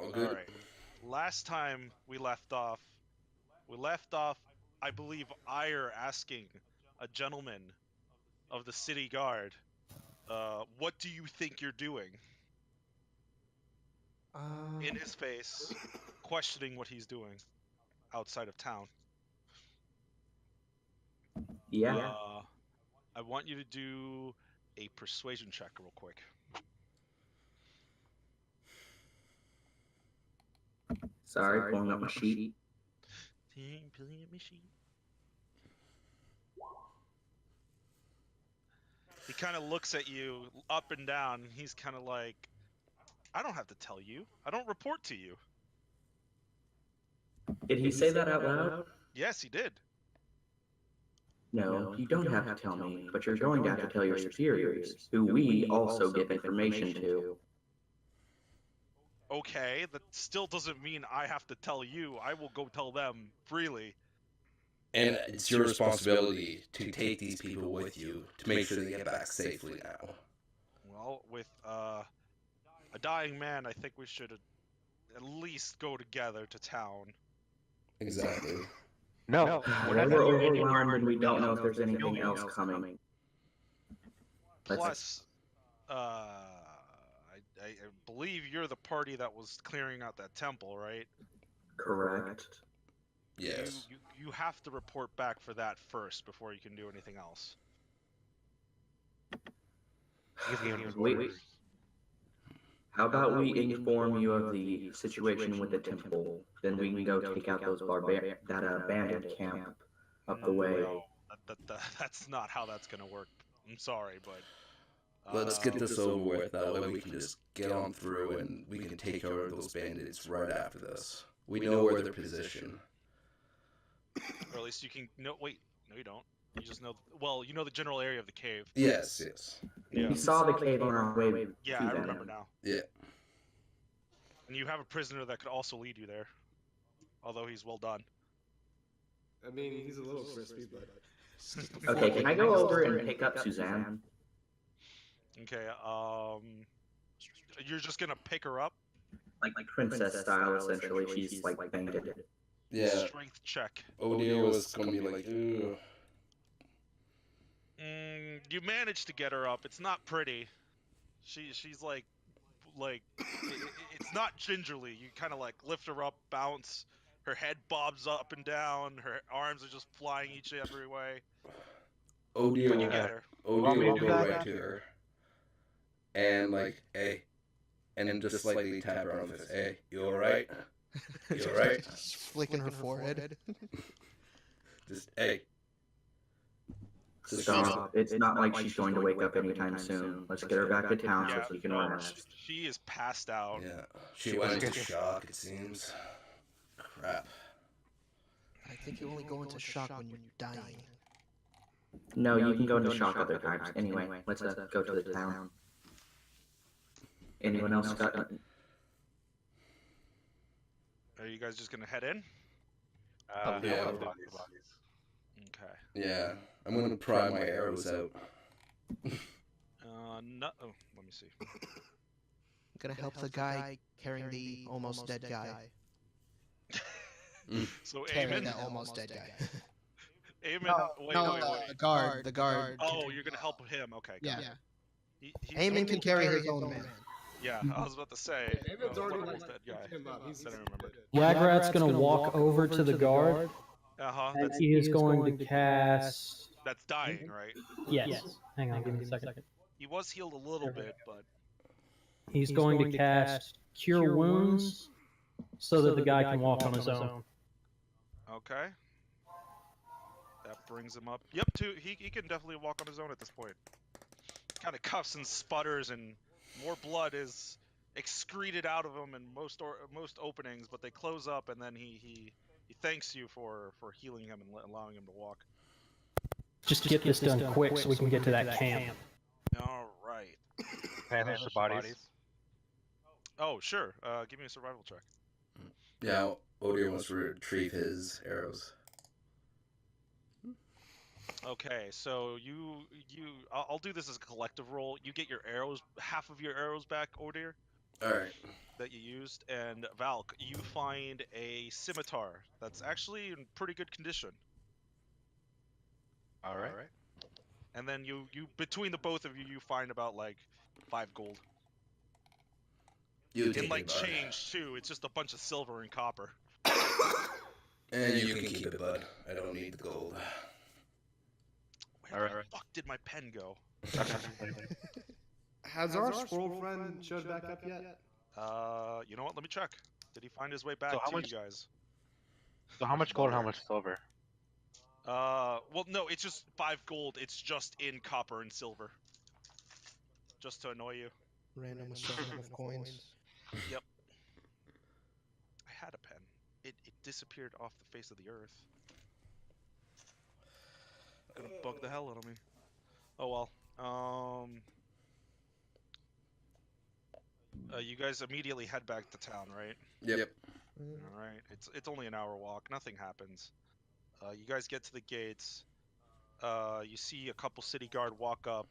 All good. All right. Last time we left off, I believe, Ire asking a gentleman of the city guard, what do you think you're doing? In his face, questioning what he's doing outside of town. Yeah. I want you to do a persuasion check real quick. Sorry, pulling up my sheet. He kind of looks at you up and down. And he's kind of like, I don't have to tell you. I don't report to you. Did he say that out loud? Yes, he did. No, you don't have to tell me, but you're going to have to tell your superiors, who we also give information to. Okay, that still doesn't mean I have to tell you. I will go tell them freely. And it's your responsibility to take these people with you to make sure they get back safely now. Well, with a dying man, I think we should at least go together to town. Exactly. No, We're overwhelmed and we don't know if there's anything else coming. Plus, I believe you're the party that was clearing out that temple, right? Correct. Yes. You have to report back for that first before you can do anything else. Wait. How about we inform you of the situation with the temple? Then we can go take out those that abandoned camp up the way. No, that's not how that's gonna work. I'm sorry, but Let's get this over with. That way we can just get on through and we can take care of those bandits right after this. We know where they're positioned. or at least you can. No, wait, no, you don't. You just know. Well, you know the general area of the cave. Yes, yes. We saw the cave on our way. Yeah, I remember now. Yeah. And you have a prisoner that could also lead you there, although he's well done. I mean, he's a little crispy, but... Okay, can I go over and pick up Suzanne? Okay, you're just gonna pick her up? Like princess style, essentially. She's like banded. Yeah. Strength check. O'Neill was gonna be like, ooh. You managed to get her up. It's not pretty. She's like it's not gingerly. You kind of like lift her up, bounce. Her head bobs up and down. Her arms are just flying each and every way. O'Neill You get her. will go right to her. And like, hey. And then just slightly tap her on the face. Hey, you alright? You alright? Just flicking her forehead. Just, hey. Stop. It's not like she's going to wake up anytime soon. Let's get her back to town so she can rest. She is passed out. Yeah. She went into shock, it seems. Crap. I think you only go into shock when you're dying. No, you can go into shock other times. Anyway, let's go to the town. Anyone else got... Are you guys just gonna head in? Yeah. Okay. Yeah. I'm gonna pry my arrows out. No. Oh, let me see. I'm gonna help the guy carrying the almost dead guy. So Carrying Eamon. the almost dead guy. Eamon. Wait. The guard. The guard. Oh, you're gonna help him. Okay. got Yeah. it. Eamon can carry his own man. Yeah, I was about to say. Eamon's already what was like, that guy? picked him up. He's I don't remember. Yagrat's gonna walk over to the guard, and he is going to cast. That's dying, right? Yes. Hang on, give me a second. He was healed a little bit, but He's going to cast Cure Wounds, so that the guy can walk on his own. okay. That brings him up. Yep, he can definitely walk on his own at this point. Kind of cuffs and sputters, and more blood is excreted out of him in most openings, but they close up, and then he thanks you for healing him and allowing him to walk. Just get this done quick so we can get to that camp. All right. Vanish the bodies. Oh, sure. Give me a survival check. Yeah, O'Neill wants to retrieve his arrows. Okay, so I'll do this as a collective roll. You get your arrows, half of your arrows back, Odir. All right. that you used, and Valk, you find a scimitar that's actually in pretty good condition. All right. And then you between the both of you, you find about like 5 gold. You In take like it, bud. change too. It's just a bunch of silver and copper. And you can keep it, bud. I don't need the gold. Where the Alright. fuck did my pen go? Has our scroll friend showed back up yet? You know what? Let me check. Did he find his way back So how to much- you guys? So how much gold and how much silver? Well, no, it's just 5 gold. It's just in copper and silver. Just to annoy you. Random assortment of coins. Yep. I had a pen. It disappeared off the face of the earth. Gonna bug the hell out of me. Oh well. You guys immediately head back to town, right? Yep. All right. It's only an hour walk. Nothing happens. You guys get to the gates. You see a couple city guard walk up,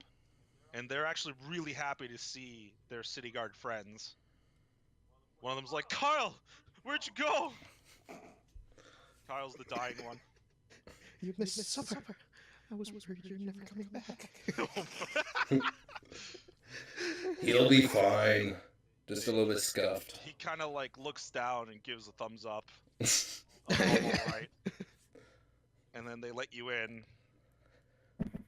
and they're actually really happy to see their city guard friends. One of them's like, "Kyle, where'd you go?" Kyle's the dying one. You missed supper. I was worried you're never coming back. He'll be fine. Just a little bit scuffed. He kind of like looks down and gives a thumbs up. Alright. And then they let you in.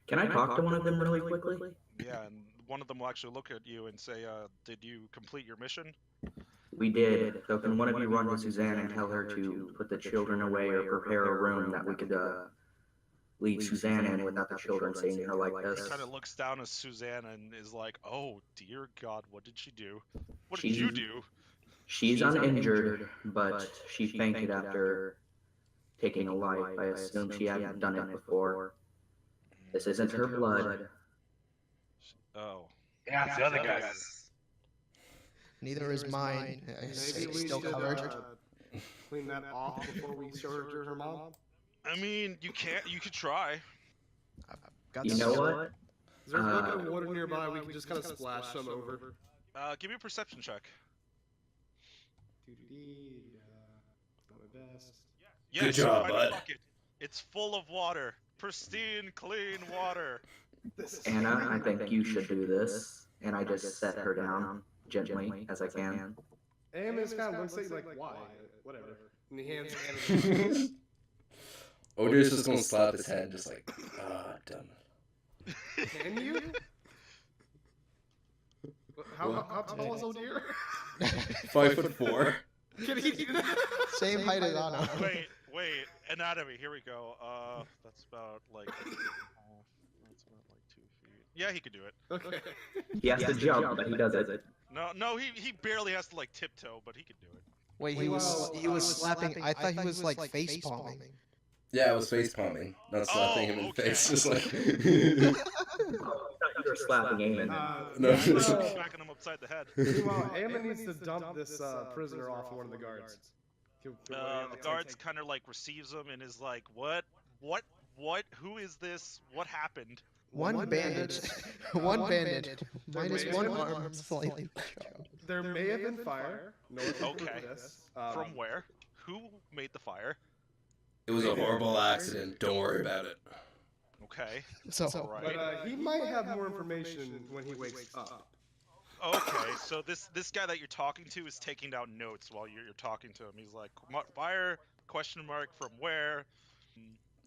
Can I talk to one of them really quickly? Yeah, and one of them will actually look at you and say, did you complete your mission? We did. So can one of you run to Suzanne and tell her to put the children away or prepare a room that we could leave Suzanne in without the children seeing her like He this? kind of looks down at Suzanne and is like, oh dear God, what did she do? What did you do? She's uninjured, but she fainted after taking a life. I assume she hadn't done it before. This isn't her blood. Oh. Yeah, it's the other guys. Neither is mine. Maybe It's we still should covered. clean that off before we show her to her mom. I mean, you could try. Got You know some- what? Is there a bucket of water nearby? We can just kind of splash some over. Give me a perception check. Not my best. Yes, Good job, you find a bud. bucket. It's full of water. Pristine, clean water. Anna, I think you should do this. And I just set her down gently as I can. Amos kind of looks at you like, why? Whatever. And he hands Anna the bucket. Odier's just gonna slap his head, just like, done. Can you? How tall is Odier? 5'4". Can he do that? Same height as Anna. Wait, anatomy. Here we go. That's about like, that's about like 2 feet. Yeah, he could do it. Okay. He has to jump, but he does it. No, he barely has to like tiptoe, but he could do it. Wait, he was slapping. I thought he was like face palming. Yeah, I was face palming, not slapping him in the okay. face, just like. I thought you were slapping Eamon. No. Smacking him upside the head. Meanwhile, Eamon needs to dump this prisoner off one of the guards. The guards kind of like receives him and is like, what? Who is this? What happened? One bandage. One bandage. Minus one arm. Slightly. There may have been fire. No one can prove Okay. this. From where? Who made the fire? It was a horrible accident. Don't worry about it. Okay. So, Alright. But he might have more information when he wakes up. Okay, so this guy that you're talking to is taking down notes while you're talking to him. He's like, fire, question mark, from where?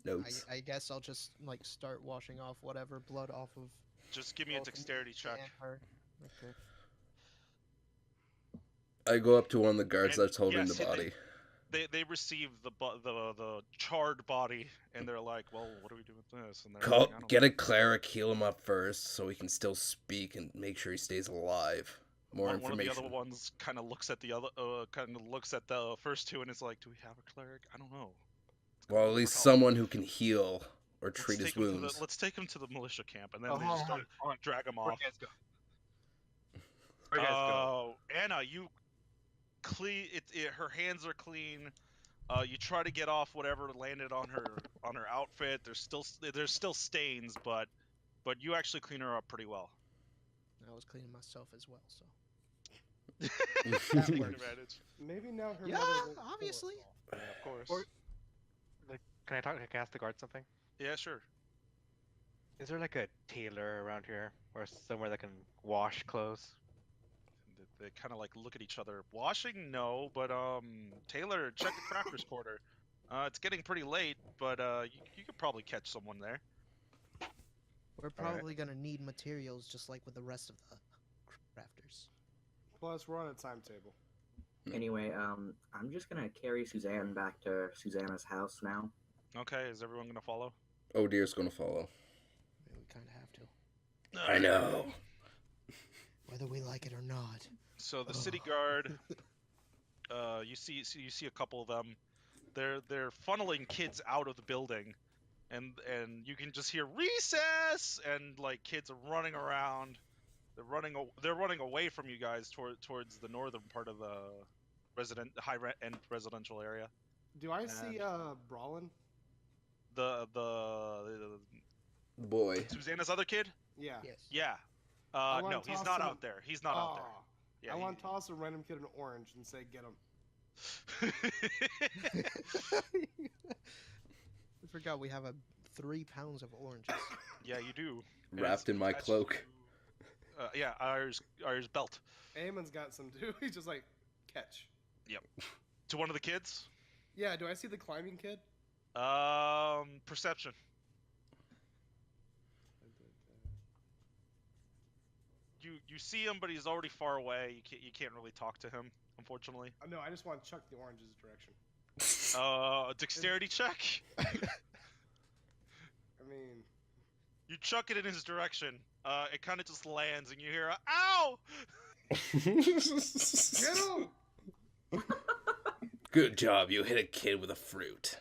Notes. I guess I'll just like start washing off whatever blood off of. Just give me a dexterity check. Okay. I go up to one of the guards And- that's holding yes, the body. They receive the charred body, and they're like, well, what do we do with this? And they're Call, like, I don't get a cleric, heal him up first, so he can still speak and make sure he stays alive. More One of information. the other ones kind of looks at the first two, and is like, do we have a cleric? I don't know. Well, at least someone who can heal or Let's treat his take him to the- wounds. let's take him to the militia camp, and then Oh, they hold just on, start hold on. drag him Where'd off. you guys go? Where'd you guys go? Anna, you clean. Her hands are clean. You try to get off whatever landed on her outfit. There's still stains, but you actually clean her up pretty well. I was cleaning myself as well, so. That works. advantage. Maybe now her Yeah, mother won't kill us obviously. all. Yeah, of course. Or- Can I ask the guard something? Yeah, sure. Is there like a tailor around here, or somewhere that can wash clothes? They kind of like look at each other. Washing, no, but Taylor, check the Crafter's Quarter. It's getting pretty late, but you could probably catch someone there. We're All right. probably gonna need materials just like with the rest of the crafters. Plus, we're on a timetable. Anyway, I'm just gonna carry Suzanne back to Susanna's house now. Okay, is everyone gonna follow? Oh dear's gonna follow. I mean, we kind of have to, I know. whether we like it or not. So the city guard, you see a couple of them. They're funneling kids out of the building, and you can just hear recess, and like kids are running around. They're running away from you guys towards the northern part of the high-end residential area. Do I see Brawlin? The Boy. Susanna's other kid? Yeah. Yes. Yeah. I wanna No, he's toss not him- out there. He's not out there. Aw. Yeah, I want to toss a random kid an orange and say, get him. I forgot we have 3 pounds of oranges. Yeah, you do. And Wrapped it's in my attached cloak. to, yeah, ours belt. Eamon's got some too. He's just like, catch. To one of the kids. Yeah, do I see the climbing kid? Perception. You see him, but he's already far away. You can't really talk to him, unfortunately. No, I just want to chuck the oranges direction. Dexterity check. I mean, You chuck it in his direction. It kind of just lands, and you hear a "ow." get him! Good job, you hit a kid with a fruit.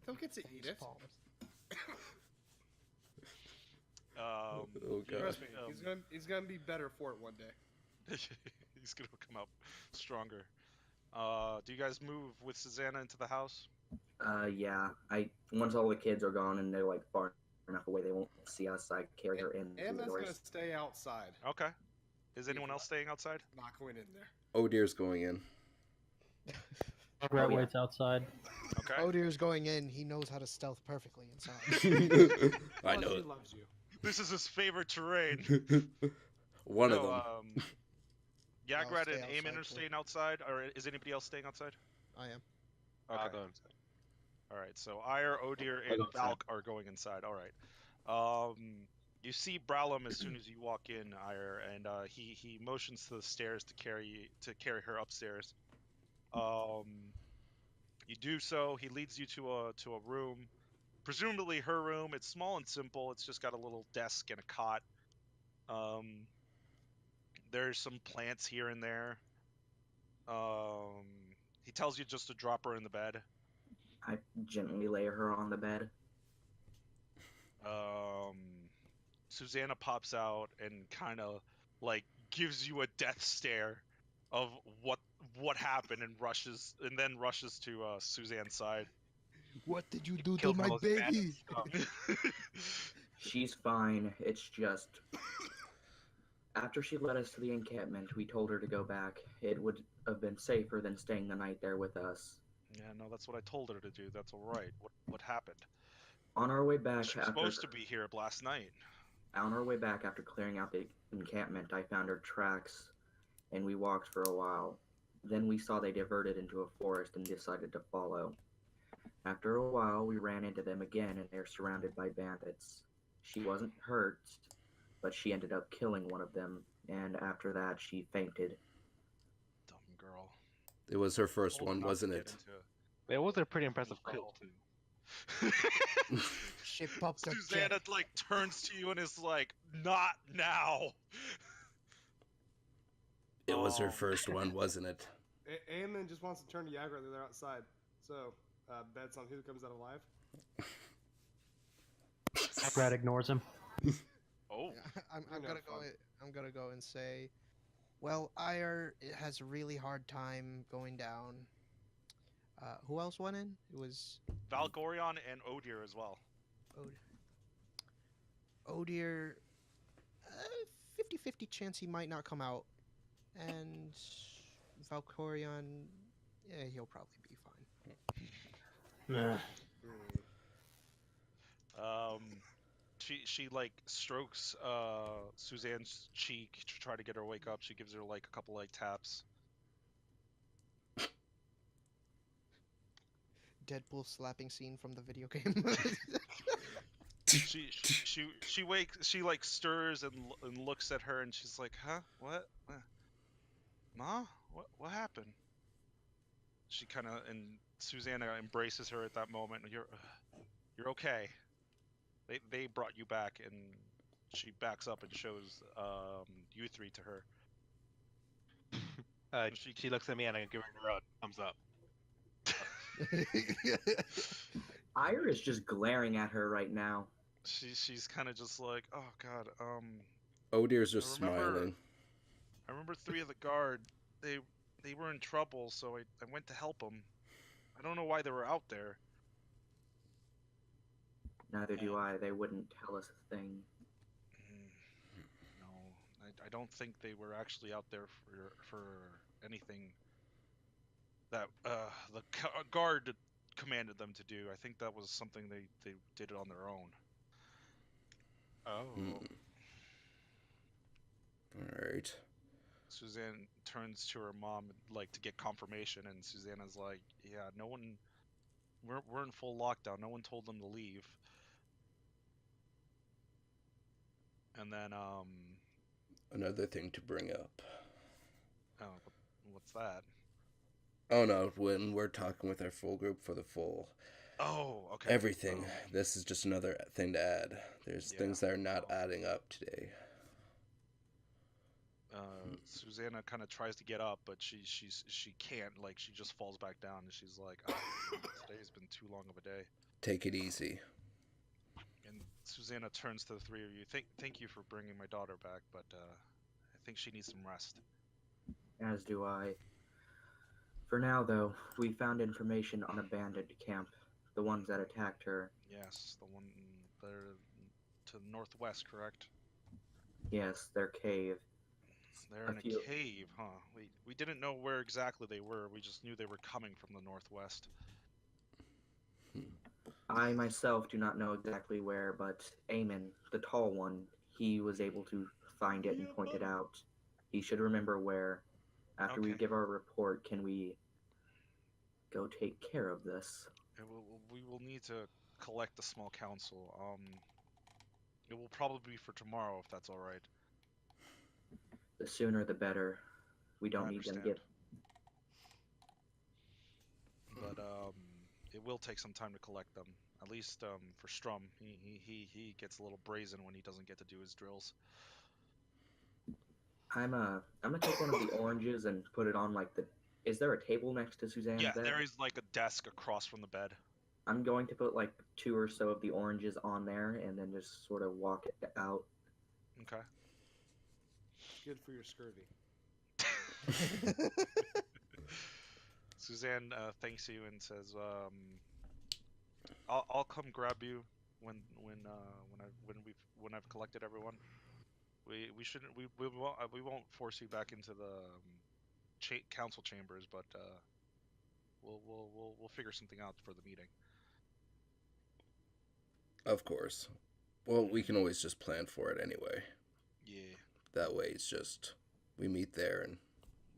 He'll get to eat it. Palms. Oh god. Trust me, he's gonna be better for it one day. He's gonna come up stronger. Do you guys move with Susanna into the house? Yeah. Once all the kids are gone and they're like far enough away they won't see us, I carry her in through the Emma's doors. gonna stay outside, Okay. Is anyone else staying outside? not going in there. Oh dear's going in. Rat yeah. waits outside. Okay. Oh dear's going in. He knows how to stealth perfectly inside. I Plus, know he it. loves you. This is his favorite terrain. One of So, them. Yagrat stay and outside, Eamon are too. staying outside, or is anybody else staying outside? I am. Okay. I'll go inside. All right. So Ire, Odir, I'll and go inside. Valk are going inside. All right. You see Bralum as soon as you walk in, Ire, and he motions to the stairs to carry her upstairs. You do so. He leads you to a room, presumably her room. It's small and simple. It's just got a little desk and a cot. There's some plants here and there. He tells you just to drop her in the bed. I gently lay her on the bed. Susanna pops out and kind of like gives you a death stare of what happened and then rushes to Suzanne's side. What did you do to Killed my most baby? bandits. Oh, She's fine. It's just after she led us to the encampment, we told her to go back. It would have been safer than staying the night there with us. Yeah, no, that's what I told her to do. That's all right. What happened? On our way back She was after supposed to be here last night. on our way back after clearing out the encampment, I found her tracks, and we walked for a while. Then we saw they diverted into a forest and decided to follow. After a while, we ran into them again, and they're surrounded by bandits. She wasn't hurt, but she ended up killing one of them, and after that, she fainted. Dumb girl. It was her first Old one, enough wasn't to it? get It was a pretty impressive kill too. into- She popped a Susanna jet. like turns to you and is like, "Not now." It was her Oh. first one, wasn't it? Eamon just wants to turn to Yagra. They're outside. So, bets on who comes out alive. Rat ignores him. Oh. I'm We're gonna gonna have go. fun. I'm gonna go and say, well, Ire has a really hard time going down. Who else went in? It was Valgorion and Odir as well. Odir. 50-50 chance he might not come out, And Valkorion, yeah, he'll probably be fine. Nah. Um, she like strokes Suzanne's cheek to try to get her wake up. She gives her like a couple like taps. Deadpool slapping scene from the video game. She wakes. She like stirs and looks at her and she's like, huh? What? Ma? What happened? She kind of and Susanna embraces her at that moment. You're okay. They brought you back, and she backs up and shows you three to her. She looks at me and I give her a thumbs up. Ira is just glaring at her right now. She's kind of just like, oh god, Oh dear's just I remember- smiling. I remember 3 of the guard. They were in trouble, so I went to help them. I don't know why they were out there. Neither do I. They wouldn't tell us a thing. No, I don't think they were actually out there for anything that the guard commanded them to do. I think that was something they did it on their own. Oh. Alright. Suzanne turns to her mom like to get confirmation, and Susanna's like, "Yeah, no one. We're in full lockdown. No one told them to leave." And then Another thing to bring up. oh, what's that? Oh no, when we're talking with our full group for the full Oh, okay. everything, this is just another thing to add. There's Yeah. things that are not adding up today. Susanna kind of tries to get up, but she can't. Like she just falls back down, and she's like, oh, "Today's been too long of a day." Take it easy. And Susanna turns to the 3 of you. Thank you for bringing my daughter back, but I think she needs some rest. As do I. For now, though, we found information on a bandit camp. The ones that attacked her. Yes, the one there to the northwest, correct? Yes, their cave. They're in a cave, huh? We didn't know where exactly they were. We just knew they were coming from the northwest. I myself do not know exactly where, but Eamon, the tall one, he was able to find it and point it out. He should remember where. After we Okay. give our report, can we go take care of this? We will need to collect a small council. It will probably be for tomorrow, if that's all right. The sooner the better. We don't I need them to understand. get. But it will take some time to collect them. At least for Strum, he gets a little brazen when he doesn't get to do his drills. I'm gonna take one of the oranges and put it on like the. Is there a table next to Suzanne's Yeah, bed? there is like a desk across from the bed. I'm going to put like 2 or so of the oranges on there and then just sort of walk it out. Okay. Good for your scurvy. Suzanne thanks you and says, "I'll come grab you when I've collected everyone. We shouldn't we won't force you back into the council chambers, but we'll figure something out for the meeting." Of course. Well, we can always just plan for it anyway. Yeah. That way it's just, we meet there and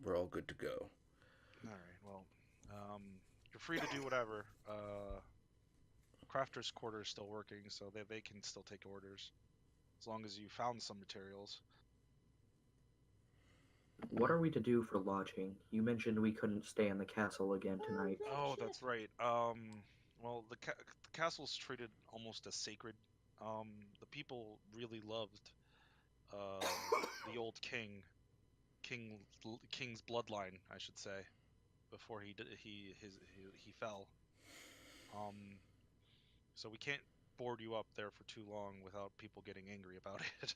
we're all good to go. All right. Well, you're free to do whatever. Crafter's quarter is still working, so they can still take orders, as long as you found some materials. What are we to do for lodging? You mentioned we couldn't stay in the castle again tonight. Oh, that's right. Well, the castle's treated almost as sacred. The people really loved the old king's bloodline, I should say, before he fell. So we can't board you up there for too long without people getting angry about it.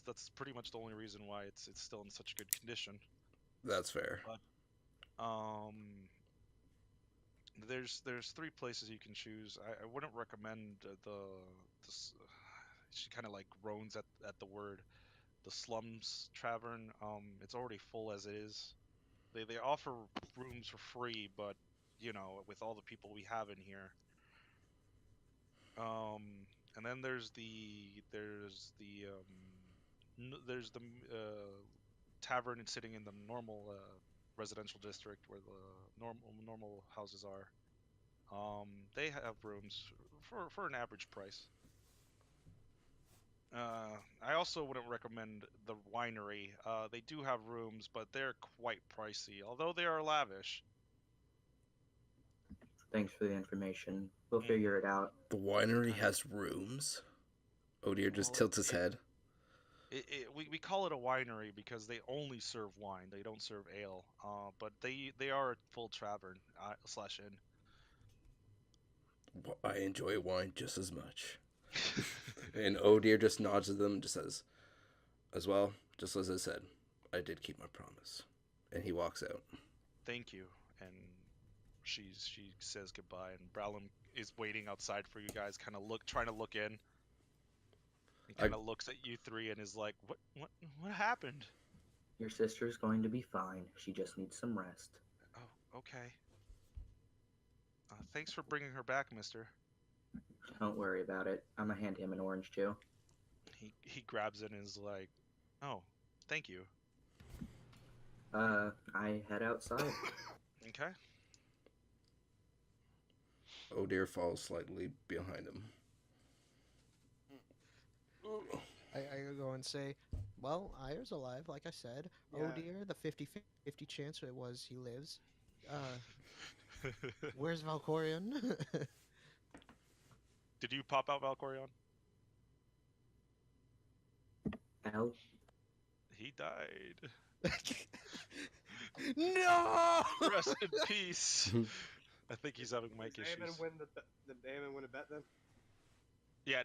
That's pretty much the only reason why it's still in such good condition. That's fair. There's 3 places you can choose. I wouldn't recommend she kind of like groans at the word. Slums Tavern. It's already full as it is. They offer rooms for free, but you know, with all the people we have in here. And then there's the tavern sitting in the normal residential district where the normal houses are. They have rooms for an average price. I also wouldn't recommend the winery. They do have rooms, but they're quite pricey, although they are lavish. Thanks for the information. We'll figure it out. The winery has rooms? Oh dear, just Well, tilts his head. We call it a winery because they only serve wine. They don't serve ale. But they are a full tavern slash inn. I enjoy wine just as much. And oh dear just nods at them and just says, as well, just as I said, I did keep my promise. And he walks out. Thank you. And she says goodbye, and Bralum is waiting outside for you guys, trying to look in. He kind of looks at you three and is like, what happened? Your sister's going to be fine. She just needs some rest. Oh, okay. Thanks for bringing her back, mister. Don't worry about it. I'm gonna hand him an orange too. He grabs it and is like, oh, thank you. I head outside. Okay. Oh dear falls slightly behind him. I go and say, well, Ayer's alive, like I said. Yeah. Oh dear, the 50-50 chance it was he lives. Where's Valkorion? Did you pop out Valkorion? Al? He died. No! Rest in peace. I think he's having mic Did issues. Did Damon win a bet then? Yeah,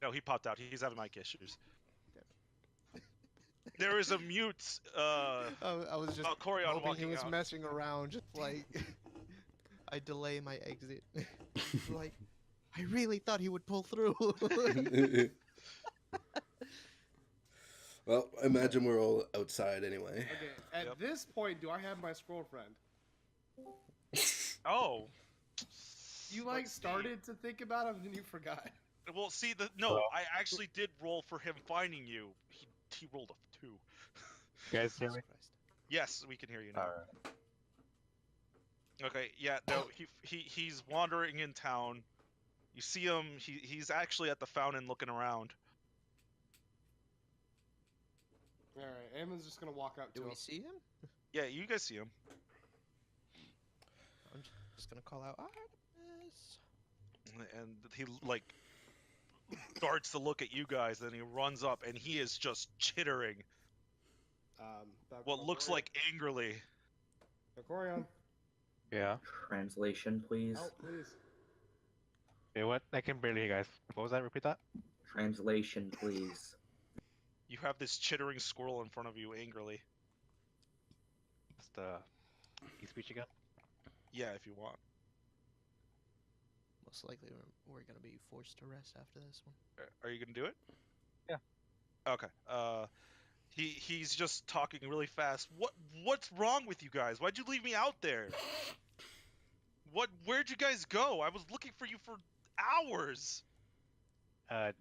no, he popped out. He's having mic issues. There is a mute. I was just Valkorion hoping he walking was out. messing around, just like I delay my exit. Like, I really thought he would pull through. Well, I imagine we're all outside anyway. Okay. At this point, do I have my scroll friend? Oh. You Let's see. started to think about him, and then you forgot. Well, see, I actually did roll for him finding you. He rolled a 2. You guys hear me? Yes, we can hear you now. Alright. Okay, yeah, no, he's wandering in town. You see him. He's actually at the fountain looking around. All right, Amon's just gonna walk up to Do him. we see him? Yeah, you guys see him. I'm just gonna call out Artemis. And he like darts to look at you guys, then he runs up and he is just chittering. What looks like angrily. Valkorion, Yeah. Translation, please. help, please. Hey, what? I can barely hear you guys. What was that? Repeat that? Translation, please. You have this chittering squirrel in front of you angrily. That's the speech again? Yeah, if you want. Most likely we're gonna be forced to rest after this one. Are you gonna do it? Yeah. Okay. He's just talking really fast. What's wrong with you guys? Why'd you leave me out there? Where'd you guys go? I was looking for you for hours.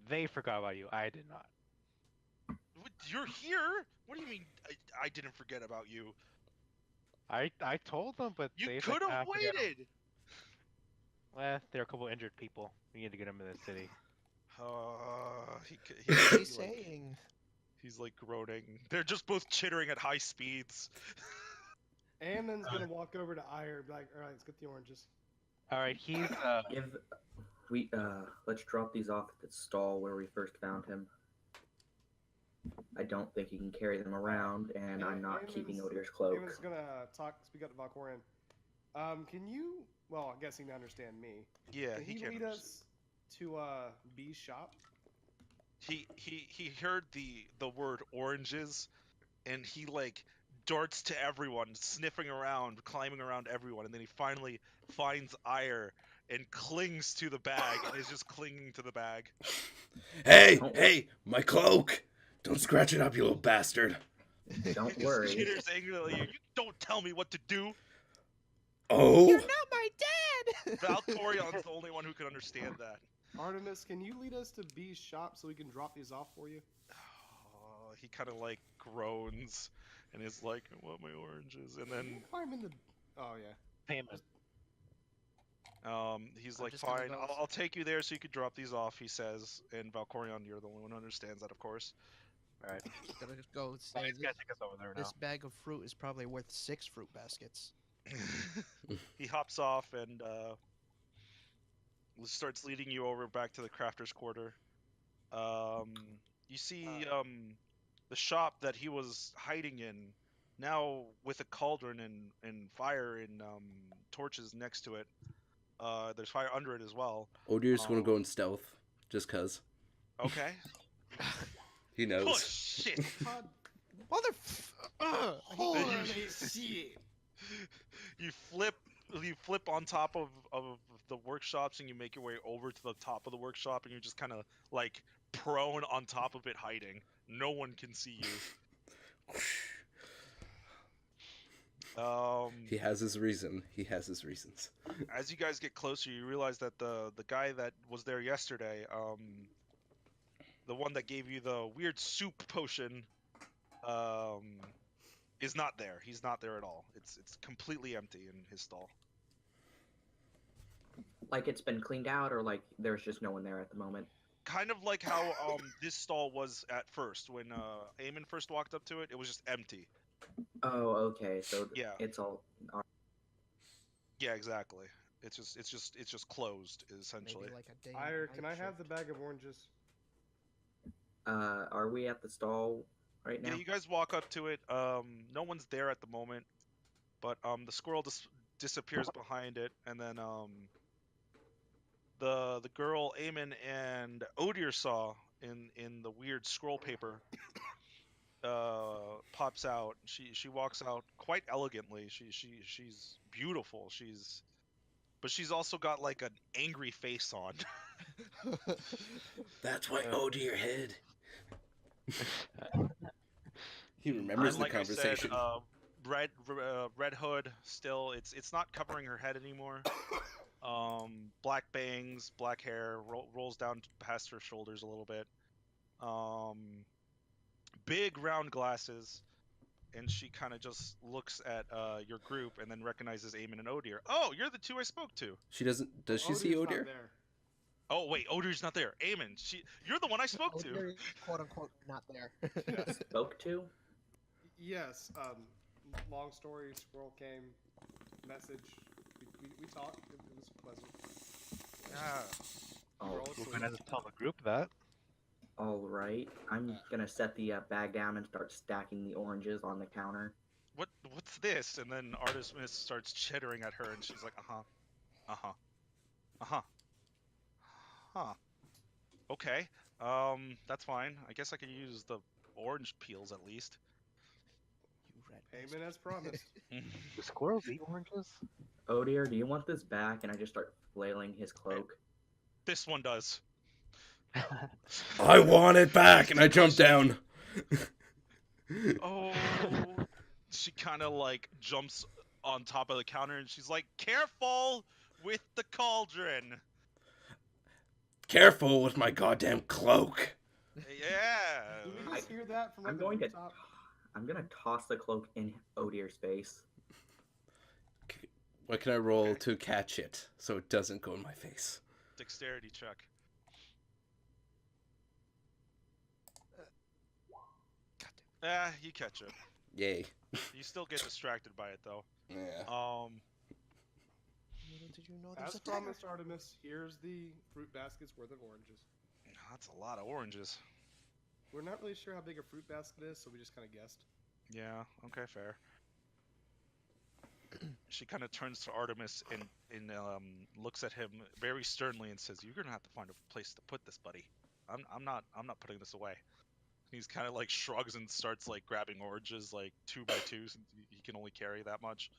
They forgot about you. I did not. You're here? What do you mean I didn't forget about you? I told them, but You they could have forget 'em. waited. Well, there are a couple injured people. We need to get them in the city. What is he Like, saying? he's like groaning. They're just both chittering at high speeds. Amon's gonna walk over to Ayer and be like, all right, let's get the oranges. All right, he's Let's drop these off at the stall where we first found him. I don't think he can carry them around, and I'm not keeping Odier's cloak. Amon's gonna speak up to Valkorion. Can you? Well, I'm guessing to understand me. Yeah, Can he he can. lead us to B's shop? He heard the word oranges, and he like darts to everyone, sniffing around, climbing around everyone, and then he finally finds Ire and clings to the bag and is just clinging to the bag. Hey, my cloak! Don't scratch it up, you little bastard. Don't He worry. skitters angrily. You don't tell me what to do. Oh? You're not my dad! Valkorion's the only one who can understand that. Artemis, can you lead us to B's shop so we can drop these off for you? He kind of like groans and is like, "I want my oranges." And then Climb in the. Oh yeah. Payment. he's I'm like, just gonna "Fine, go- I'll take you there so you can drop these off." He says, and Valkorion, you're the only one who understands that, of course. Alright. Gotta go say He's gonna take us over there now. this bag of fruit is probably worth 6 fruit baskets. He hops off and starts leading you over back to the crafter's quarter. You see the shop that he was hiding in, now with a cauldron and fire and torches next to it. There's fire under it as well. Odir just want to go in stealth, just cause. Okay. He knows. Oh shit! Holy shit! You flip on top of the workshops and you make your way over to the top of the workshop and you're just kind of like prone on top of it hiding. No one can see you. He has his reason. He has his reasons. As you guys get closer, you realize that the guy that was there yesterday, the one that gave you the weird soup potion, is not there. He's not there at all. It's completely empty in his stall. Like it's been cleaned out, or like there's just no one there at the moment. Kind of like how this stall was at first when Eamon first walked up to it. It was just empty. Oh, okay. So Yeah. it's all. Yeah, exactly. It's just closed essentially. Maybe like a day Ire, and can I night have the shift. bag of oranges? Are we at the stall right now? Yeah, you guys walk up to it. No one's there at the moment, but the squirrel disappears behind it, and then the girl Eamon and Odir saw in the weird scroll paper pops out. She walks out quite elegantly. She's beautiful. But she's also got like an angry face on. That's why Odir hid. He remembers And the like conversation. I said, red hood still. It's not covering her head anymore. Black bangs, black hair, rolls down past her shoulders a little bit. Big round glasses, and she kind of just looks at your group and then recognizes Eamon and Odir. Oh, you're the two I spoke to. She doesn't. Does she see Odir's not Odir? there. Oh wait, Odir's not there. Eamon, you're the one I spoke to. Odir is, quote unquote not there. Yes. Spoke to? Yes. Long story. Squirrel came. Message. We talked. It was pleasant. Yeah. Oh, We're gonna tell the group that. all right. I'm gonna set the bag down and start stacking the oranges on the counter. What's this? And then Artist Miss starts chittering at her, and she's like, huh. Okay. That's fine. I guess I could use the orange peels at least. You red Payment as promised. Do squirrels eat oranges? Oh dear, do you want this back? And I just start flailing his cloak. This one does. I want it back, and I jump down. Oh. She kind of like jumps on top of the counter, and she's like, "Careful with the cauldron." Careful with my goddamn cloak. Yeah. Did we just hear that from I'm like, the going to. rooftop? I'm gonna toss the cloak in Odir's face. What can I roll Okay. to catch it so it doesn't go in my face? Dexterity check. You catch it. Yay. You still get distracted by it though. Yeah. Little did you know there's As a tiger. promised, Artemis, here's the fruit basket's worth of oranges. That's a lot of oranges. We're not really sure how big a fruit basket is, so we just kind of guessed. Yeah. Okay. Fair. She kind of turns to Artemis and looks at him very sternly and says, "You're gonna have to find a place to put this, buddy. I'm not putting this away." He's kind of like shrugs and starts like grabbing oranges like 2 by 2 since he can only carry that much.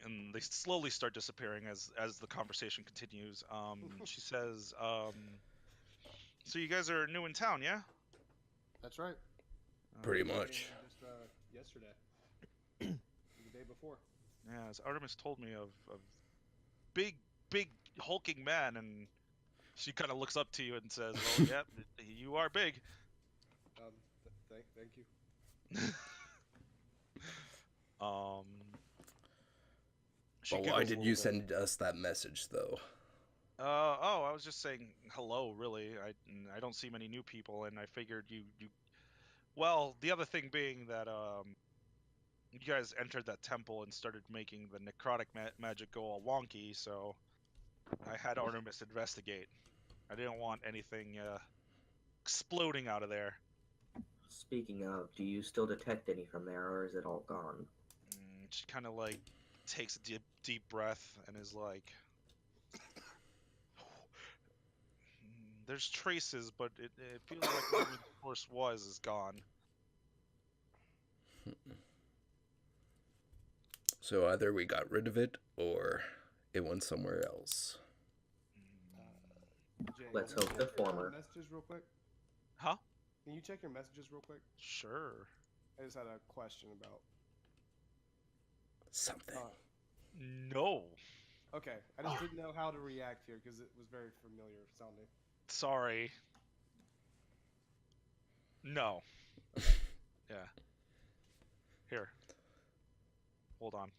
And they slowly start disappearing as the conversation continues. She says, So you guys are new in town, yeah? That's right. Pretty Came much. Just yesterday. The day before. Yeah, as Artemis told me of big, hulking man, and she kind of looks up to you and says, "Well, yeah, you are big." Thank you. Um. She But why giggles a did little you bit. send us that message, though? Oh, I was just saying hello. Really, I don't see many new people, and I figured you. Well, the other thing being that you guys entered that temple and started making the necrotic magic go all wonky, so I had Artemis investigate. I didn't want anything exploding out of there. Speaking of, do you still detect any from there, or is it all gone? She kind of like takes a deep breath and is like, "There's traces, but it feels like whatever the source was is gone." So either we got rid of it, or it went somewhere else. Jay, Let's can you hope the check your, former. Messages real quick. Huh? Can you check your messages real quick? Sure. I just had a question about. Something. No. Okay, I just didn't know how to react here because it was very familiar sounding. Sorry. No. Yeah. Here. Hold on.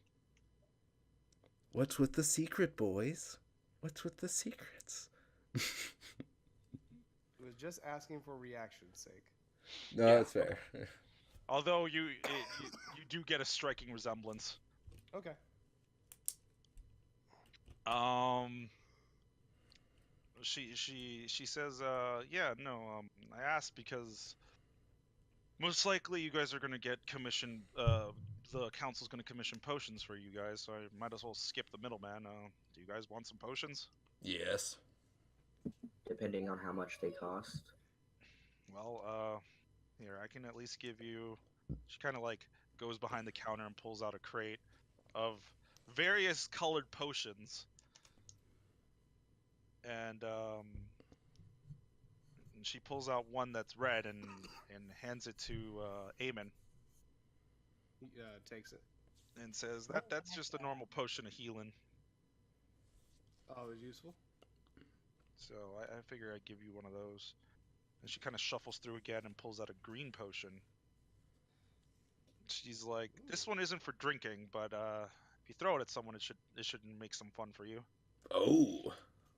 What's with the secret, boys? What's with the secrets? It was just asking for reaction's sake. No, Yeah. that's fair. Although you do get a striking resemblance. Okay. She says, yeah, no, I asked because most likely you guys are gonna get commissioned. The council's gonna commission potions for you guys, so I might as well skip the middleman. Do you guys want some potions? Yes. Depending on how much they cost. Well, here, I can at least give you. She kind of like goes behind the counter and pulls out a crate of various colored potions. And she pulls out one that's red and hands it to Eamon He takes it. and says that's just a normal potion of healing. Oh, it was useful. So I figure I'd give you one of those. And she kind of shuffles through again and pulls out a green potion. She's like, "This one isn't for drinking, but if you throw it at someone, it should make some fun for you." Oh.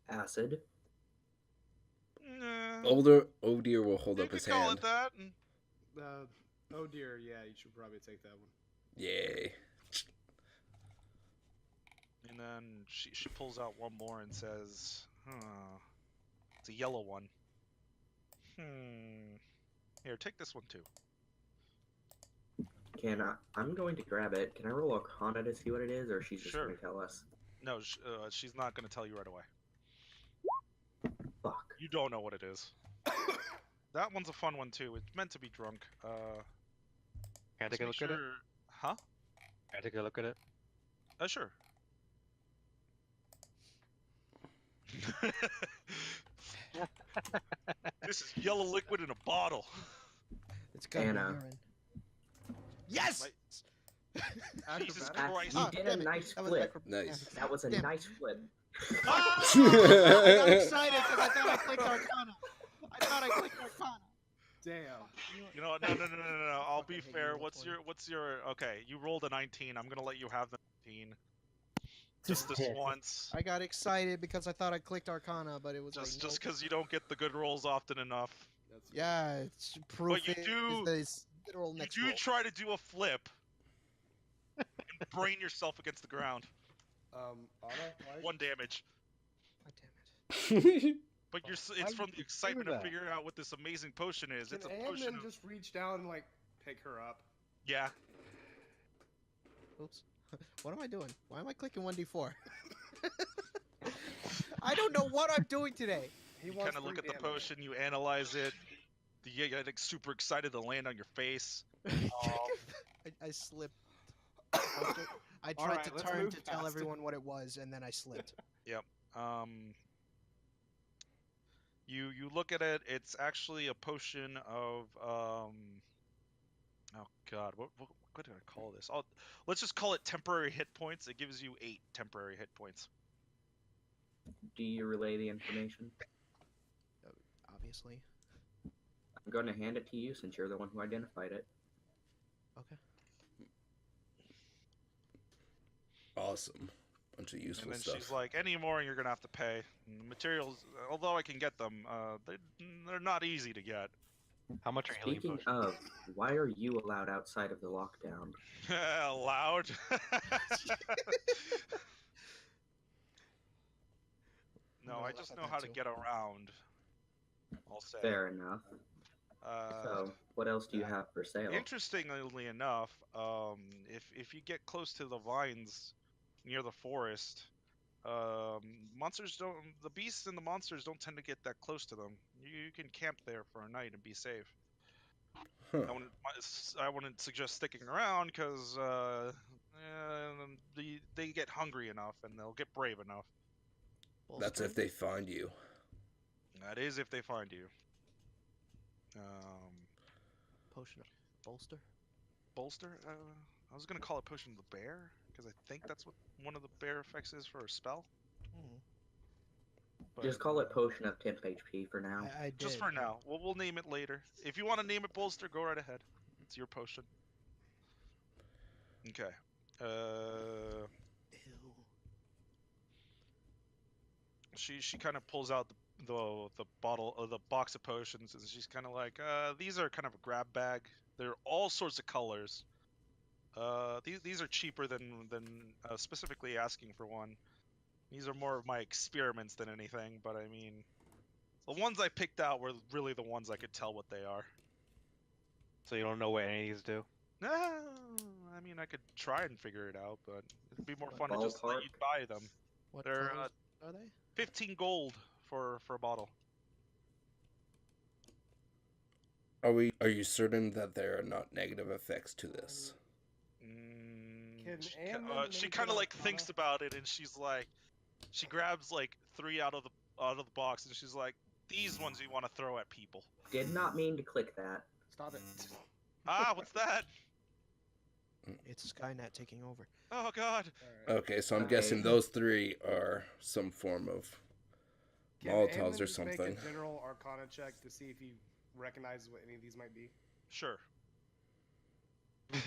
Acid. Nah, Oh dear will hold you up could his call hand. it that. Oh dear, yeah, you should probably take that one. Yay. And then she pulls out one more and says, it's a yellow one. Here, take this one too. I'm going to grab it. Can I roll Arcana to see what it is, or she's just Sure. going to tell us? No, she's not going to tell you right away. Fuck. You don't know what it is. That one's a fun one too. It's meant to be drunk. Can I take a let's look make at it? sure- Huh? Can I take a look at it? Sure. This is yellow liquid in a bottle. It's gotta be Anna. urine. Yes! Jesus Acrobatic? Christ. You Ah, did damn a it. nice That was flip. Nice. That was a Damn. nice flip. Ah! I got excited because I thought I clicked Arcana. I thought I clicked Arcana. Damn. You know what? No. I'll be Fucking hate fair. you, What's your? Okay, you rolled a 19. I'm gonna let you have the 19. Just this once. I got excited because I thought I clicked Arcana, but it was Just like, because you don't get the good rolls often enough. That's yeah, it's proof you is do- this literal You next do roll. try to do a flip and brain yourself against the ground. Anna, why? 1 damage. God damn it. But Why it's would from you the do excitement of that? figuring out what this amazing potion is. Can It's a potion Amnon of... just reach down and like pick her up? Yeah. Oops. What am I doing? Why am I clicking 1d4? I don't know what I'm doing today. He You wants kind of look at free the damage. potion, you analyze it. You get like, super excited to land on your face. I slipped. I tried Alright, to let's turn move to tell fast. everyone what it was, and then I slipped. You look at it. It's actually a potion of Oh God, what did I call this? Let's just call it temporary hit points. It gives you 8 temporary hit points. Do you relay the information? Obviously. I'm going to hand it to you since you're the one who identified it. Okay. Awesome. Bunch of useful And then stuff. she's like, any more and you're gonna have to pay. And the materials, although I can get them, they're not easy to get. How much are healing Speaking potions? of, why are you allowed outside of the lockdown? Loud. No, We'll I laugh just at know that how to too. get around. I'll say. Fair enough. Uh, So, what else do you have for sale? Interestingly enough, if you get close to the vines near the forest, monsters don't. The beasts and the monsters don't tend to get that close to them. You can camp there for a night and be safe. Huh. I wouldn't suggest sticking around because they get hungry enough and they'll get brave enough. That's if they find you. That is if they find you. Potion of bolster. Bolster? I was gonna call it Potion of the Bear because I think that's what one of the bear effects is for a spell. But, Just call it Potion of Temp HP for now. I did. just for now. We'll name it later. If you want to name it Bolster, go right ahead. It's your potion. Okay. Ew. She kind of pulls out the bottle the box of potions and she's kind of like, these are kind of a grab bag. They're all sorts of colors. These are cheaper than specifically asking for one. These are more of my experiments than anything, but I mean, the ones I picked out were really the ones I could tell what they are. So you don't know what any of these do? No, I mean I could try and figure it out, but it'd be more fun to just let you buy them. What They're colors are they? 15 gold for a bottle. Are you certain that there are not negative effects to this? She kind of like thinks about it and she's like, she grabs like 3 out of the box and she's like, these ones you want to throw at people. Did not mean to click that. Stop it. What's that? It's Skynet taking over. Oh God. Okay, so I'm Okay. guessing those 3 are some form of Can Molotovs Amnon or just something. Make a general Arcana check to see if he recognizes what any of these might be. Sure.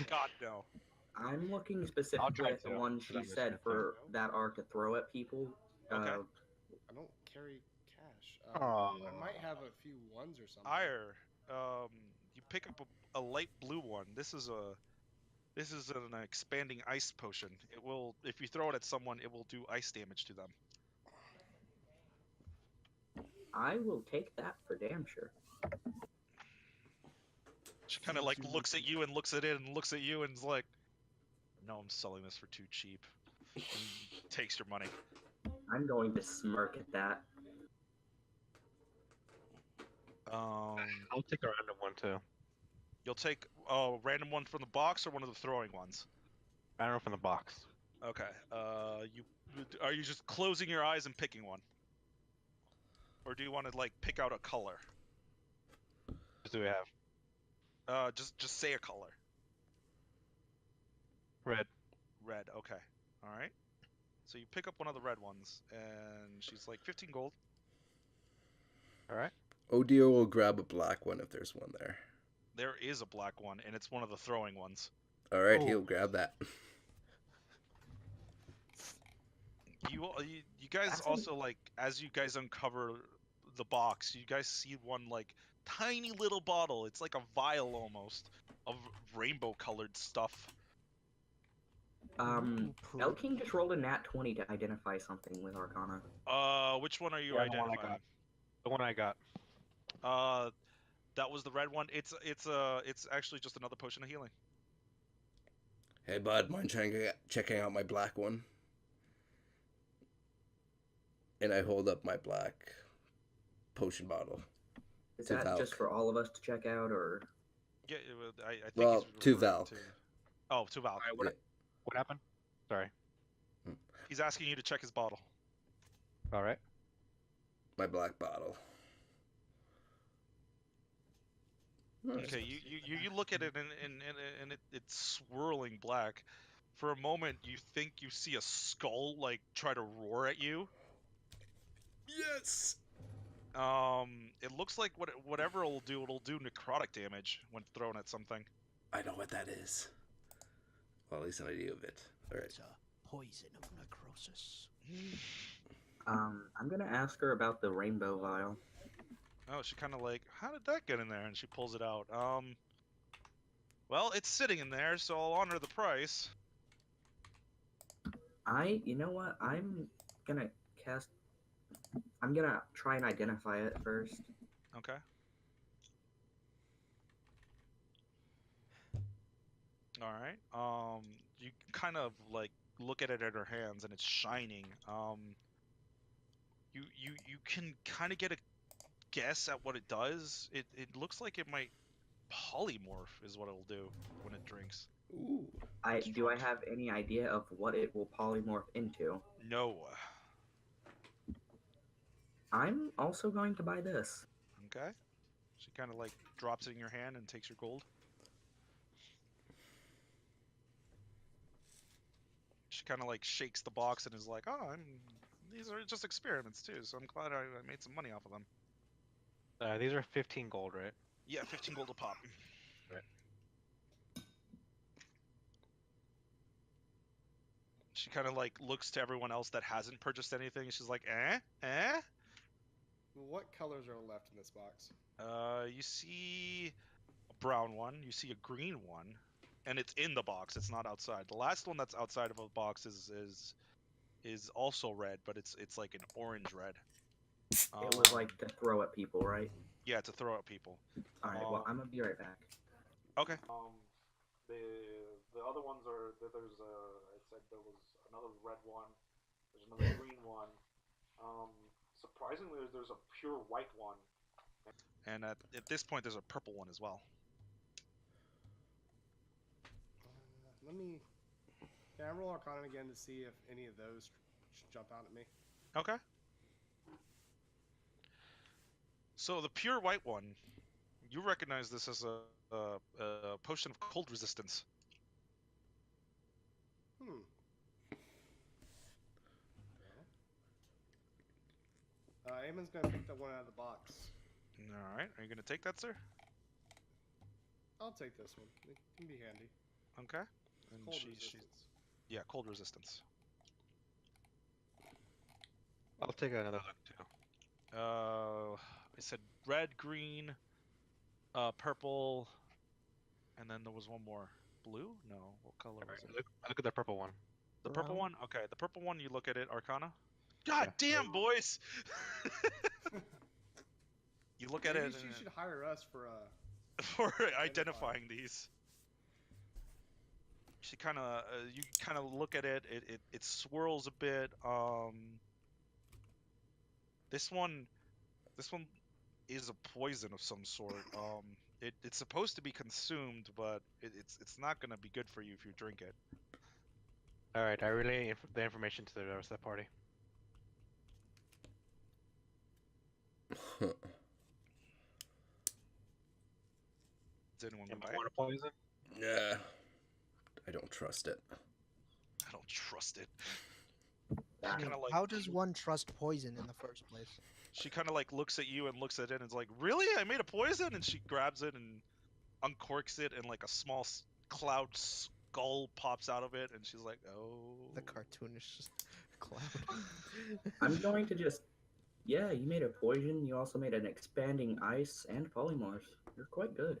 God no. I'm looking specifically at the to, one 'cause she I'm said just for that are to throw at people. Okay. I don't carry cash. Aw. I might have a few ones or something. Ire, you pick up a light blue one. This is an expanding ice potion. It will, if you throw it at someone, it will do ice damage to them. I will take that for damn sure. She kind of like looks at you and looks at it and looks at you and is like, "No, I'm selling this for too cheap." And takes your money. I'm going to smirk at that. I'll take a random one too. You'll take a random one from the box or one of the throwing ones. Random from the box. Okay. Are you just closing your eyes and picking one, or do you want to like pick out a color? What do we have? Just say a color. Red. Red. Okay. All right. So you pick up one of the red ones, and she's like 15 gold. All right. Odio will grab a black one if there's one there. There is a black one, and it's one of the throwing ones. All right, Oh. he'll grab that. You guys also like, as you guys uncover the box, you guys see one like tiny little bottle. It's like a vial almost of rainbow-colored stuff. Elking just rolled a nat 20 to identify something with Arcana. Which one are you Yeah, the one I identifying? The one I got. That was the red one. It's actually just another potion of healing. Hey, bud, mind checking out my black one? And I hold up my black potion bottle. Is To that Valk. just for all of us to check out, or? Yeah, I think Well, he's to referring Valk. Oh, to Valk. Alright, what happened? Sorry. He's asking you to check his bottle. All right. My black bottle. Okay, you look at it and it's swirling black. For a moment, you think you see a skull like try to roar at you. Yes. It looks like whatever it'll do necrotic damage when thrown at something. I know what that is. Well, at least an idea of it. All right. It's a poison of necrosis. I'm gonna ask her about the rainbow vial. Oh, she kind of like, how did that get in there? And she pulls it out. Well, it's sitting in there, so I'll honor the price. You know what? I'm gonna cast. I'm gonna try and identify it first. Okay. All right. You kind of like look at it in her hands, and it's shining. You can kind of get a guess at what it does. It looks like it might polymorph, is what it'll do when it drinks. Ooh. Do I have any idea of what it will polymorph into? No. I'm also going to buy this. Okay. She kind of like drops it in your hand and takes your gold. She kind of like shakes the box and is like, "Oh, these are just experiments too, so I'm glad I made some money off of them." These are 15 gold, right? Yeah, 15 gold a pop. Right. She kind of like looks to everyone else that hasn't purchased anything. She's like, "Eh? What colors are left in this box? You see a brown one. You see a green one, and it's in the box. It's not outside. The last one that's outside of a box is also red, but it's like an orange red. It was like to throw at people, right? Yeah, to throw at people. All right. Well, I'm gonna be right back. Okay. The other ones are there's I said there was another red one. There's another green one. Surprisingly, there's a pure white one. And at this point, there's a purple one as well. Let me. Can I roll Arcana again to see if any of those jump out at me? Okay. So the pure white one, you recognize this as a potion of cold resistance. Eamon's gonna pick that one out of the box. All right. Are you gonna take that, sir? I'll take this one. It can be handy. Okay. And Cold she's resistance. yeah, cold resistance. I'll take another look too. I said red, green, purple, and then there was one more. Blue? No. What color was it? Look at the purple one. The purple Brown? one? Okay, the purple one, you look at it, Arcana. God damn, boys! You look at Maybe it you and should hire us for for identifying these. She kind of, you kind of look at it. It swirls a bit. This one is a poison of some sort. It's supposed to be consumed, but it's not gonna be good for you if you drink it. All right, I relay the information to the rest of the party. Does anyone And buy it? water poison? Yeah. I don't trust it. I don't trust it. I mean, Kinda like- how does one trust poison in the first place? She kind of like looks at you and looks at it and is like, "Really? I made a poison?" And she grabs it and uncorks it, and like a small cloud skull pops out of it, and she's like, "Oh." The cartoonish cloud. I'm going to just. Yeah, you made a poison. You also made an expanding ice and polymorph. You're quite good.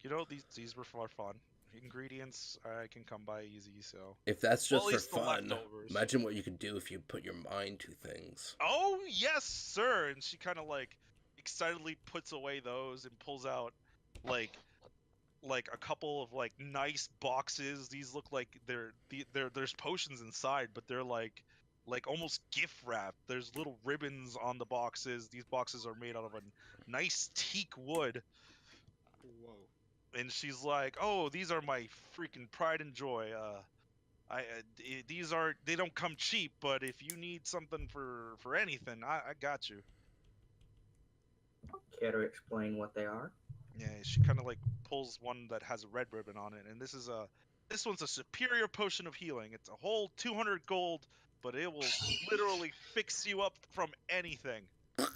You know, these were for fun. Ingredients I can come by easy, so. If that's Well, just at for least the fun, leftovers. imagine what you could do if you put your mind to things. Oh yes, sir! And she kind of like excitedly puts away those and pulls out like a couple of like nice boxes. These look like there's potions inside, but they're like almost gift wrap. There's little ribbons on the boxes. These boxes are made out of a nice teak wood. Whoa. And she's like, "Oh, these are my freaking pride and joy. They don't come cheap, but if you need something for anything, I got you." Care to explain what they are? Yeah, she kind of like pulls one that has a red ribbon on it, and this one's a superior potion of healing. It's a whole 200 gold, but it will literally fix you up from anything. That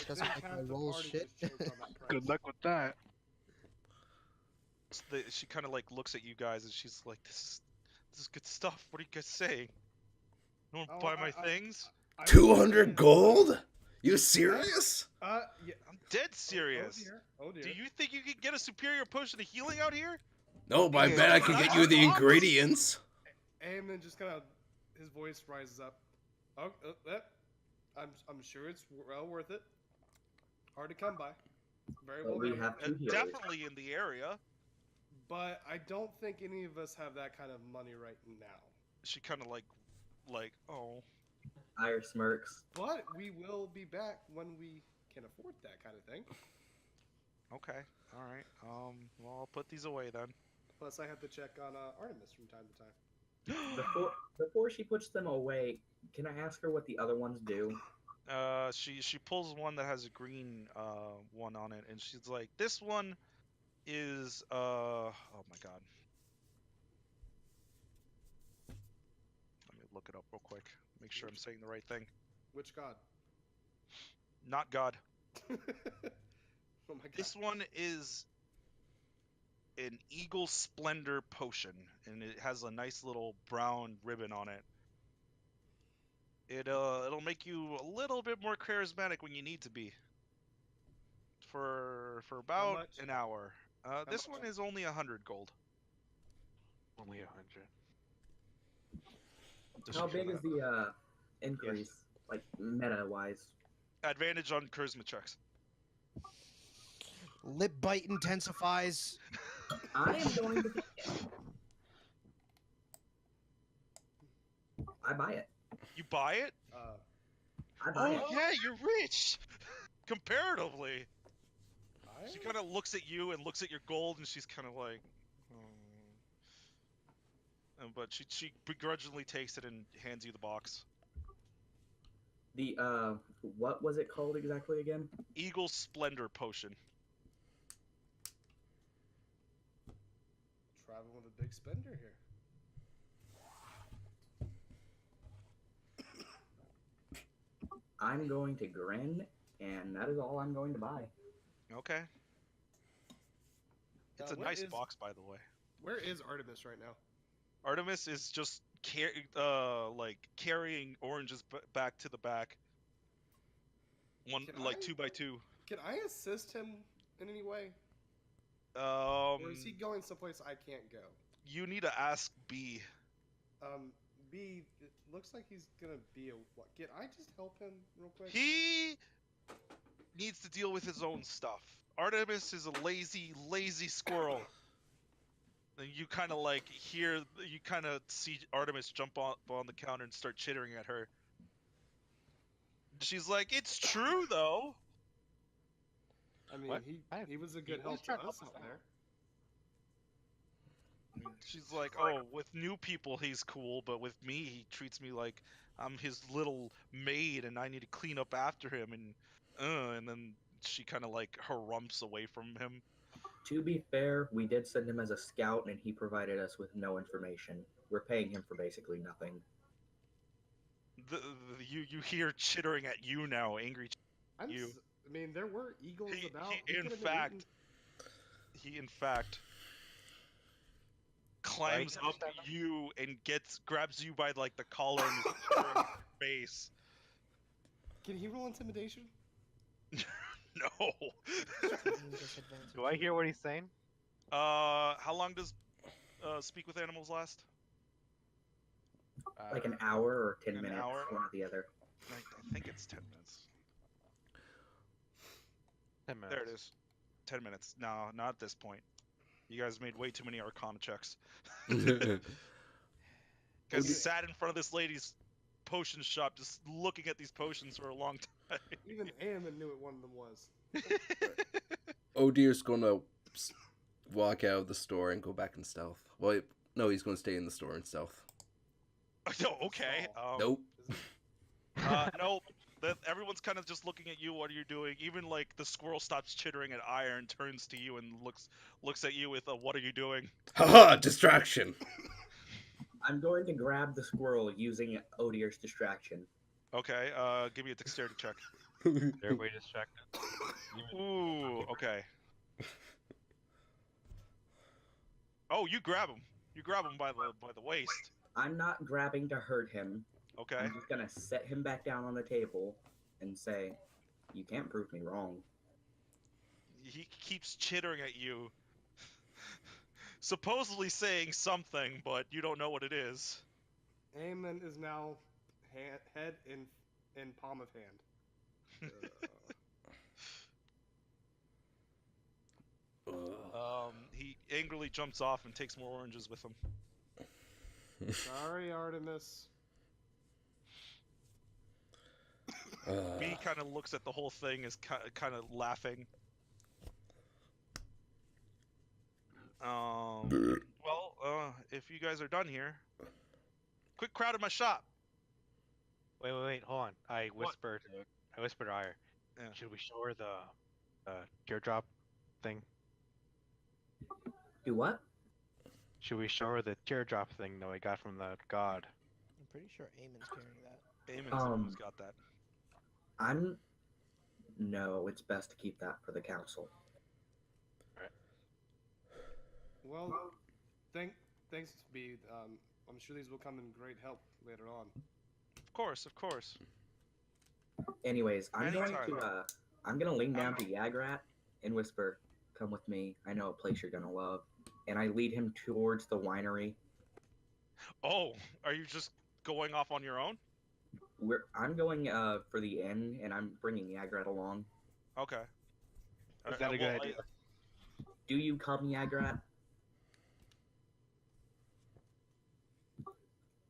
doesn't think make half my the rolls party shit. just choked on that price. Good luck with that. She kind of like looks at you guys, and she's like, "This is good stuff. What are you guys saying? You want to Oh, buy my things?" I was 200 saying, gold? You serious? Yeah. I'm dead serious. Oh dear. Oh dear. Do you think you could get a superior potion of healing out here? No, but I Yeah, bet I it's could not get you the promise. ingredients. And then just kind of, his voice rises up. Oh, I'm sure it's well worth it. Hard to come by. Very well But we done. have two healers. Definitely in the area. But I don't think any of us have that kind of money right now. She kind of like, oh. Ire smirks. But we will be back when we can afford that kind of thing. Okay. All right. Well, I'll put these away then. Plus, I have to check on Artemis from time to time. Before she puts them away, can I ask her what the other ones do? She pulls one that has a green one on it, and she's like, "This one is oh my god." Let me look it up real quick. Make sure I'm saying the right thing. Which god? Not God. Oh my god. This one is an Eagle Splendor potion, and it has a nice little brown ribbon on it. It'll make you a little bit more charismatic when you need to be. For about much? an hour. This much? one is only 100 gold. Only 100. How big is the increase, like meta-wise? Advantage on charisma checks. Lip bite intensifies. I am going to. I buy it. You buy it? I buy it. Yeah, you're rich. Comparatively. She kind of looks at you and looks at your gold, and she's kind of like, but she begrudgingly takes it and hands you the box. The what was it called exactly again? Eagle Splendor potion. Traveling with a big spender here. I'm going to grin, and that is all I'm going to buy. Okay. It's a what nice is- box, by the way. Where is Artemis right now? Artemis is just carrying oranges back to the back. One Can like I? 2 by 2. Can I assist him in any way? Or Or is he going someplace I can't go? You need to ask B. B, it looks like he's gonna be a. What? Can I just help him real quick? He needs to deal with his own stuff. Artemis is a lazy squirrel. And you kind of see Artemis jump on the counter and start chittering at her. She's like, "It's true though." I mean, What? he was a good always help try to to us help us out out. there. She's like, "Oh, with new people he's cool, but with me he treats me like I'm his little maid and I need to clean up after him." And then she kind of like harumps away from him. To be fair, we did send him as a scout, and he provided us with no information. We're paying him for basically nothing. You hear chittering at you now, angry. I mean, there were eagles about. He In could've been fact, eaten. he in fact climbs up you and grabs you by like the collar and is tearing your face. Can he roll intimidation? No. Do I hear what he's saying? How long does Speak with Animals last? Like an hour or 10 an minutes, hour? one or the other. I think it's 10 minutes. 10 minutes. There it is. 10 minutes. No, not at this point. You guys made way too many Arcana checks. Because he sat in front of this lady's potion shop just looking at these potions for a long time. Even Ammon knew what one of them was. Oh dear's gonna walk out of the store and go back in stealth. Well, no, he's gonna stay in the store in stealth. No, okay. Nope. Nope. That everyone's kind of just looking at you. What are you doing? Even like the squirrel stops chittering at Ire and turns to you and looks at you with a "What are you doing?" Haha, distraction. I'm going to grab the squirrel using Odier's distraction. Okay, give me a dexterity check. Everybody distracted. Ooh, okay. Oh, you grab him. You grab him by the waist. I'm not grabbing to hurt him. Okay. I'm just gonna set him back down on the table and say, "You can't prove me wrong." He keeps chittering at you, supposedly saying something, but you don't know what it is. Eamon is now head in palm of hand. He angrily jumps off and takes more oranges with him. Sorry, Artemis. B kind of looks at the whole thing as kind of laughing. If you guys are done here, quick crowd at my shop. Wait, hold on. I whispered to Ire. Yeah. Should we show her the teardrop thing? Do what? Should we show her the teardrop thing that we got from the god? I'm pretty sure Eamon's carrying that. Eamon's the one who's got that. No, it's best to keep that for the council. Well, thanks, B. I'm sure these will come in great help later on. Of course. Anyways, I'm Anytime. gonna lean down to Yagrat and whisper, "Come with me. I know a place you're gonna love." And I lead him towards the winery. Oh, are you just going off on your own? I'm going for the inn, and I'm bringing Yagrat along. Okay. Is that a good idea? Do you come, Yagrat?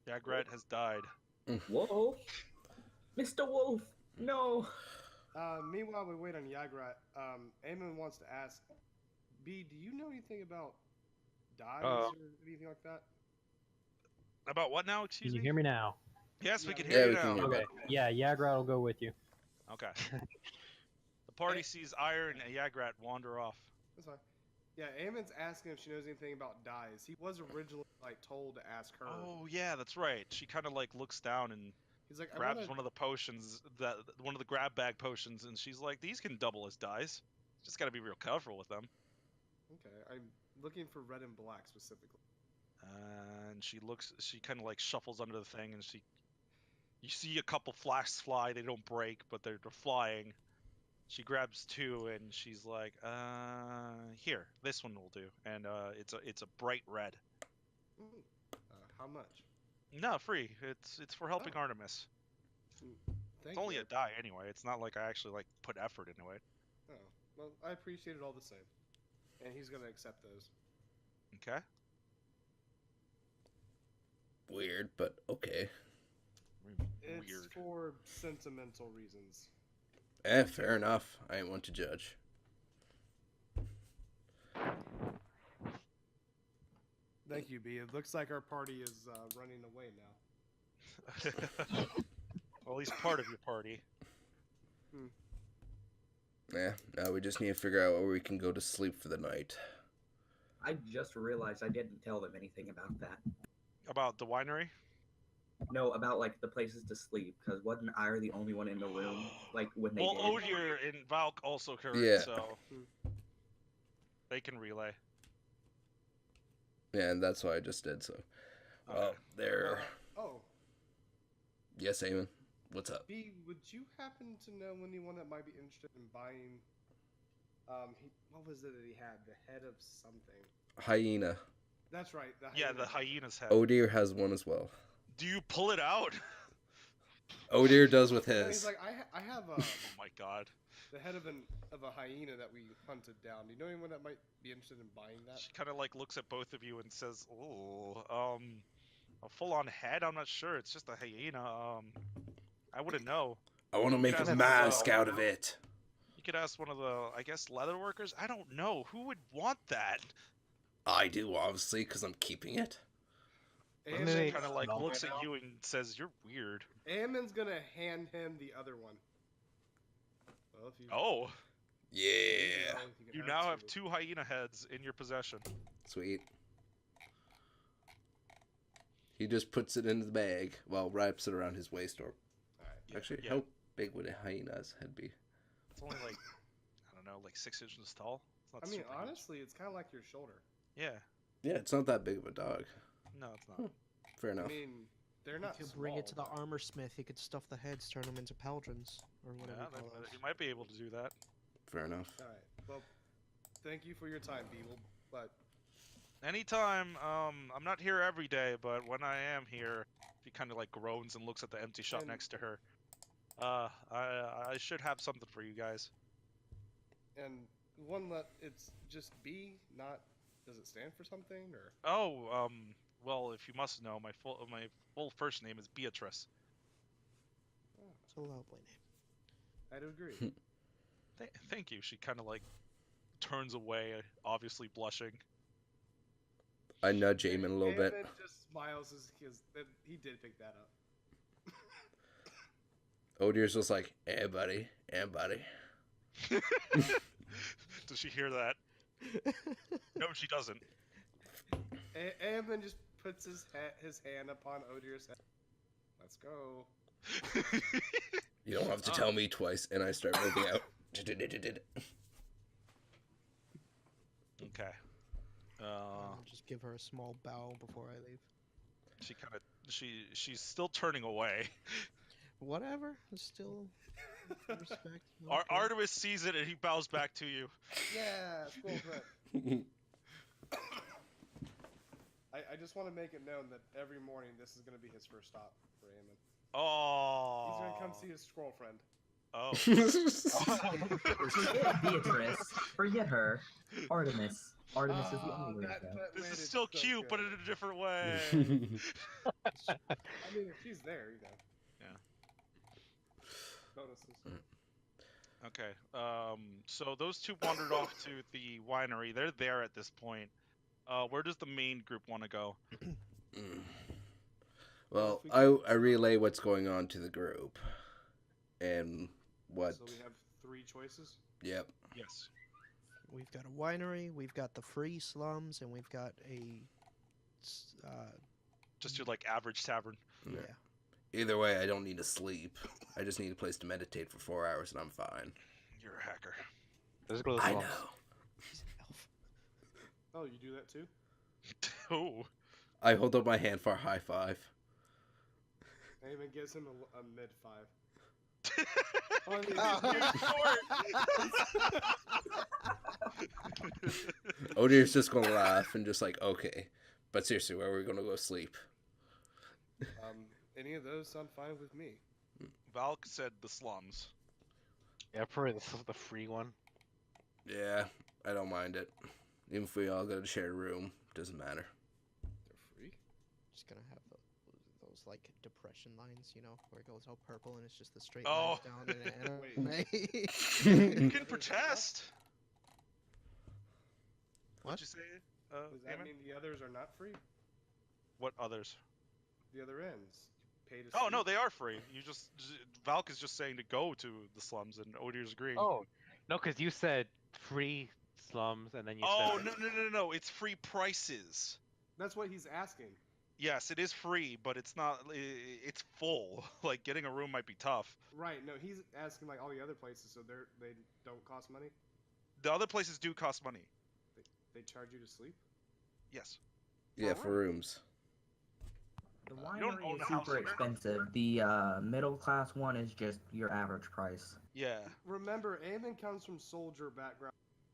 Yagrat has died. Whoa, Mr. Wolf, no. Meanwhile, we wait on Yagrat. Eamon wants to ask, B, do you know anything about dyes or anything like that? About what now? Excuse Can me. you hear me now? Yes, we Yeah, can yeah, hear we you can now. hear Okay. Yeah, Yagrat will go with you. Okay. The party sees Iron and Yagrat wander off. That's fine. Yeah, Eamon's asking if she knows anything about dyes. He was originally told to ask her. Oh yeah, that's right. She kind of looks down and He's like, grabs one of the potions, one of the grab bag potions, and she's like, "These can double as dyes. Just got to be real careful with them." Okay, I'm looking for red and black specifically. And she kind of shuffles under the thing, and you see a couple flasks fly. They don't break, but they're flying. She grabs two, and she's like, "Here, this one will do." And it's a bright red. How much? No, free. It's for helping Artemis. Thank It's only you. a die anyway. It's not like I actually put effort into it. Oh, well, I appreciate it all the same. And he's gonna accept those. Okay. Weird, but okay. It's Weird. for sentimental reasons. Fair enough. I ain't one to judge. Thank you, B. It looks like our party is running away now. Well, he's part of your party. Yeah, now we just need to figure out where we can go to sleep for the night. I just realized I didn't tell them anything about that. About the winery? No, about the places to sleep, because wasn't I the only one in the room when they Well, did? Odier and Valk also heard, Yeah. so they can relay. Yeah, and that's what I just did, so. Well, there. Oh, Yes, Eamon. What's up? B, would you happen to know anyone that might be interested in buying? What was it that he had? The head of something. Hyena. That's right. The hyena's head. Odeer has one as well. Do you pull it out? Odeer does with And he's his. like, I have Oh my god. the head of a hyena that we hunted down. Do you know anyone that might be interested in buying that? She kind of looks at both of you and says, "Oh, a full-on head? I'm not sure. It's just a hyena. I wouldn't know. I want to make a That's mask well. out of it. You could ask one of the, I guess, leather workers. I don't know. Who would want that? I do, obviously, because I'm keeping it. Wouldn't She they kind of like smell looks by at now? you and says, "You're weird." Ammon's gonna hand him the other one. Well, if you Oh, Yeah. well, can you now have two. 2 hyena heads in your possession. Sweet. He just puts it in the bag, well, wraps it around his waist. Or Alright. actually, yeah. how big would a hyena's head be? It's only like, I don't know, like 6 inches tall. It's not I mean, super huge. honestly, it's kind of like your shoulder. Yeah. Yeah, it's not that big of a dog. No, it's not. Fair enough. I mean, they're not. You could bring it to the small, armor smith. He could stuff the heads, turn them into pauldrons, or whatever Yeah, you call those. you might be able to do that. Fair enough. All right. Well, thank you for your time, Beetle. But Anytime, I'm not here every day, but when I am here, he kind of like groans and looks at the empty shop And- next to her. I should have something for you guys. and one that it's just B, not. Does it stand for something or? Oh, well, if you must know, my full first name is Beatrice. It's a lovely name. I'd agree. Thank you. She kind of like turns away, obviously blushing. I nudge Eamon a little bit. Eamon just smiles because he did pick that up. Odier's just like, hey, buddy. Hey, buddy. Does she hear that? No, she doesn't. Eamon just puts his hand upon Odier's head. Let's go. You don't have to tell me twice. And I start moving out. Okay. I'll just give her a small bow before I leave. She kind of she's still turning away. Whatever. It's still respect. Artemis sees it and he bows back to you. Yeah, scroll threat. I just want to make it known that every morning this is going to be his first stop for Eamon. Oh. He's going to come see his scroll friend. Oh. Forget Beatrice. Forget her. Artemis. Artemis is the only way to go. This is still cute, but in a different way. I mean, if she's there, you know. Yeah. Bonuses. Okay. So those two wandered off to the winery. They're there at this point. Where does the main group want to go? Well, I relay what's going on to the group. And what... So we have 3 choices? Yep. Yes. We've got a winery, we've got the free slums, and we've got a Just your like average tavern. Yeah. Either way, I don't need to sleep. I just need a place to meditate for 4 hours and I'm fine. You're a hacker. Let's go to the I swamp. know. He's an elf. Oh, you do that too? Oh. I hold up my hand for a high five. Eamon gives him a mid 5. Odier's just gonna laugh and just like, okay. But seriously, where are we gonna go sleep? Any of those sound fine with me. Valk said the slums. Yeah, probably this is the free one. Yeah, I don't mind it. Even if we all go to share a room, doesn't matter. They're free? Just gonna have those like depression lines, you know, where it goes all purple and it's just the straight Oh. lines down in anime. You can protest. What? What'd you say? Does that Eamon? mean the others are not free? What others? The other ends. Pay to Oh no, sleep? they are free. You just Valk is just saying to go to the slums, and Odier's agreeing. Oh, no, because you said free slums, and then you Oh said... no! It's free prices. That's what he's asking. Yes, it is free, but it's not. It's full. Like getting a room might be tough. Right, no, he's asking like all the other places, so they don't cost money? The other places do cost money. They charge you to sleep? Yes. Yeah, for rooms. The You don't own winery a is house super here? expensive. The middle class one is just your average price. Yeah. Remember, Eamon comes from soldier background,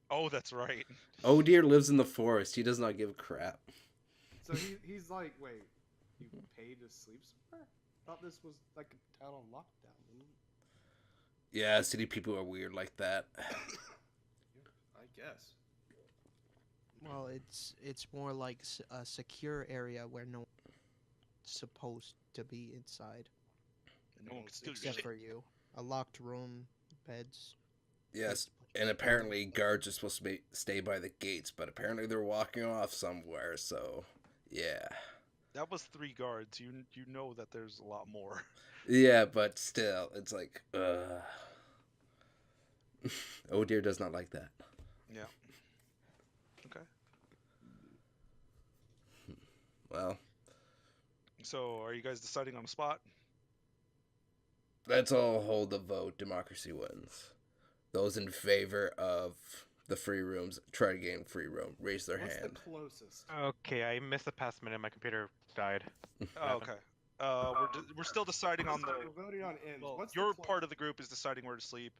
Oh, that's right. Odier lives in the forest. He does not give a crap. so he's like, wait, you pay to sleep somewhere? Thought this was like a town on lockdown. Yeah, city people are weird like that. I guess. Well, it's more like a secure area where no one's supposed to be inside, No one can steal your except shit. for you. A locked room, beds. Yes, and apparently guards are supposed to stay by the gates, but apparently they're walking off somewhere, so yeah. That was 3 guards. You know that there's a lot more. Yeah, but still, it's like, Oh dear does not like that. Yeah. Okay. Well, So, are you guys deciding on a spot? let's all hold a vote. Democracy wins. Those in favor of the free rooms, try to gain free room. Raise their What's the hand. closest? Okay, I missed the past minute. My computer died. Oh, okay. We're still deciding on the. We're voting on ends. Well, What's your the part of the group is deciding where to sleep.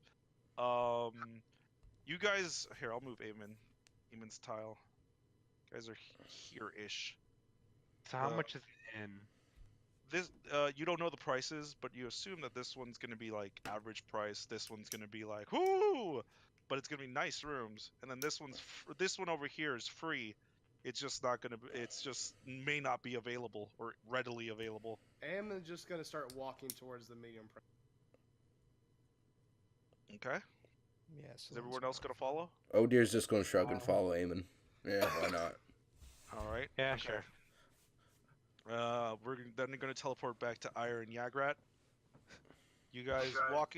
You guys here. I'll move Eamon. Eamon's tile. You guys are here-ish. So how Uh, much is in? This you don't know the prices, but you assume that this one's gonna be like average price. This one's gonna be like whoo, but it's gonna be nice rooms. And then this one over here is free. It's just not gonna. It's just may not be available or readily available. I'm just gonna start walking towards the medium price. Okay. Yeah. Is everyone else gonna follow? Oh dear's just going to shrug and follow Eamon. Yeah, why not? All right. Yeah, okay. sure. We're then going to teleport back to Ire and Yagrat. You guys walk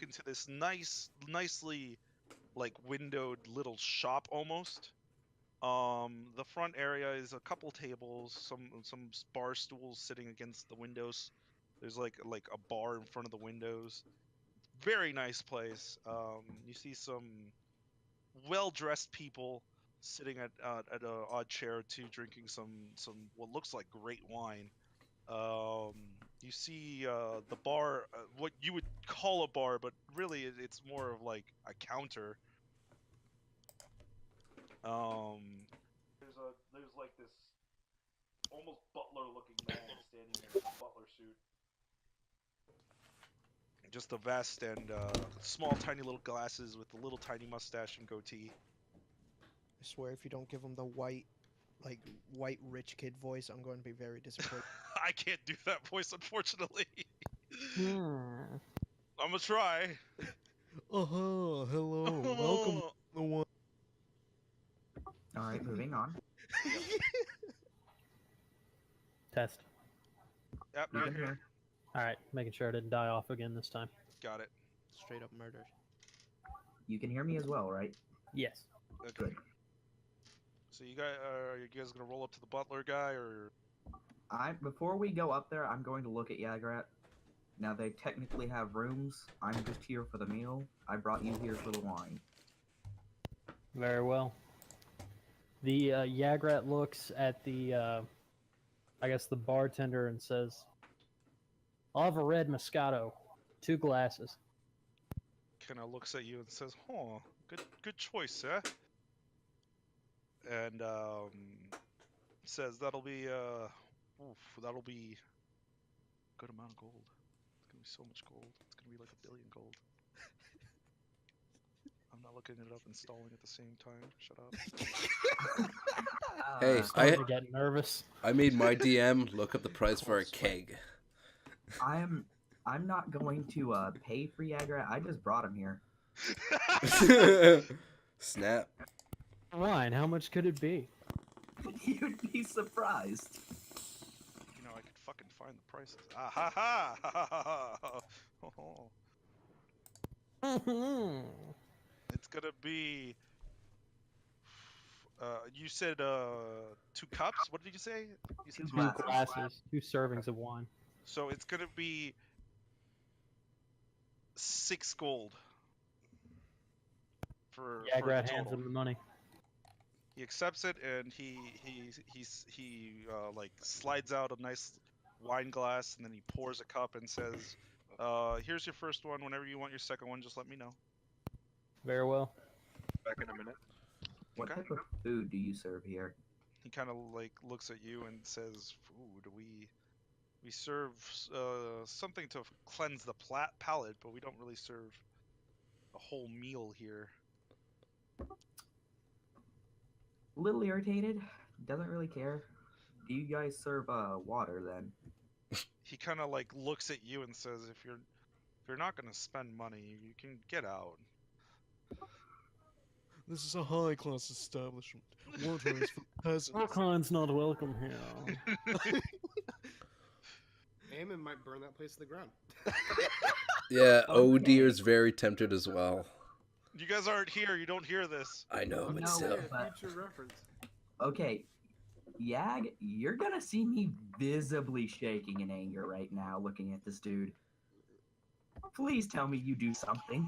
into this nicely like windowed little shop almost. The front area is a couple tables, some bar stools sitting against the windows. There's like a bar in front of the windows. Very nice place. You see some well-dressed people sitting at an odd chair or two, drinking some what looks like great wine. You see the bar, what you would call a bar, but really it's more of like a counter. There's like this almost butler looking man standing there in a butler suit. Just a vest and small, tiny little glasses with a little tiny mustache and goatee. I swear, if you don't give him the white rich kid voice, I'm going to be very disappointed. I can't do that voice, unfortunately. Hmm. I'm gonna try. Hello, welcome to the one. All right, moving on. Test. Yep, You you're can here. hear. All right, making sure I didn't die off again this time. Got it. Straight up murdered. You can hear me as well, right? Yes. Okay. Good. So you guys, are you guys gonna roll up to the butler guy, or Before we go up there, I'm going to look at Yagrat. Now they technically have rooms. I'm just here for the meal. I brought you here for the wine. Very well. The Yagrat looks at the, I guess the bartender and says, "I'll have a red Moscato, 2 glasses." kind of looks at you and says, "Huh, good choice, sir." And says that'll be a good amount of gold. It's gonna be so much gold. It's gonna be like 1 billion gold. I'm not looking it up and stalling at the same time. Shut up. Hey, Starting to get nervous. I made my DM look up the price for a keg. I'm not going to pay for Yagrat. I just brought him here. Snap. Fine, how much could it be? You'd be surprised. You know, I could fucking find the prices. Ah ha ha ha ha ha. Oh. It's gonna be. You said 2 cups. What did you say? You said 2 2 glasses. glasses, 2 servings of wine. So it's gonna be 6 gold. For the Yagrat hands total. him the money. He accepts it and he like slides out a nice wine glass and then he pours a cup and says, "Here's your first one. Whenever you want your second one, just let me know." Very well. Back in a minute. What Okay. type of food do you serve here? He kind of like looks at you and says, "Food. We serve something to cleanse the palate, but we don't really serve a whole meal here." A little irritated. Doesn't really care. Do you guys serve water then? He kind of like looks at you and says, "If you're not gonna spend money, you can get out." This is a high-class establishment. Water is for peasants. All kinds not welcome here. Aemon might burn that place to the ground. Yeah, oh Okay. dear's very tempted as well. You guys aren't here. You don't hear this. I know, I'm but No, still. but- future reference. Okay, Yag, you're gonna see me visibly shaking in anger right now looking at this dude. Please tell me you do something.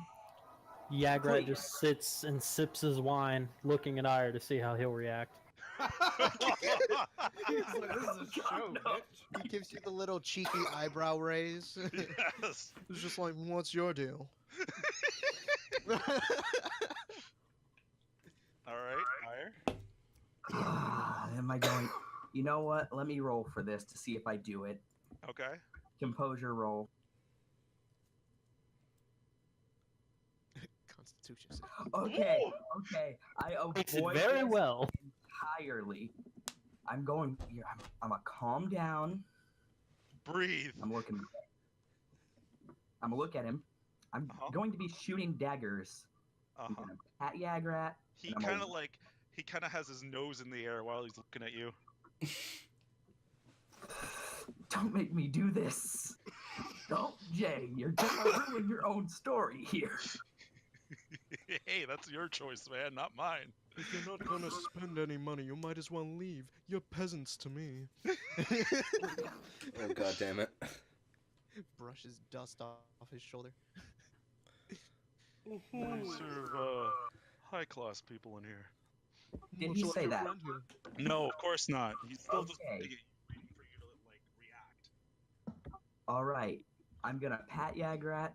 Yagrat just sits and sips his wine, looking at Ire to see how he'll react. He's like, this is a show, no. bitch. He gives you the little cheeky eyebrow raise. Yes. It's just like, what's your deal? All right. Fire. Am I going? You know what? Let me roll for this to see if I do it. Okay. Composure roll. Constitution save. Okay, okay. I Takes it avoid very this well. entirely. I'm going. I'm gonna calm down. Breathe. I'm looking. I'm gonna look at him. I'm Uh-huh. going to be shooting daggers. I'm Uh-huh. gonna pat Yagrat. He and I'm kind gonna- of he kind of has his nose in the air while he's looking at you. Don't make me do this. Don't, Jay. You're gonna ruin your own story here. Hey, that's your choice, man, not mine. If you're not gonna spend any money, you might as well leave. You're peasants to me. Oh, god damn it. Brushes dust off his shoulder. We serve high-class people in here. Did Much he like say your that? friend here. No, of course not. He's still just Okay. waiting for you to react. All right. I'm gonna pat Yagrat,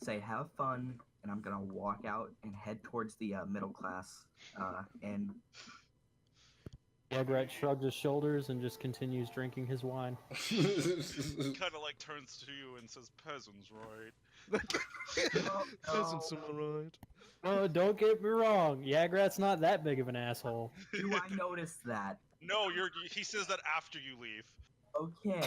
say have fun, and I'm gonna walk out and head towards the middle class. And Yagrat shrugs his shoulders and just continues drinking his wine. Kind of turns to you and says, "Peasants, right?" Peasants, am I right? Oh, don't get me wrong. Yagrat's not that big of an asshole. do I notice that? No, he says that after you leave. Okay.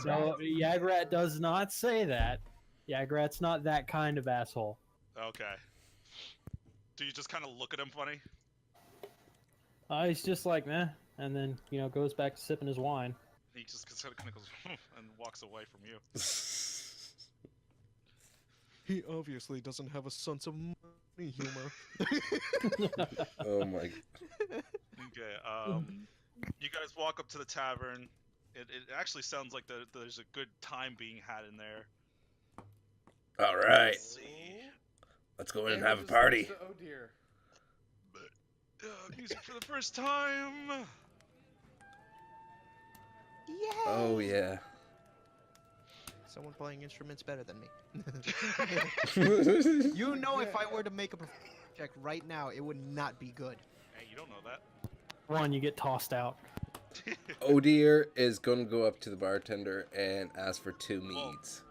No, Yagrat does not say that. Yagrat's not that kind of asshole. Okay. Do you just kind of look at him funny? He's just like, meh, and then, goes back to sipping his wine. He just kind of goes and walks away from you. He obviously doesn't have a sense of money humor. Oh my. Okay. You guys walk up to the tavern. It actually sounds like there's a good time being had in there. All right. Let's see. Let's go in and Aemon have a just party. looks to- Oh dear. Music for the first time. Yay! Oh, yeah. Someone playing instruments better than me. Oh, You know, if I were to make a check right now, it would not be good. Hey, you don't know that. One, you get tossed out. Oh dear is going to go up to the bartender and ask for 2 Well- meads.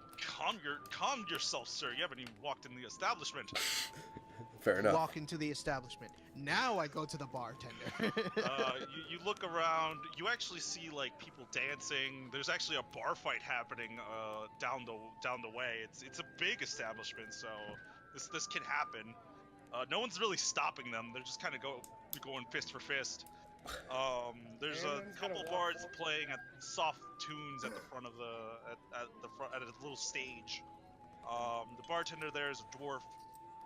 Calm yourself, sir. You haven't even walked in the establishment. Fair enough. Walk into the establishment. Now I go to the bartender. You look around. You actually see people dancing. There's actually a bar fight happening down the way. It's a big establishment, so this can happen. No one's really stopping them. They're just kind of going fist for fist. There's a Aemon's gonna couple walk bars forward. playing at soft tunes at the front of at a little stage. The bartender there is a dwarf.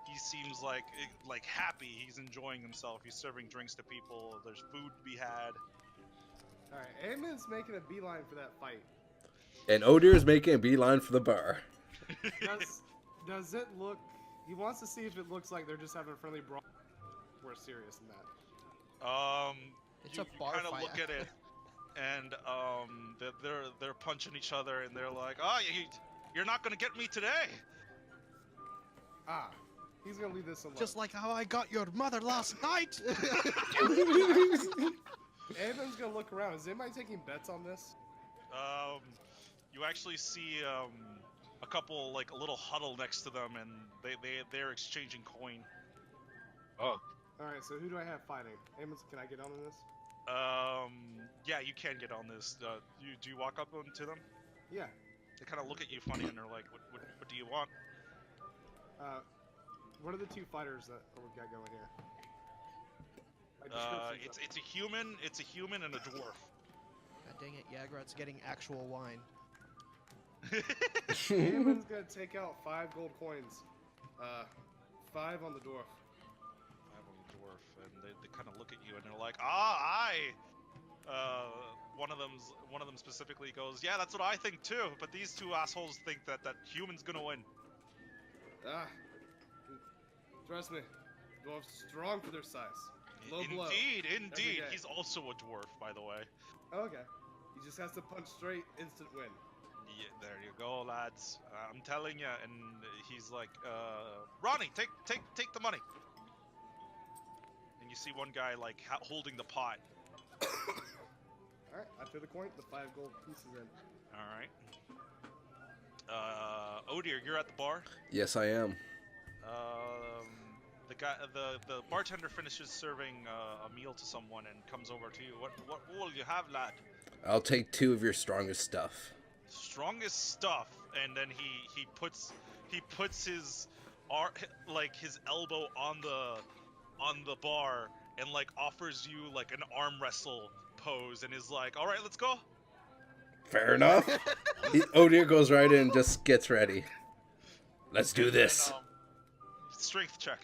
He seems like happy. He's enjoying himself. He's serving drinks to people. There's food to be had. All right, Aemon's making a beeline for that fight. And oh dear is making a beeline for the bar. Does it look? He wants to see if it looks like they're just having a friendly brawl. We're serious in that. It's you, a bar kind of fight, look at it, and they're punching each other, and they're like, "Oh, you're not gonna get me today." Ah, he's gonna leave this alone. Just like how I got your mother last night. Aemon's gonna look around. Is anybody taking bets on this? You actually see a couple a little huddle next to them, and they're exchanging coin. Oh, All right, so who do I have fighting? Aemon's, can I get on this? Yeah, you can get on this. Do you walk up to them? Yeah. They kind of look at you funny, and they're like, "What do you want?" What are the 2 fighters that we got going here? It's a human. It's a human and a dwarf. God dang it, Yagrat's getting actual wine. Hammond's gonna take out 5 gold coins. 5 on the dwarf. 5 on the dwarf, and they kind of look at you and they're like, aye. One of them specifically goes, yeah, that's what I think too. But these 2 assholes think that human's gonna win. Trust me, dwarves strong for their size. Low blow. Indeed. He's also a dwarf, by the way. Okay. He just has to punch straight, instant win. Yeah, there you go, lads. I'm telling you. And he's like, Ronnie, take the money. And you see one guy like holding the pot. All right, I throw the coin, the 5 gold pieces in. All right. Oh dear, you're at the bar. Yes, I am. The bartender finishes serving a meal to someone and comes over to you. What will you have, lad? I'll take 2 of your strongest stuff. Strongest stuff, and then he puts his his elbow on the bar and like offers you like an arm wrestle pose and is like, all right, let's go. Fair enough. Odir goes right in and just gets ready. Let's do this. Then, strength check.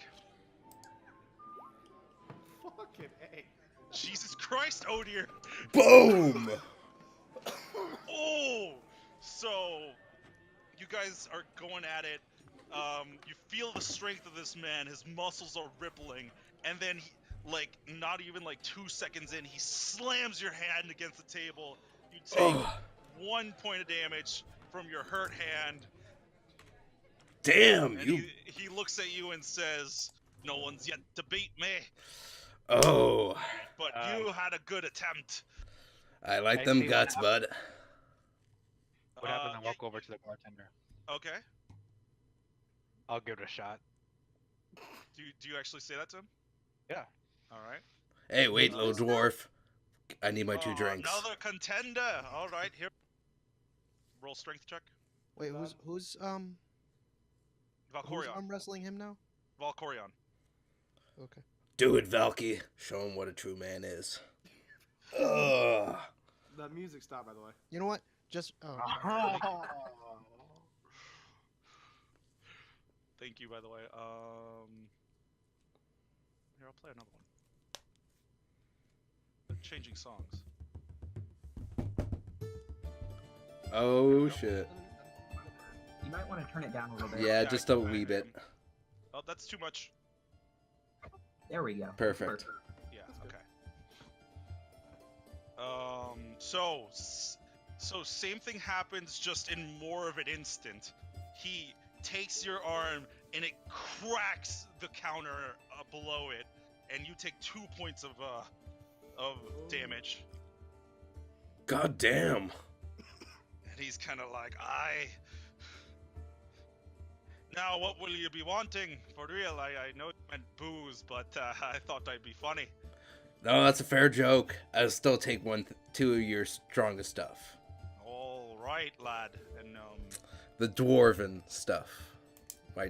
Fucking A. Jesus Christ, Odir. Boom! Oh! So, you guys are going at it. You feel the strength of this man. His muscles are rippling. And then, not even 2 seconds in, he slams your hand against the table. You take 1 point of damage from your hurt hand. Damn, and you... He looks at you and says, no one's yet to beat me. Oh. But you had a good attempt. I like them guts, bud. What happens? I walk over to the bartender. Okay. I'll give it a shot. Do you actually say that to him? Yeah. All right. Hey, wait, little dwarf. I need my 2 drinks. Another contender. All right, here. Roll strength check. Wait, who's Valkorion. arm wrestling him now? Valkorion. Okay. Do it, Valky. Show him what a true man is. Ugh. The music stopped, by the way. You know what? Just Thank you, by the way. Here, I'll play another one. Changing songs. Oh shit. You might want to turn it down a little bit. Yeah, just a wee bit. Oh, that's too much. There we go. Perfect. Yeah. Okay. So same thing happens, just in more of an instant. He takes your arm and it cracks the counter below it, and you take 2 points of damage. God damn. And he's kind of like, Now, what will you be wanting? For real, I know it meant booze, but I thought I'd be funny. No, that's a fair joke. I'll still take 2 of your strongest stuff. All right, lad. And the dwarven stuff. My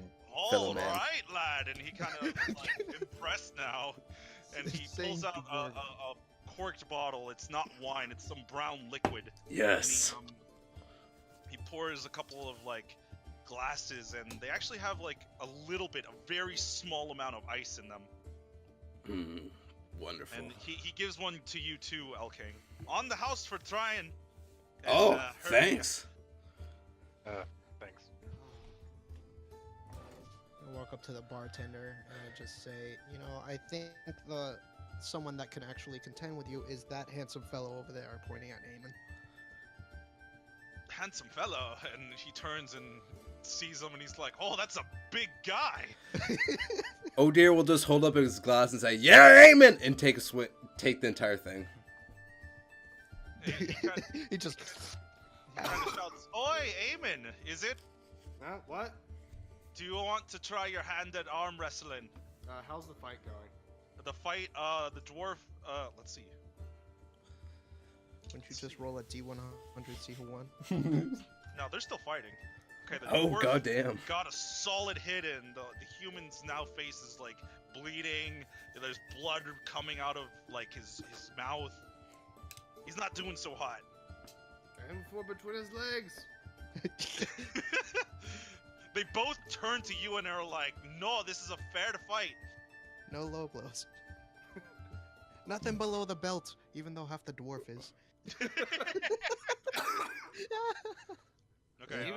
fellow man. All right, lad. And he kind of impressed now, and he pulls out a corked bottle. It's not wine. It's some brown liquid. Yes. And he pours a couple of glasses, and they actually have a very small amount of ice in them. Wonderful. And he gives one to you too, El King. On the house for trying. And, thanks. Thanks. I walk up to the bartender and I just say, I think someone that can actually contend with you is that handsome fellow over there, pointing at Eamon. Handsome fellow, and he turns and sees him, and he's like, "Oh, that's a big guy." Oh dear, will just hold up his glass and say, "Yeah, amen," and take the entire thing. And he just kind of shouts, "Oi, Eamon, is it? What? Do you want to try your hand at arm wrestling?" How's the fight going? The fight, the dwarf. Let's see. Wouldn't you just roll a D100, see who won? No, they're still fighting. Okay, the Oh, dwarf goddamn. got a solid hit in. The human's now face is like bleeding. There's blood coming out of like his mouth. He's not doing so hot. And for between his legs. They both turn to you and are like, "No, this is a fair to fight." No low blows. Nothing below the belt, even though half the dwarf is. Okay.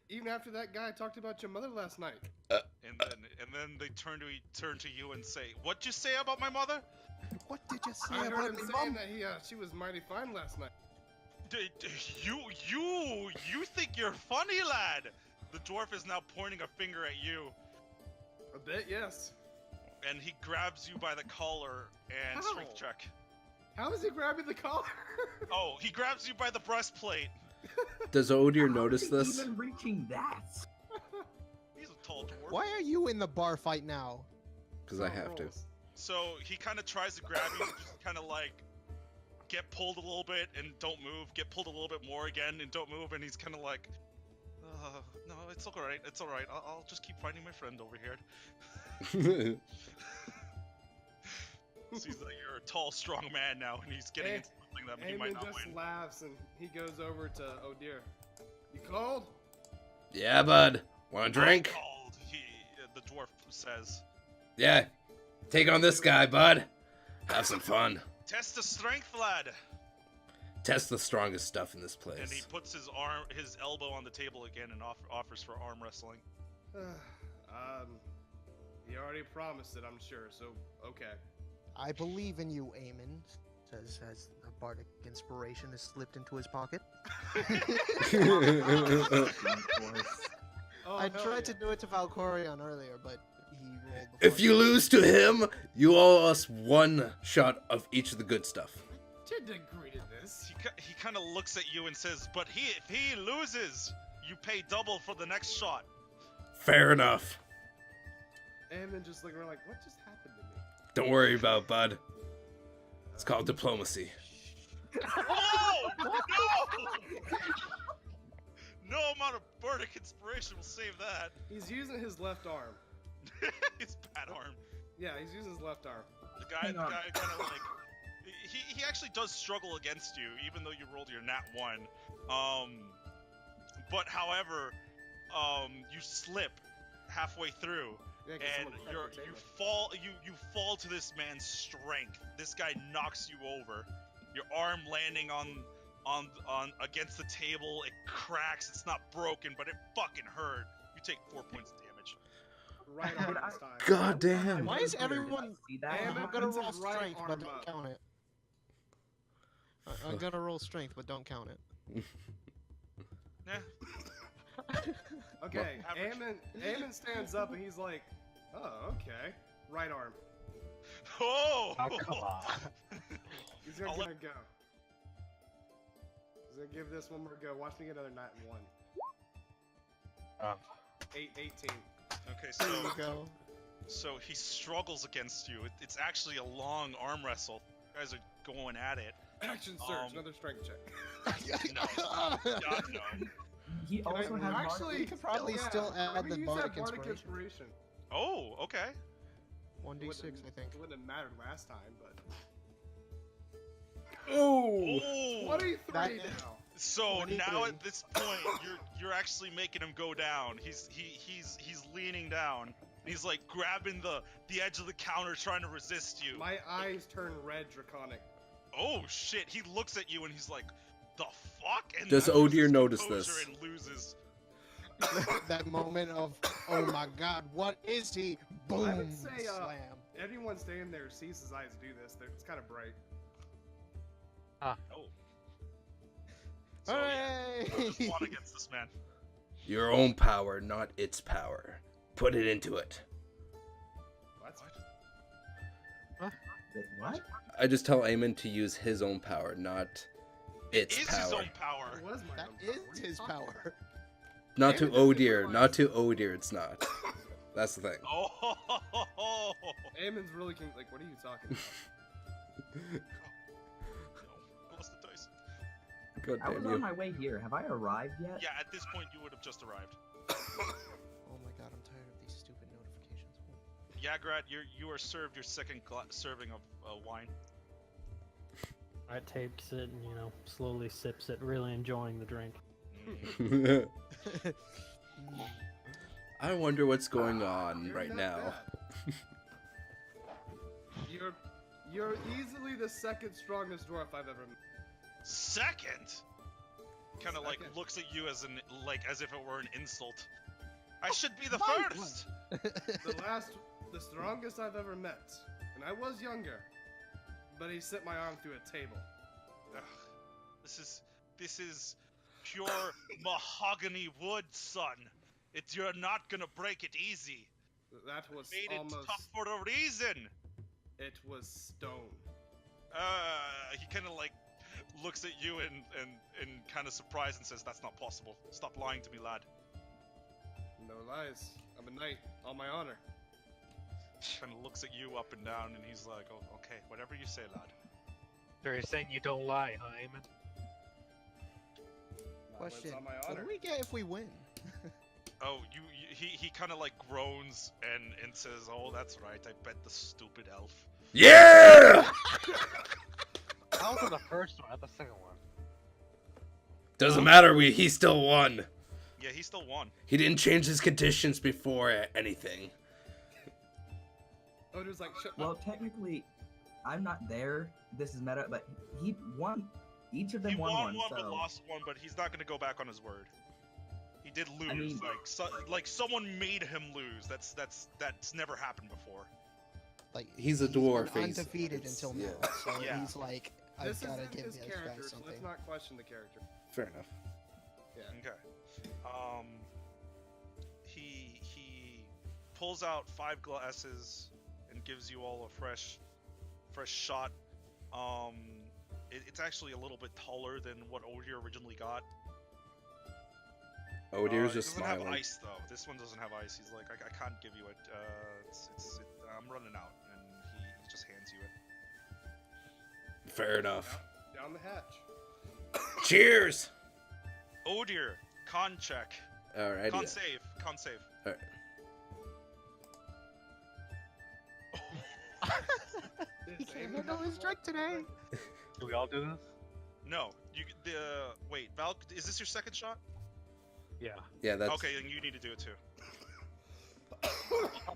Even after that guy talked about your mother last night. And then they turn to you and say, "What'd you say about my mother?" What did you say I heard about him me, saying mom? that she was mighty fine last night. You think you're funny, lad? The dwarf is now pointing a finger at you, A bit, yes. and he grabs you by the collar and How? strength check. How is he grabbing the collar? Oh, he grabs you by the breastplate. Does Odir How notice is he this? even reaching that? He's a tall dwarf. Why are you in the bar fight now? Because I have to. So he kind of tries to grab you, just kind of like get pulled a little bit and don't move, get pulled a little bit more again and don't move, and he's kind of like, no, it's all right, it's all right. I'll just keep fighting my friend over here. Sees that you're a tall, strong man now, and he's getting into something that he might Eamon not just win. laughs and he goes over to Oh dear. You cold? Yeah, bud. Want a drink? Called, the dwarf says. Yeah. Take on this guy, bud. Have some fun. Test the strength, lad. Test the strongest stuff in this place. And he puts his elbow on the table again, and offers for arm wrestling. He already promised it, I'm sure, so okay. I believe in you, Eamon, says as a bardic inspiration is slipped into his pocket. Oh, I hell tried to yeah. do it to Valkorion earlier, but he rolled before If you me. lose to him, you owe us one shot of each of the good stuff. Didn't agree to this. He kind of looks at you and says, "But if he loses, you pay double for the next shot." Fair enough. Eamon just looking around like, what just happened to me? Don't worry about it, bud. It's called diplomacy. Oh no! No amount of bardic inspiration will save that. He's using his left arm. His bad arm. Yeah, he's using his left arm. The guy kind of like he actually does struggle against you, even though you rolled your nat 1. But however, you slip halfway through, Yeah, 'cause and someone you fall to this man's strength. This guy knocks you over. Your arm landing on against the table, it cracks. It's not broken, but it fucking hurt. You take 4 points of damage. right arm this time. God damn. Why is everyone? See that? Eamon I'm gonna puts roll his right strength, but arm don't up. count it. I'm gonna roll strength, but don't count it. Yeah. Okay, Average. Eamon stands up and he's like, oh, okay. Right arm. Oh! Oh, come on. He's gonna I'll go. He's gonna give this one more go. Watch me get another nat in 1. Oh. 18. Okay, There you so go. he struggles against you. It's actually a long arm wrestle. You guys are going at it. Action surge, another strength check. No. God, no. He also has Actually, You could probably still add let me the use bardic that bardic inspiration. inspiration. Oh, okay. 1d6, I think. It wouldn't have mattered last time, but. Oh! Oh! 23 That- now. So 23. now at this point, you're actually making him go down. He's leaning down. He's like grabbing the edge of the counter, trying to resist you. My eyes turn red draconic. Oh shit! He looks at you and he's like, "The fuck?" And Does now Odir loses notice composure this? And loses. That moment of, oh my god, what is he? Boom! I would say, Slam. Anyone standing there sees his eyes do this. It's kind of bright. Oh. So, Hooray! yeah, fought against this man. Your own power, not its power. Put it into it. What? What? I just tell Eamon to use his own power, not its Is power. his own power. It was my That own power. What is are you his talking about? power. Not to Eamon doesn't Odir. realize- Not to Odir, it's not. That's the thing. Oh. Eamon's really like, what are you talking about? Lost the dice. God I was damn on you. my way here. Have I arrived yet? Yeah, at this point you would have just arrived. Oh my god, I'm tired of these stupid notifications. Yagrat, you are served your second serving of wine. I takes it and slowly sips it, really enjoying the drink. I wonder what's going on You're right not now. bad. You're easily the second strongest dwarf I've ever met. Second? Kind of like Second. looks at you as as if it were an insult. I should be the My first. The strongest I've ever met, and I was younger, but he set my arm through a table. Ugh, this is pure mahogany wood, son. You're not gonna break it easy. That was Made almost. it tough for a reason. It was stone. He kind of like looks at you and kind of surprised and says, "That's not possible. Stop lying to me, lad." No lies. I'm a knight. On my honor. Kind of looks at you up and down, and he's like, "Oh, okay, whatever you say, lad." So you're saying you don't lie, huh, Eamon? Not when it's Question: on my what honor. do we get if we win? Oh, he kind of like groans and says, "Oh, that's right. I bet the stupid elf." Yeah! That was the first one, not the second one. Doesn't matter, he still won. Yeah, he still won. He didn't change his conditions before anything. Odor's like, shut Well, up. technically, I'm not there. This is meta, but he won. Each of them He won won one, so... but lost one, but he's not gonna go back on his word. He did lose. I mean- like someone made him lose. That's never happened before. Like He's a been dwarf, he's- undefeated it's- until yeah. now. So Yeah. he's like, I've This got to isn't give his this character, guy so something. let's not question the character. Fair enough. Okay. He pulls out 5 glasses and gives you all a fresh shot. It's actually a little bit taller than what Odir originally got. Oh, dear's It just doesn't smiling. have ice though. This one doesn't have ice. He's like, I can't give you it. I'm running out, and he just hands you it. Fair enough. Down the hatch. Cheers! Oh dear, con check. Alrighty. Con save. Con save. Alright. He can't handle his drink today. Do we all do this? No, wait, Val, is this your second shot? Yeah. Yeah, that's... Okay, then you need to do it too.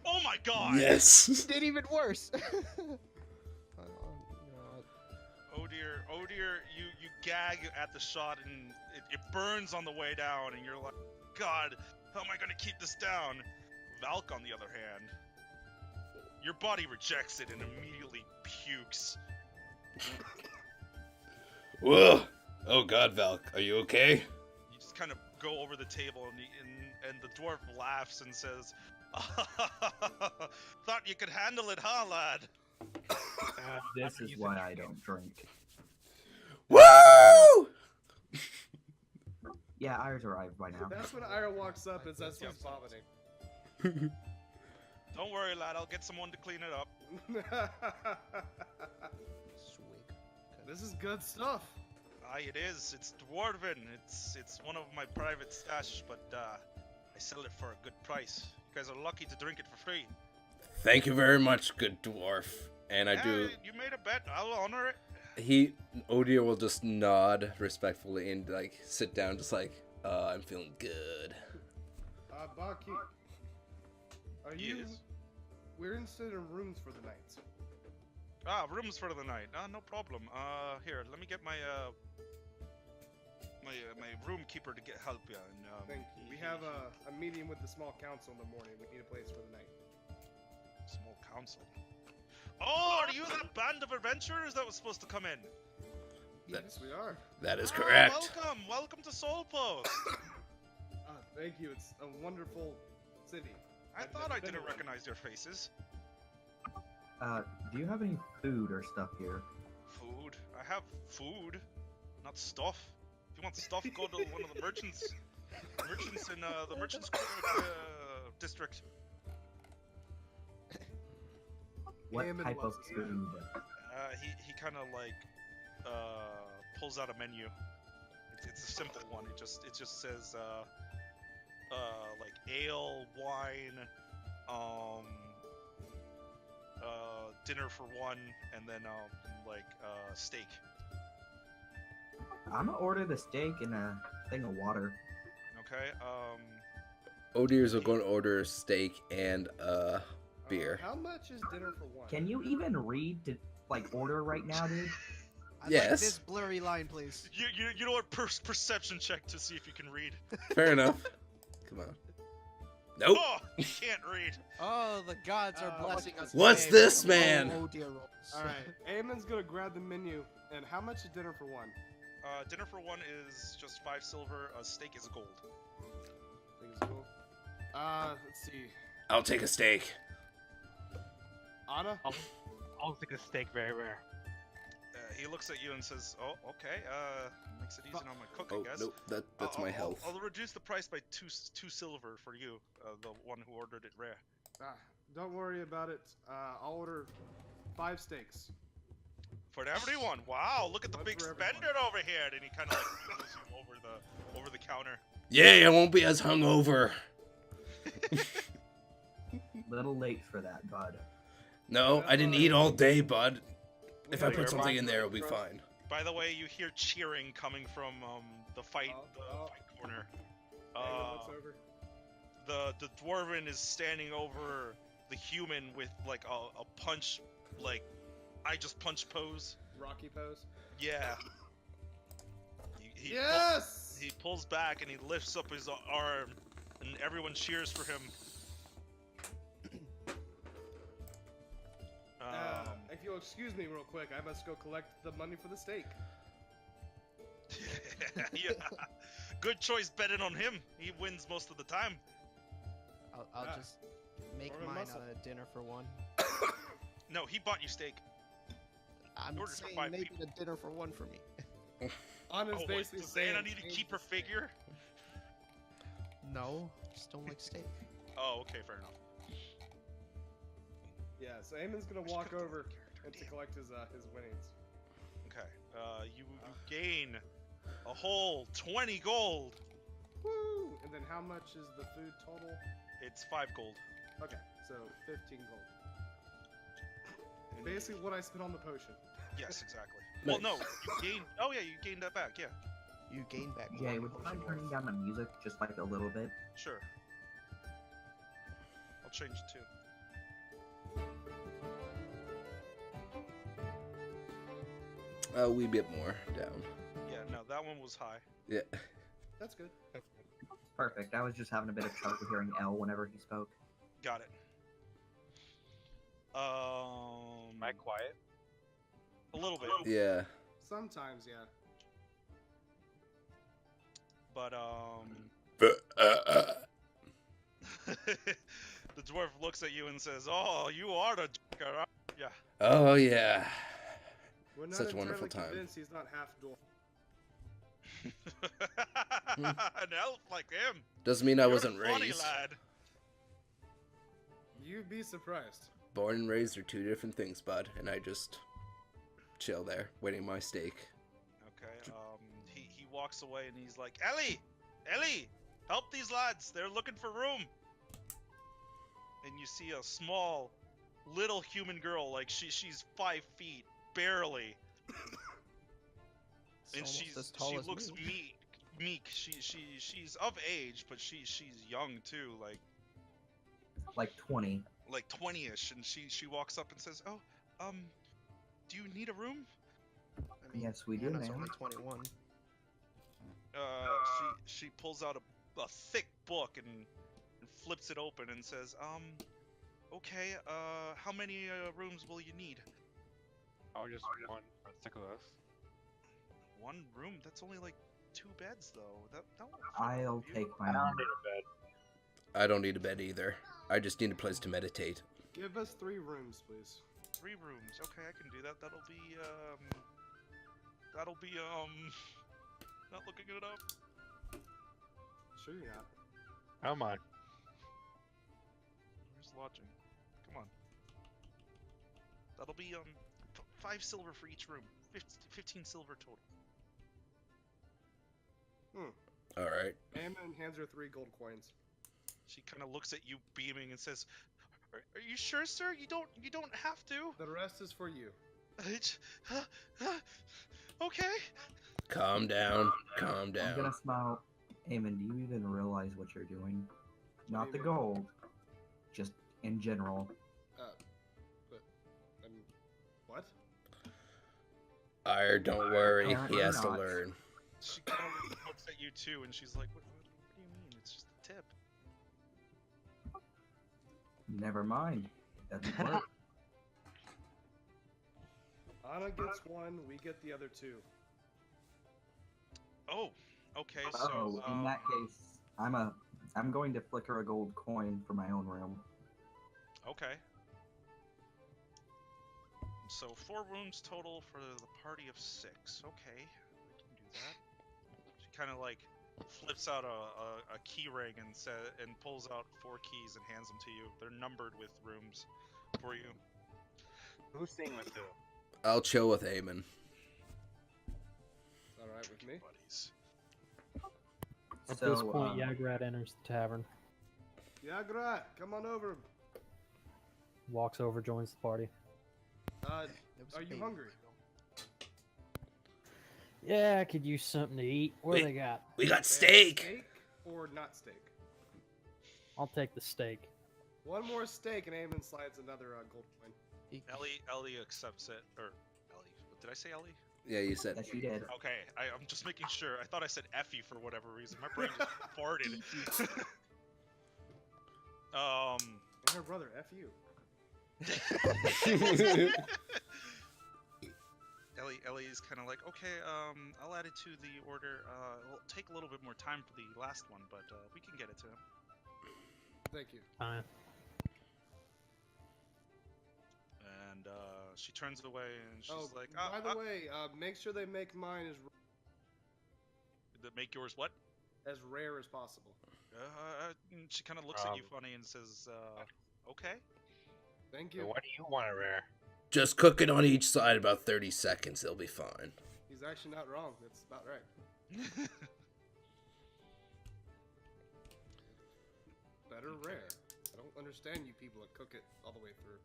Oh my god! Yes! Did even worse. Oh dear, you gag at the shot and it burns on the way down, and you're like, God, how am I gonna keep this down? Valk, on the other hand, your body rejects it and immediately pukes. Whoa! Oh god, Valk, are you okay? You just kind of go over the table and the dwarf laughs and says, "Thought you could handle it, huh, lad?" This is why I don't drink. Woo! Yeah, Ira's arrived by now. That's when Ira walks up and says he's vomiting. Don't worry, lad. I'll get someone to clean it up. Swig. This is good stuff. Aye, it is. It's dwarven. It's one of my private stash, but I sell it for a good price. You guys are lucky to drink it for free. Thank you very much, good dwarf. And I Yeah, do... You made a bet. I'll honor it. Odir will just nod respectfully and, like, sit down just like, I'm feeling good. Barkeep. Are He you... is. We're interested in rooms for the night. Rooms for the night. No problem. Here, let me get my my room keeper to help you. And Thank you. We have a meeting with the small council in the morning. We need a place for the night. small council. Oh, are you that band of adventurers that was supposed to come in? Yes, we are. That is correct. Welcome to Soul Post. Thank you. It's a wonderful city. I thought I didn't recognize your faces. Do you have any food or stuff here? Food? I have food, not stuff. If you want stuff, go to one of the merchants. Merchants in the merchants district. What Hammond type of loves food. food? He kind of like pulls out a menu it's a simple one. It just says like ale, wine, dinner for one, and then like steak. I'm gonna order the steak and a thing of water. Okay. Oh dears, are going to order a steak and beer. How much is dinner for one? Can you even read to like order right now, dude? I'd like Yes. this blurry line, please. You know what? Perception check to see if you can read. Fair enough. Come on. Nope. Oh, you can't read. Oh, the gods are blessing us. What's today with this, the man? Oh dear rolls. All right, Eamon's gonna grab the menu. And how much is dinner for one? Dinner for one is just 5 silver. Steak is gold. I think it's cool. Let's see. I'll take a steak. Anna? I'll take a steak very rare. He looks at you and says, "Oh, okay. Makes it easy on my cook, Oh I guess." nope, that's my health. I'll reduce the price by two silver for you, the one who ordered it rare. Don't worry about it. I'll order 5 steaks. For everyone. Wow, look at the One big for everyone. spender over here. And he kind of like pulls you over the counter. Yay, I won't be as hungover. Little late for that, bud. No, I didn't eat all day, bud. If I gotta put get something mine in there, it'll be fine. By the way, you hear cheering coming from the fight corner. What's over? The dwarven is standing over the human with like a punch, like I just punch pose. Rocky pose? Yeah. He Yes! he pulls back and he lifts up his arm, and everyone cheers for him. If you'll excuse me real quick, I must go collect the money for the steak. Yeah. Good choice betting on him. He wins most of the time. I'll just make Order mine muscle. out of dinner for one. No, he bought you steak. I'm Orders for saying 5 make people. it a dinner for one for me. Anna's Oh, wait, basically does saying... Anna need to keep her figure? No, just don't like steak. Oh, okay, fair enough. Yeah, so Eamon's gonna walk over and to collect his winnings. Okay, you gain a whole 20 gold. Woo! And then how much is the food total? It's 5 gold. Okay, so 15 gold. Basically what I spent on the potion. Yes, exactly. Well, no, you gained. Oh yeah, you gained that back. Yeah, You gain back Jay, one would you potion mind worth. turning down the music just like a little bit? sure. I'll change it too. A wee bit more down. Yeah, no, that one was high. Yeah. That's good. Perfect. I was just having a bit of trouble hearing L whenever he spoke. Got it. Am I quiet? A little bit, Yeah. Sometimes, yeah. but the dwarf looks at you and says, "Oh, you are the Joker, aren't ya?" Oh yeah. We're not Such a entirely wonderful time. convinced he's not half dwarf. An elf like him. Doesn't mean I You're wasn't funny, raised. lad. You'd be surprised. Born and raised are two different things, bud. And I just chill there, waiting my steak. Okay. He walks away and he's like, Ellie, help these lads. They're looking for room." And you see a small, little human girl, like she's 5 feet, barely. It's And almost as tall she as looks me. meek. She's of age, but she's young too, Like 20. like 20ish. And she walks up and says, "Oh, do you need a room?" I mean, Yes, we do, Anna's man. only 21. She pulls out a thick book and flips it open and says, okay, how many rooms will you need?" Oh, just one for the sick of us. 1 room? That's only like 2 beds, though. That won't fit I'll you. take my I don't own. need a bed. I don't need a bed either. I just need a place to meditate. Give us 3 rooms, please. 3 rooms. Okay, I can do that. That'll be not looking it up. Sure you're not. I don't mind. Where's lodging? Come on. That'll be 5 silver for each room. 15 silver total. All right. Aemon hands her 3 gold coins. She kind of looks at you, beaming, and says, "Are you sure, sir? You don't have to." The rest is for you. Okay. Calm down. Calm I'm down. gonna smile. Eamon, do you even realize what you're doing? Not the do you mean? gold, just in general. What? Ire, don't worry. He Apparently has to not. learn. She kind of looks at you too, and she's like, "What do you mean? It's just a tip." Never mind. That's work. Anna gets 1, we get the other 2. Oh, okay. Oh, So, in that case, I'm going to flicker a gold coin for my own room. okay. So 4 rooms total for the party of 6. Okay, we can do that. She kind of like flips out a key ring and pulls out 4 keys and hands them to you. They're numbered with rooms for you. Who's staying with who? I'll chill with Eamon. Alright with me? Buddies. At So, this point, Yagrat enters the tavern, Yagrat, come on over. walks over, joins the party. Are a you baby. hungry? Yeah, I could use something to eat. What do Wait. they got? We got They have steak. Steak or not steak? I'll take the steak. 1 more steak, and Eamon slides another gold coin. Ellie accepts it, or Ellie? Did I say Ellie? Yeah, you said. Yes, you did. Okay, I'm just making sure. I thought I said Effie for whatever reason. My brain just farted. And her brother, F you. Ellie's kind of like, okay, I'll add it to the order. It'll take a little bit more time for the last one, but we can get it to him. Thank you. Fine. And she turns away and she's Oh, like, by the way, make sure they make mine make yours what? as rare as possible. And she kind of looks at you funny and says, okay. Thank So you. what do you want to rare? Just cook it on each side about 30 seconds. They'll be fine. He's actually not wrong. That's about right. Better rare. I don't understand you people that cook it all the way through.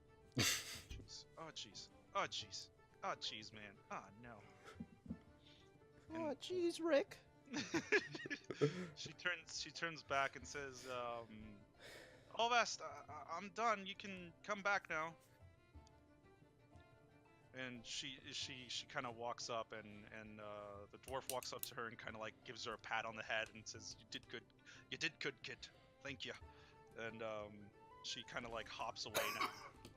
Jeez. Oh, jeez. Oh, jeez. Oh, jeez, man. Oh, no. Oh, jeez, Rick. She turns back and says, Olvast, I'm done. You can come back now. And she kind of walks up, and the dwarf walks up to her and kind of like gives her a pat on the head and says, "You did good, kid. Thank you." And she kind of like hops away now,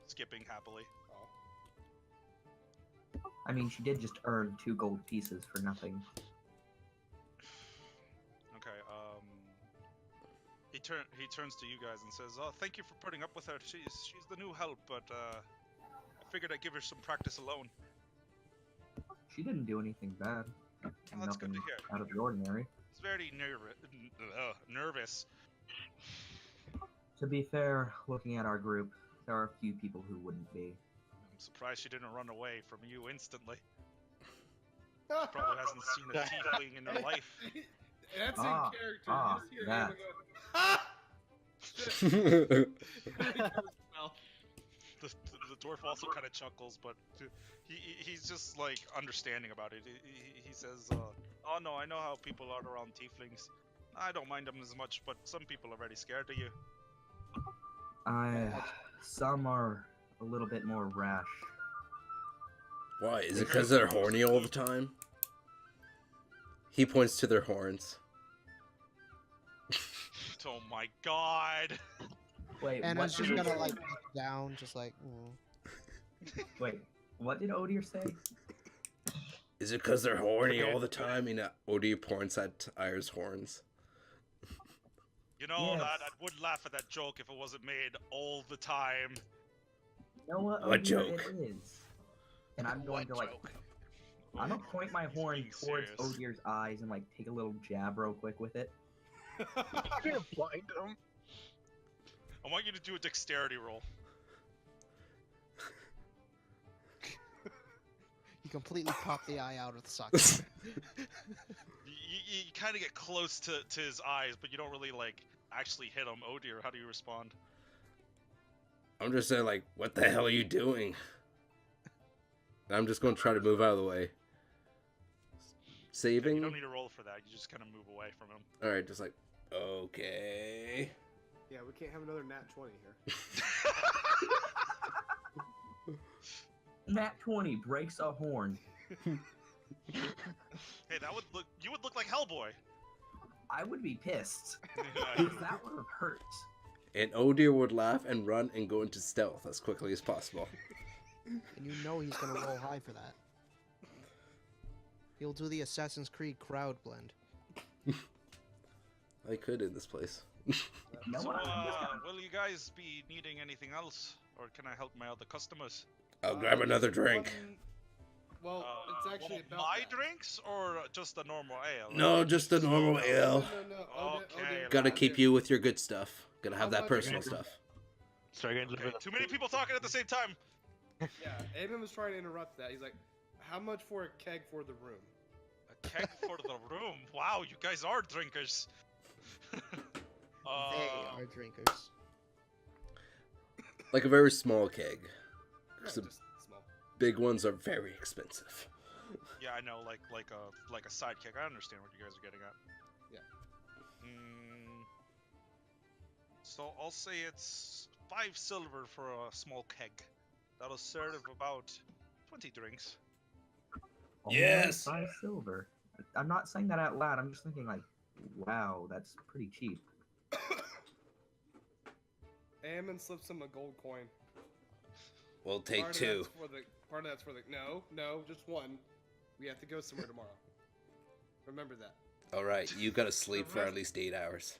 skipping happily. I mean, she did just earn 2 gold pieces for nothing. Okay. He turns to you guys and says, "Oh, thank you for putting up with her. She's the new help, but I figured I'd give her some practice alone." She didn't do anything bad. Oh, that's good Nothing to hear. out of the ordinary. It's very nervous. To be fair, looking at our group, there are a few people who wouldn't be. I'm surprised she didn't run away from you instantly. Probably hasn't seen a tiefling in her life. That's Ah, in character. ah, You just hear that. Eamon go, ah! Shit. Well, The dwarf also kind of chuckles, but he's just like understanding about it. He says, "Oh no, I know how people are around tieflings. I don't mind them as much, but some people are very scared of you." Some are a little bit more rash. Why? Is it because they're horny all the time? He points to their horns. Oh my god! Wait, And I what was just did gonna Odir- like look down, just like. Wait, what did Odir say? Is it because they're horny all the time? You know, Odie points at Ire's horns. You know, Yes. lad, I would laugh at that joke if it wasn't made all the time. You know what? What Odir, joke? It is. And I'm going What to like, joke? I'm gonna point my He's horn being towards serious. Odir's eyes and like take a little jab real quick with it. You're gonna blind him. I want you to do a dexterity roll. You completely pop the eye out of the socket. you kind of get close to his eyes, but you don't really like actually hit him. Oh dear, how do you respond? I'm just saying, like, what the hell are you doing? And I'm just going to try to move out of the way. Saving? You don't need to roll for that. You just kind of move away from him. All right, just like, okay. Yeah, we can't have another nat 20 here. Nat 20 breaks a horn. Hey, that would look. You would look like Hellboy. I would be pissed. Because that would have hurt. And Oh Dear would laugh and run and go into stealth as quickly as possible. And you know he's gonna roll high for that. He'll do the Assassin's Creed crowd blend. I could in this place. No So, one- I'm just gonna- will you guys be needing anything else, or can I help my other customers? I'll grab another drink. Well, it's actually One of about my that. drinks or just a normal ale? No, just a normal ale. No. Okay, Gotta lad. keep you with your good stuff. Gotta have How that much personal is it? stuff. Start getting Okay, too many people talking at the same time. Yeah, Aiden was trying to interrupt that. He's like, how much for a keg for the room? A keg for the room. Wow, you guys are drinkers. They Uh, are drinkers. Like a very small keg. No, Some just small. big ones are very expensive. yeah, I know, like a sidekick. I understand what you guys are getting at. Yeah. So I'll say it's 5 silver for a small keg. That'll serve about 20 drinks. Only Yes! 5 silver. I'm not saying that out loud. I'm just thinking like, wow, that's pretty cheap. Ammon slips him a gold coin. We'll take Part of 2. that's for the- Part of that's for the. No, just one. We have to go somewhere tomorrow. Remember that. Alright, you gotta sleep for rest- at least 8 hours.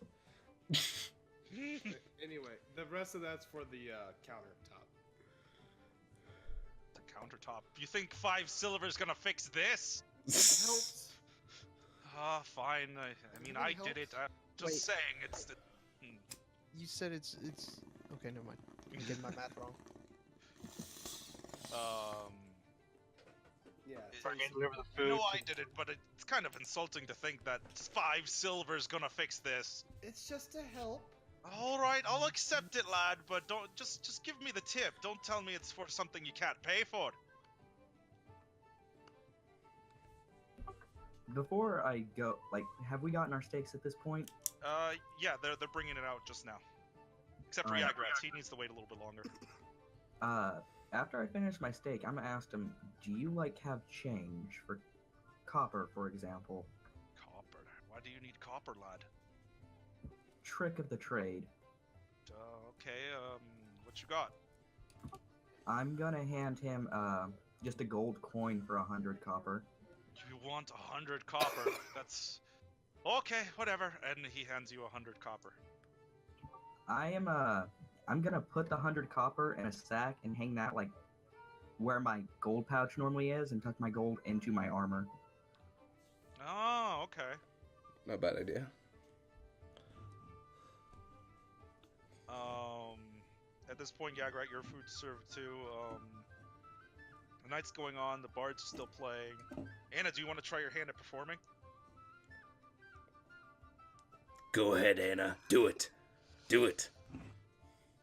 Anyway, the rest of that's for the countertop. The countertop. You think 5 silver's gonna fix this? It helps. Fine. I mean, It I did it. helps. Just Wait. saying, it's the. You said it's okay. Never mind. I'm getting my math wrong. Yeah. Start getting deliver the You food. know I did it, but it's kind of insulting to think that 5 silver's gonna fix this. It's just a help. All right, I'll accept it, lad, but don't just give me the tip. Don't tell me it's for something you can't pay for. Before I go, like, have we gotten our steaks at this point? Yeah, they're bringing it out just now. Except for Alright. Yagratz, he needs to wait a little bit longer. After I finish my steak, I'm gonna ask him, do you, like, have change for copper, for example? Copper. Why do you need copper, lad? Trick of the trade. Okay, what you got? I'm gonna hand him, just a gold coin for 100 copper. You want 100 copper? That's okay. Whatever. And he hands you 100 copper. I'm gonna put the 100 copper in a sack and hang that, like, where my gold pouch normally is and tuck my gold into my armor. Oh, okay. Not a bad idea. At this point, Yagrat, your food's served too. The night's going on. The bards are still playing. Anna, do you want to try your hand at performing? Go ahead, Anna. Do it. Do it.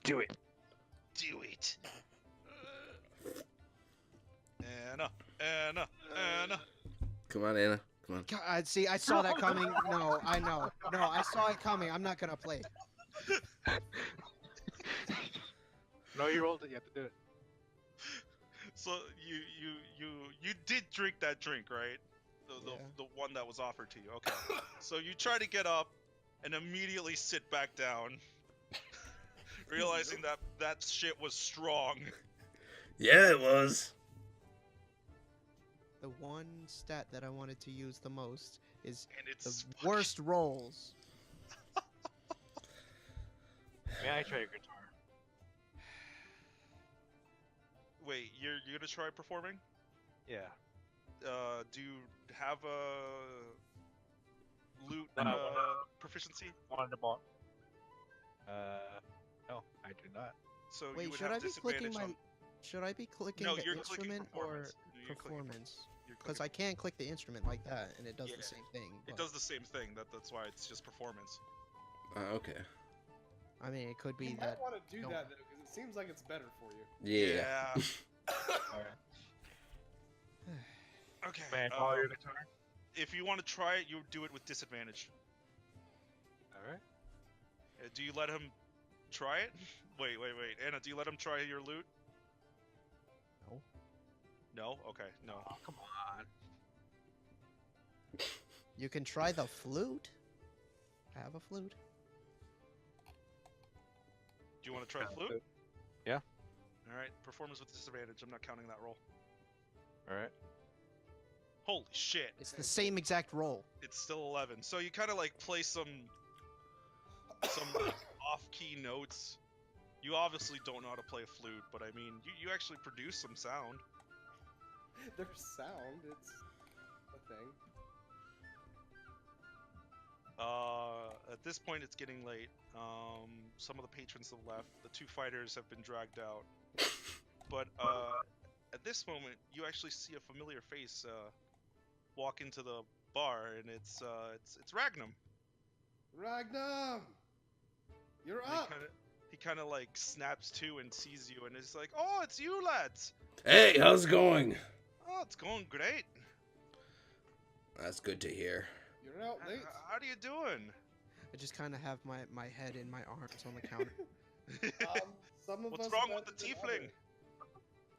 Do it. Do it. Anna. Come on, Anna. Come on. God, see, I saw that coming. No, I know. No, I saw it coming. I'm not gonna play. No, you rolled it. You have to do it. So you did drink that drink, right? The one that was offered to you. Okay. So you try to get up and immediately sit back down, realizing that shit was strong. Yeah, it was. The one stat that I wanted to use the most is And the it's worst rolls. May I try your guitar? Wait, you're gonna try performing? Yeah. Do you have a loot proficiency? Wanted to ball. No, I do not. So you Wait, would should have I be clicking disadvantage my? on. Should I be clicking No, the you're clicking instrument or performance. You're clicking performance? You're because I can click the instrument like that, and it does Yeah. the same thing. It but, does the same thing. That's why it's just performance. Okay. I mean, it could be You that. might want to do no. that though, because it seems like it's better for you. Yeah. Okay. Man, follow your guitar. If you want to try it, you do it with disadvantage. Alright. Do you let him try it? Wait. Anna, do you let him try your loot? No. No? Okay, no. Oh, come on. You can try the flute. I have a flute. Do you want to try flute? Yeah. Alright, performance with disadvantage. I'm not counting that roll. Alright. Holy shit. It's the same exact roll. It's still 11. So you kind of like play some off-key notes. You obviously don't know how to play a flute, but I mean, you actually produce some sound. There's sound. It's a thing. At this point, it's getting late. Some of the patrons have left. The 2 fighters have been dragged out. But at this moment, you actually see a familiar face walk into the bar, and it's Ragnum. Ragnum! You're And up! he kind of like snaps to and sees you, and is like, "Oh, it's you lads! Hey, how's it going? Oh, it's going great. That's good to hear. You're out late. How are you doing? I just kind of have my head in my arms on the counter. Some of What's us wrong better with the than tiefling? others.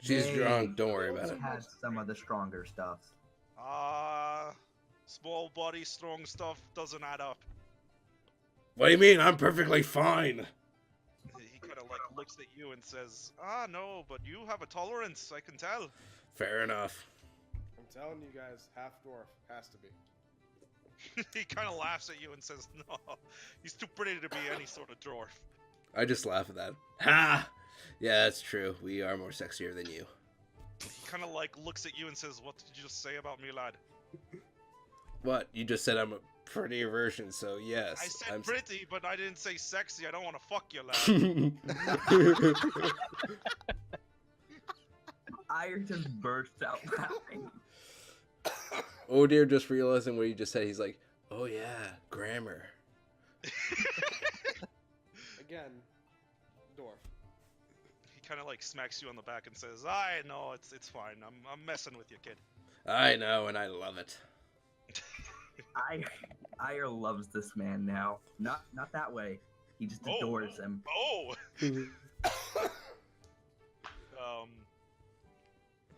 She's Hey, drunk. Don't worry about it. Has some of the stronger stuff. Small body, strong stuff doesn't add up." What do you mean? I'm perfectly fine. He kind of like looks at you and says, "No, but you have a tolerance, I can tell." Fair enough. I'm telling you guys, half dwarf has to be. He kind of laughs at you and says, "No, he's too pretty to be any sort of dwarf." I just laugh at that. Ha! Yeah, that's true. We are more sexier than you. He kind of like looks at you and says, "What did you just say about me, lad?" What? You just said I'm a prettier version, so yes. I said I'm pretty, but I didn't say sexy. I don't want to fuck you, lad. I just burst out laughing. Oh dear, just realizing what you just said, he's like, oh yeah, grammar. Again, dwarf. He kind of like smacks you on the back and says, "I know, it's fine. I'm messing with you, kid." I know, and I love it. Ire loves this man now. Not that way. He just adores him. Oh.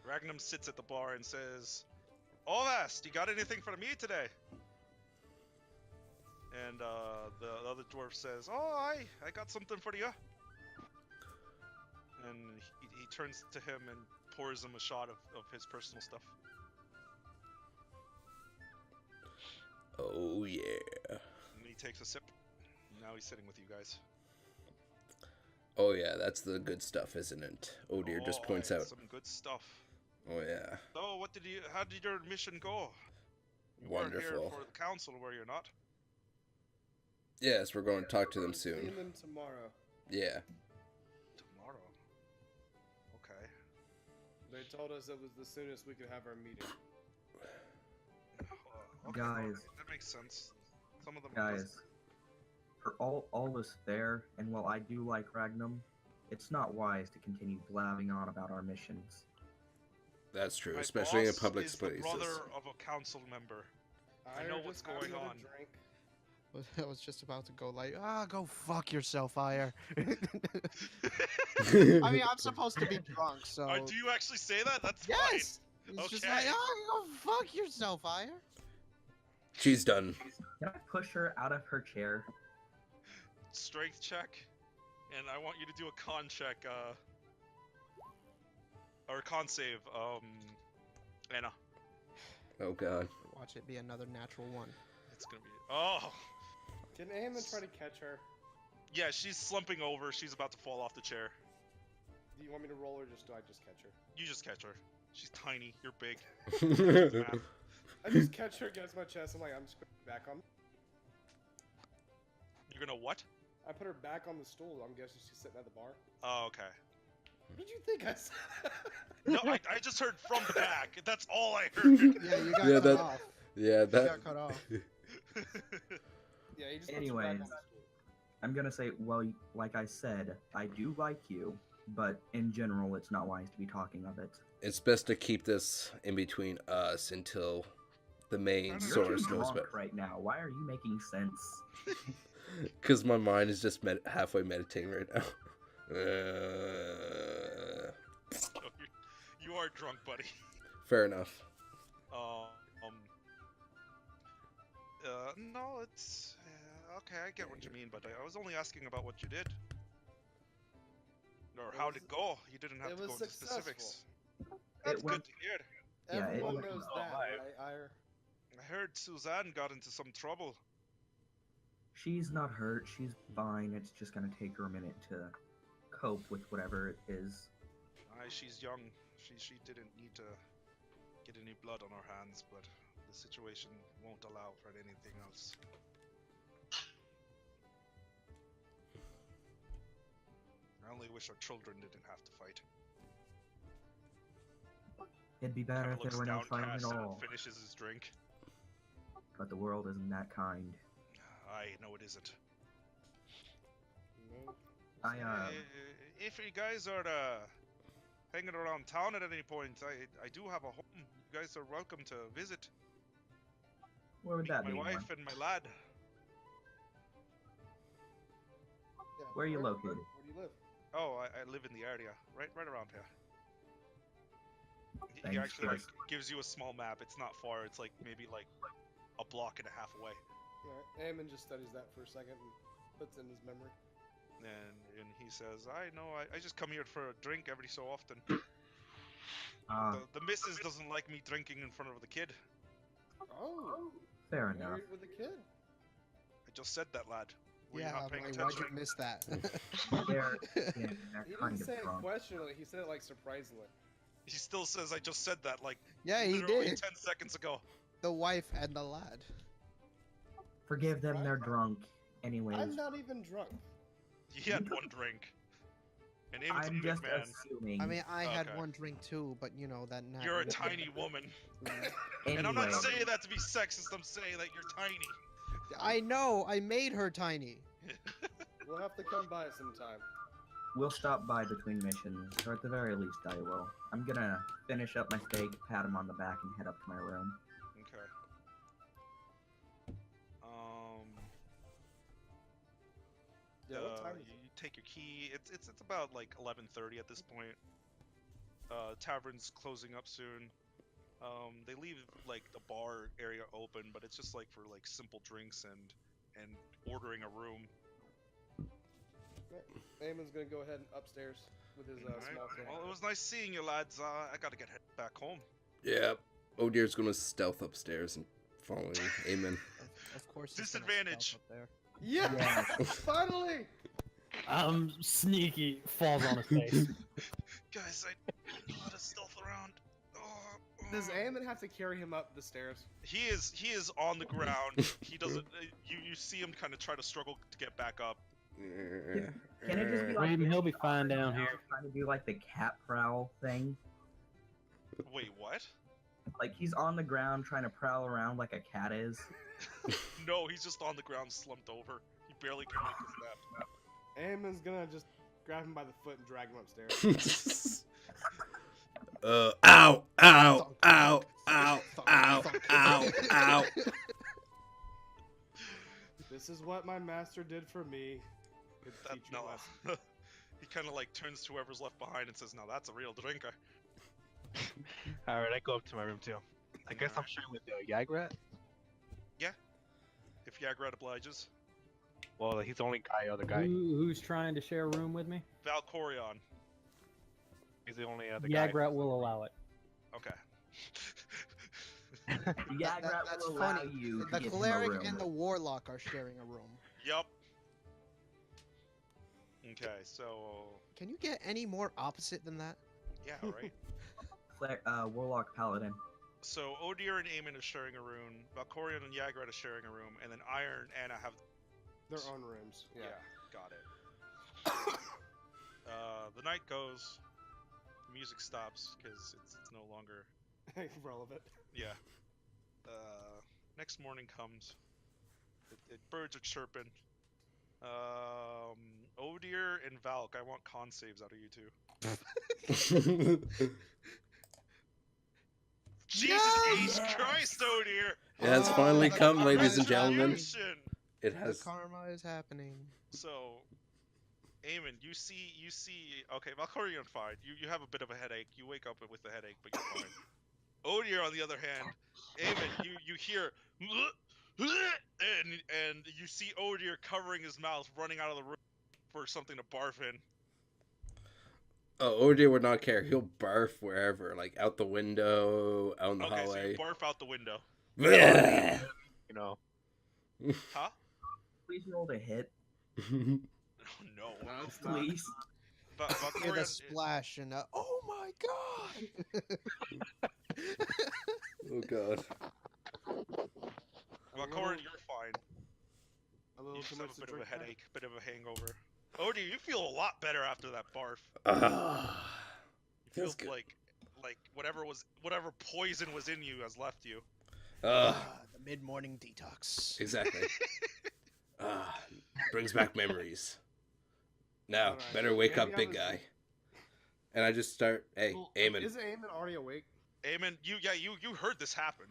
Ragnum sits at the bar and says, "Ovast, you got anything for me today?" And the other dwarf says, "Oh, I got something for you." And he turns to him and pours him a shot of his personal stuff. Oh yeah. And he takes a sip. Now he's sitting with you guys. Oh yeah, that's the good stuff, isn't it? Oh dear, just points aye, out. some good stuff. Oh yeah. So, how did your mission go? You weren't here Wonderful. for the council, were you not? Yes, we're going to talk to them Seeing soon. them tomorrow. Yeah. Tomorrow. Okay. They told us it was the soonest we could have our meeting. Okay, Guys. that makes sense. Some of them. Guys, for all is fair, and while I do like Ragnum, it's not wise to continue blabbing on about our missions. That's true, My especially in boss public is places. the brother of a council member. I know Ire, what's just have going another on. Drink. I was just about to go like, go fuck yourself, Ire. I mean, I'm supposed to be drunk, so. Do you actually say that? That's Yes. It's just Okay. like, go fuck yourself, Ire. She's done. Can I push her out of her chair? fine. Strength check, and I want you to do a con check, or a con save, Anna. Oh god. Watch it be another natural one. It's gonna be. Oh, Can Anna try to catch her? yeah, she's slumping over. She's about to fall off the chair. Do you want me to roll or do I just catch her? You just catch her. She's tiny. You're big. I just catch her against my chest. I'm like, I'm just putting her back on. You're gonna what? I put her back on the stool. I'm guessing she's sitting at the bar. Oh, okay. What did you think I said? No, I just heard from the back. That's all I heard. Yeah, you got Yeah, cut that- off. Yeah, You that. got cut off. Yeah, he just puts it back Anyways. on the screen. I'm gonna say, well, like I said, I do like you, but in general, it's not wise to be talking of it. It's best to keep this in between us until the main You're source too knows drunk about. right now. Why are you making sense? Because my mind is just halfway meditating right now. You are drunk, buddy. Fair enough. No, it's okay. I get what you mean, but I was only asking about what you did, or It how'd was- it go. You didn't have it to go was into successful. specifics. That's went- good to hear. Yeah, it Everyone went knows well. that. I heard Suzanne got into some trouble. She's not hurt. She's fine. It's just gonna take her a minute to cope with whatever it is. She's young. She didn't need to get any blood on her hands, but the situation won't allow for anything else. I only wish our children didn't have to fight. It'd be better Kinda if there looks were no fighting downcast at and all. finishes his drink. But the world isn't that kind. I know it isn't. No. If you guys are hanging around town at any point, I do have a home. You guys are welcome to visit. Where would Meet that my be? wife and my lad. Yeah, Where are you located? Where do you live? Oh, I live in the area, right around here. He Thanks, actually like Chris. gives you a small map. It's not far. It's like maybe like a block and a half away. Alright, Eamon just studies that for a second and puts it in his memory. And he says, I know. I just come here for a drink every so often. The missus doesn't like me drinking in front of the kid. Oh, Fair enough. married with a kid. I just said that, lad. Were you Yeah, not paying why'd attention? you miss that? They're, yeah, they're He kind didn't say of it drunk. questionably. He said it like surprisingly. He still says I just said that like Yeah, he literally did. 10 seconds ago. The wife and the lad. Forgive them, they're drunk. Anyways, I'm not even drunk. He had one drink. And Eamon's a I'm big just man. assuming. I mean, I had Okay. one drink too, but you know that night. You're a tiny woman. anyway, And I'm not saying that to be sexist, I'm saying that you're tiny. I know. I made her tiny. We'll have to come by sometime. we'll stop by between missions, or at the very least, I will. I'm gonna finish up my steak, pat him on the back, and head up to my room. Okay. Yeah, what time is You take your key. It's about like 11:30 at this point. Tavern's closing up soon. They leave like the bar area open, but it's just like for like simple drinks and ordering a room. Eamon's gonna go ahead and upstairs with his Alright. small kid. Well, it was nice seeing you, lads. I gotta get back home. Yeah. Oh dear's gonna stealth upstairs and following Amen. Of course. he's gonna Disadvantage. stealth up there. Yeah, Yeah. finally. Sneaky falls on his face. Guys, I know how to stealth around. Does Eamon have to carry him up the stairs? He is on the ground. He doesn't. You see him kind of try to struggle to get back up. Can it just be like Raven, he'll be fine down here. trying to do like the cat prowl thing? Wait, what? Like he's on the ground trying to prowl around like a cat is. No, he's just on the ground, slumped over. He barely can make his nap. Eamon's gonna just grab him by the foot and drag him upstairs. Ow, ow, ow, ow, ow, ow, ow. This is what my master did for me. Could That, teach you a no. lesson. He kind of like turns to whoever's left behind and says, "Now that's a real drinker." Alright, I go up to my room too. I guess I'm sharing with Yagrat. If Yagrat obliges. Well, he's the only other guy. Who's trying to share a room with me? Valkorion. He's the only other guy. Yagrat will allow it. Okay. Yagrat that's will allow funny. you to The give him a cleric room. and the warlock are sharing a room. Yup. Okay, so Can you get any more opposite than that? yeah, right. Warlock Paladin. So Odir and Eamon are sharing a room. Valkorion and Yagrat are sharing a room, and then Iron and Anna have. Their own rooms. Yeah. Got it. The night goes. music stops because it's no longer. Relevant. Yeah. Next morning comes. Birds are chirping. Odir and Valk, I want con saves out of you two. Jesus H Christ, Odir! It has Oh, finally the come, karma ladies is and gentlemen. Retribution! It The has. karma is happening. So, Eamon, you see. Okay, Valkyrian, fine. You have a bit of a headache. You wake up with a headache, but you're fine. Odir, on the other hand, Eamon, you hear, and you see Odir covering his mouth, running out of the room for something to barf in. Oh, Odir would not care. He'll barf wherever, like out the window, out in the Okay, so hallway. you barf out the window. Bleh. You know. Huh? Please roll to hit, Oh, no. No, it's not. please. Hear the Valkyrian, splash and oh my god! Oh god. Valkyrian, you're fine. A little You too just have much a to bit of a drink. tonight? headache, bit of a hangover. Odir, you feel a lot better after that barf. Ah, You feel feels good. like whatever poison was in you has left you. Ah, The mid-morning detox. exactly. Ah, brings back memories. Now, Alright, better wake maybe up, I big was- guy. And I just start, hey, Well, Eamon. Isn't Eamon already awake? Eamon, you heard this happen.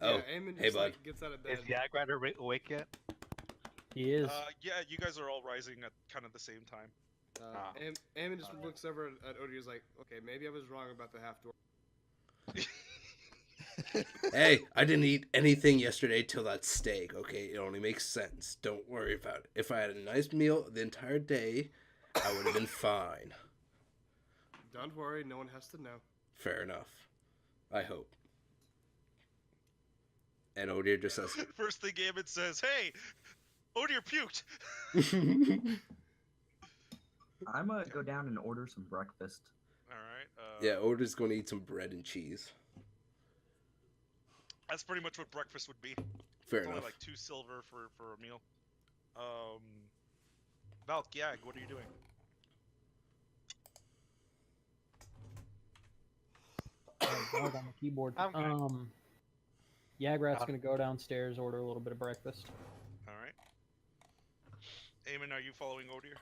Oh, yeah, Eamon just hey, bud. like gets out of bed. Is Yagrat awake yet? He is. Yeah, you guys are all rising at kind of the same time. Eamon just looks over at Odier's like, okay, maybe I was wrong about the half door. Hey, I didn't eat anything yesterday till that steak, okay? It only makes sense. Don't worry about it. If I had a nice meal the entire day, I would have been fine. Don't worry, no one has to know. Fair enough. I hope. And Odir just says, First thing Eamon says, "Hey, Odir puked." I'm gonna go down and order some breakfast. All right. yeah, Odir's going to eat some bread and cheese. That's pretty much what breakfast would be. Fair It's only enough. like 2 silver for a meal. Valk, Yag, what are you doing? Dog on the keyboard. I'm good. Yagrat's gonna go downstairs, order a little bit of breakfast. All right. Eamon, are you following Odir?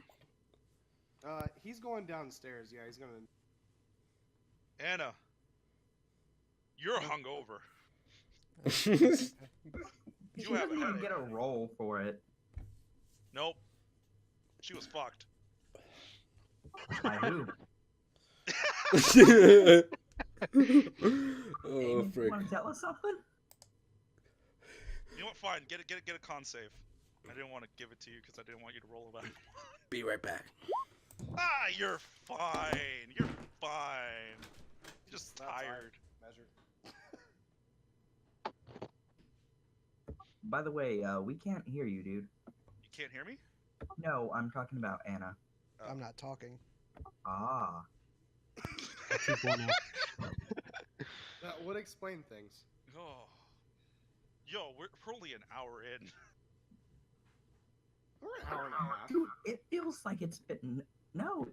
He's going downstairs. Yeah, he's gonna. Anna, you're hungover. She You have a doesn't even headache. get a roll for it. Nope. She was fucked. By who? Oh, You frick. want to tell us something? You know what? Fine. Get a con save. I didn't want to give it to you because I didn't want you to roll it back. Be right back. Ah, you're fine. You're fine. You're just Not tired. tired. Measure. By the way, we can't hear you, dude. You can't hear me? No, I'm talking about Anna. I'm not talking. Ah. Keep going out. That would explain things. Oh. Yo, we're only an hour in. We're an hour and a half. Dude, it feels like it's been. No,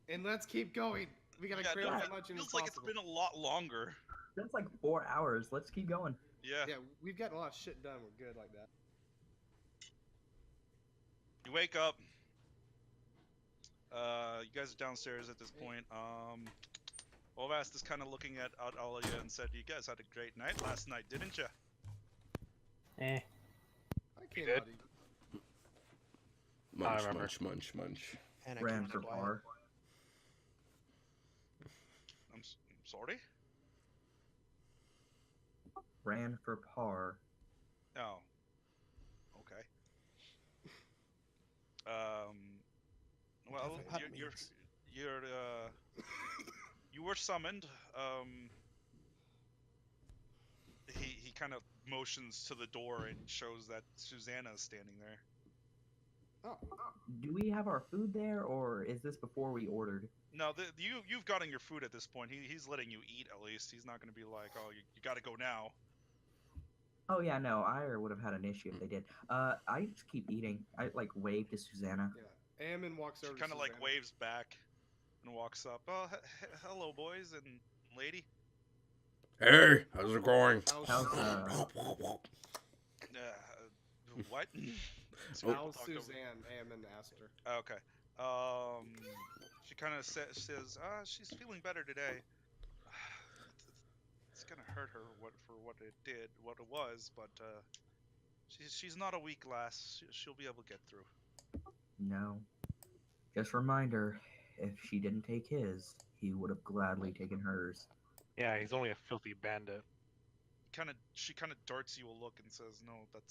And let's keep going. We gotta Yeah, cram no, as it much in as feels like it's possible. been a lot longer. it's like 4 hours. Let's keep going. Yeah. Yeah, we've gotten a lot of shit done. We're good like that. You wake up. You guys are downstairs at this point. Ovast is kind of looking at all of you and said, "You guys had a great night last night, didn't you?" Eh. I came did. out easy. Munch, remember. munch, munch, munch. And I Ran kept for quiet. par. I'm sorry. Ran for par. Oh. Okay. Well, Whatever that you're means. you were summoned. He kind of motions to the door and shows that Suzanne is standing there. Oh, Do we have our food there, or is this before we ordered? No, you've gotten your food at this point. He's letting you eat at least. He's not going to be like, "Oh, you got to go now." Oh yeah, no, I would have had an issue if they did. I just keep eating. I like wave to Susanna. yeah. Ammon walks She over. kind of to like Suzanne. waves back. and walks up. Oh, hello, boys and lady. Hey, how's it going? How's What? Oh. How's Suzanne? Ammon asked her. Okay. She kind of says, she's feeling better today. It's gonna hurt her what it was, but she's not a weak lass. She'll be able to get through. No. Just reminder, if she didn't take his, he would have gladly taken hers. Yeah, he's only a filthy bandit. She kind of darts you a look and says, "No, I'm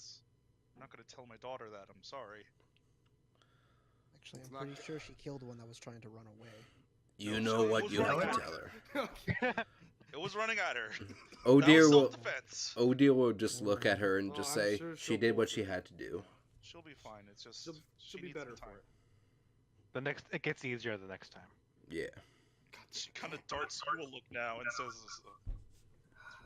not gonna tell my daughter that. I'm sorry." Actually, It's I'm not pretty sure she killed one that was trying to run away. You No, know it what was you have running to at tell her. Okay. It was running at her. Oh That dear was will. self-defense. Oh dear will just look at her and Oh, just I'm say sure she she'll did pull what through. she had to do. She'll be fine. It's just She'll be needs better some time. for it. It gets easier the next time. Yeah. She kind of darts you a look now and says, "What's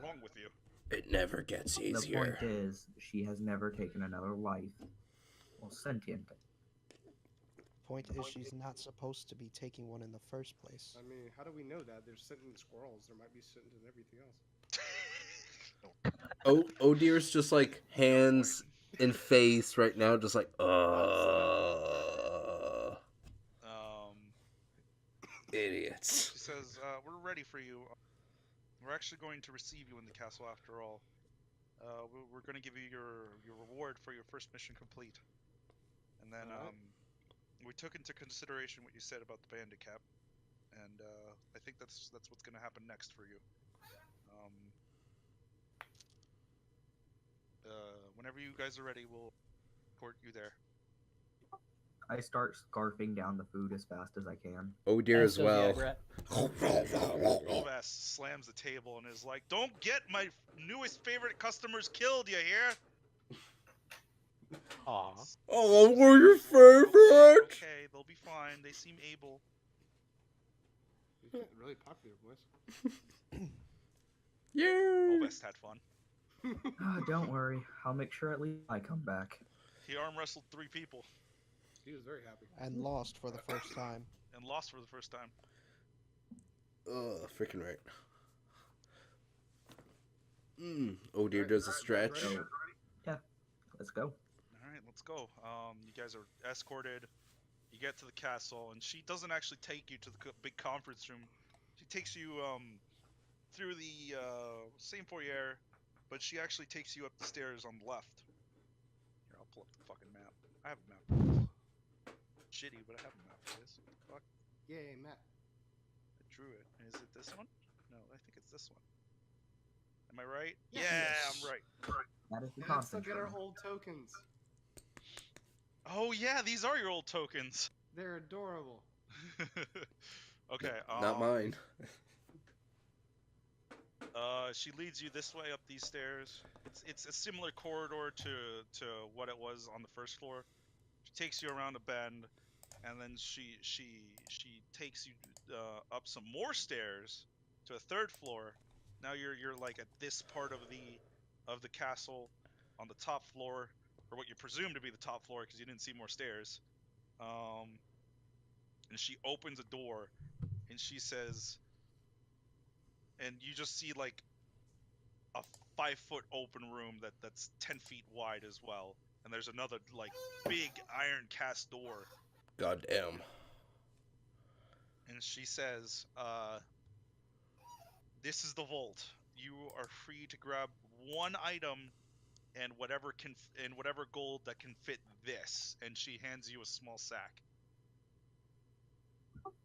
wrong with you?" It never gets The easier. point is, she has never taken another life. Well, sentient. Point is, she's not supposed to be taking one in the first place. I mean, how do we know that? There's sentient squirrels. There might be sentient in everything else. Oh dear's just like hands and face right now, just like idiots. She says, "We're ready for you. We're actually going to receive you in the castle after all. We're going to give you your reward for your first mission complete." And then Alright. we took into consideration what you said about the bandit cap, and I think that's what's going to happen next for you. Whenever you guys are ready, we'll port you there. I start scarfing down the food as fast as I can. Oh dear as does well. Yagrat. Golvass slams the table and is like, "Don't get my newest favorite customers killed, you hear?" Aw. Oh, we're your favorite. Okay, they'll be fine. They seem able. You're getting really popular, boys. Yeah. Golvass had fun. Don't worry, I'll make sure at least I come back. He arm wrestled 3 people He was very happy. And lost for the first time. and lost for the first time. Freaking right. Oh dear does a stretch. Ready? Yeah, let's go. All right, let's go. You guys are escorted. You get to the castle, and she doesn't actually take you to the big conference room. She takes you through the same foyer, but she actually takes you up the stairs on the left. Here, I'll pull up the fucking map. I have a map for this. Shitty, but I have a map for this. What the fuck? Yay, Matt. I drew it. Is it this one? No, I think it's this one. Am I right? Yes. Yeah, I'm right. That is the Let's conference look at our room. old tokens. Oh yeah, these are your old tokens. They're adorable. Okay. Not mine. She leads you this way up these stairs. It's a similar corridor to what it was on the first floor. She takes you around a bend, and then she takes you up some more stairs to a 3rd floor. Now you're like at this part of the castle on the top floor, or what you presume to be the top floor because you didn't see more stairs. And she opens a door, and she says, and you just see like a 5-foot open room that's 10 feet wide as well, and there's another like big iron cast door. Goddamn. And she says, "This is the vault. You are free to grab one item and whatever gold that can fit this." And she hands you a small sack.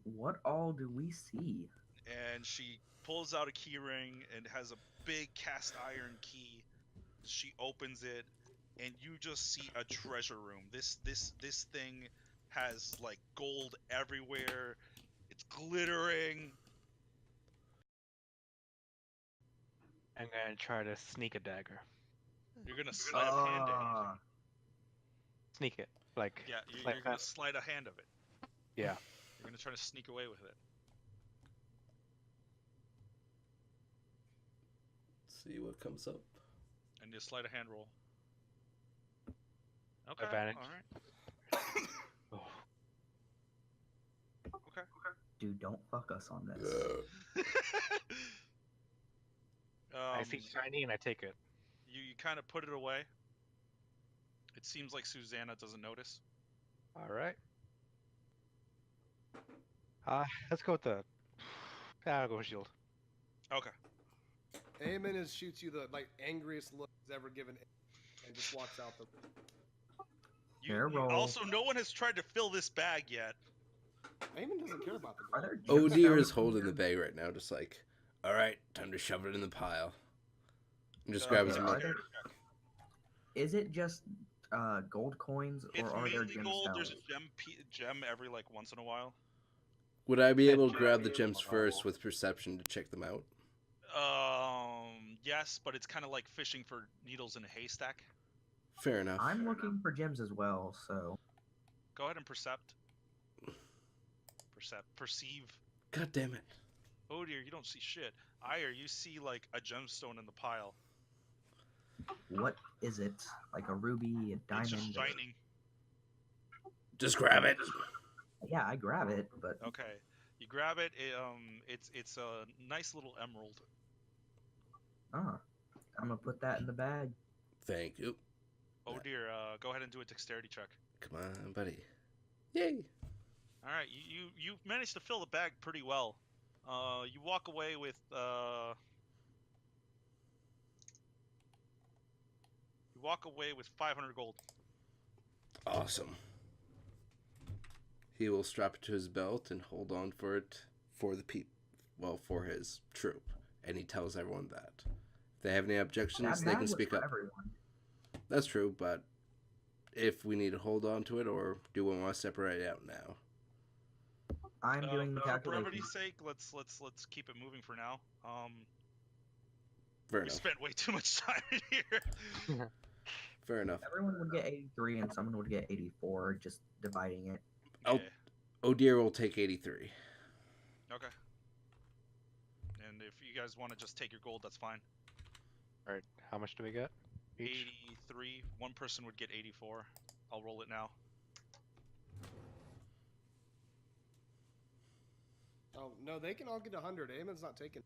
What all do we see? And she pulls out a key ring and has a big cast iron key. She opens it, and you just see a treasure room. This thing has like gold everywhere. It's glittering. I'm gonna try to sneak a dagger. You're gonna slide a hand in. Sneak it. Like, Yeah, like you're gonna that. slide a hand of it. Yeah. You're gonna try to sneak away with it. See what comes up. And you slide a hand roll. Okay. Advantage. All right. Oh. Okay. Dude, don't fuck us on this. I see shiny and I take it. You kind of put it away. It seems like Susanna doesn't notice. All right. Let's go with the. I'll go with shield. Okay. Eamon shoots you the angriest look he's ever given, and just walks out the. Fair roll. Also, no one has tried to fill this bag yet. Eamon doesn't care about the. Are there Oh gems dear found is in holding here? the bag right now, just like, all right, time to shove it in the pile. And just Uh, grabs yeah, them. are Up. there- Is it just gold coins, or It's are there mainly gold. There's gemstones? a gem every once in a while. Would I be able to Yeah, grab the yeah, gems yeah. first with perception to check them out? Yes, but it's kind of like fishing for needles in a haystack. Fair enough. I'm looking for gems as well, so Go ahead and perceive. God damn it. Oh dear, you don't see shit. Ire, you see like a gemstone in the pile. what is it? Like a ruby, a diamond? It's just shining. Just grab it. Yeah, I grab it, but Okay, you grab it. It's a nice little emerald. I'm gonna put that in the bag. Thank you. Oh dear, go ahead and do a dexterity check. Come on, buddy. Yay. All right, you managed to fill the bag pretty well. You walk away with 500 gold. Awesome. He will strap it to his belt and hold on for it for for his troop. And he tells everyone that. If they have any objections, That they bag can was speak for up. everyone. That's true, but if we need to hold on to it, or do we want to separate it out now? I'm doing the For calculation. brevity's sake, let's keep it moving for now. Fair We enough. spent way too much time in here. Fair enough. Everyone would get 83 and someone would get 84, just dividing it. Oh. Yeah. Oh dear will take 83. Okay. And if you guys want to just take your gold, that's fine. All right. How much do we get? Each? 83. One person would get 84. I'll roll it now. Oh no, they can all get 100. Eamon's not taking.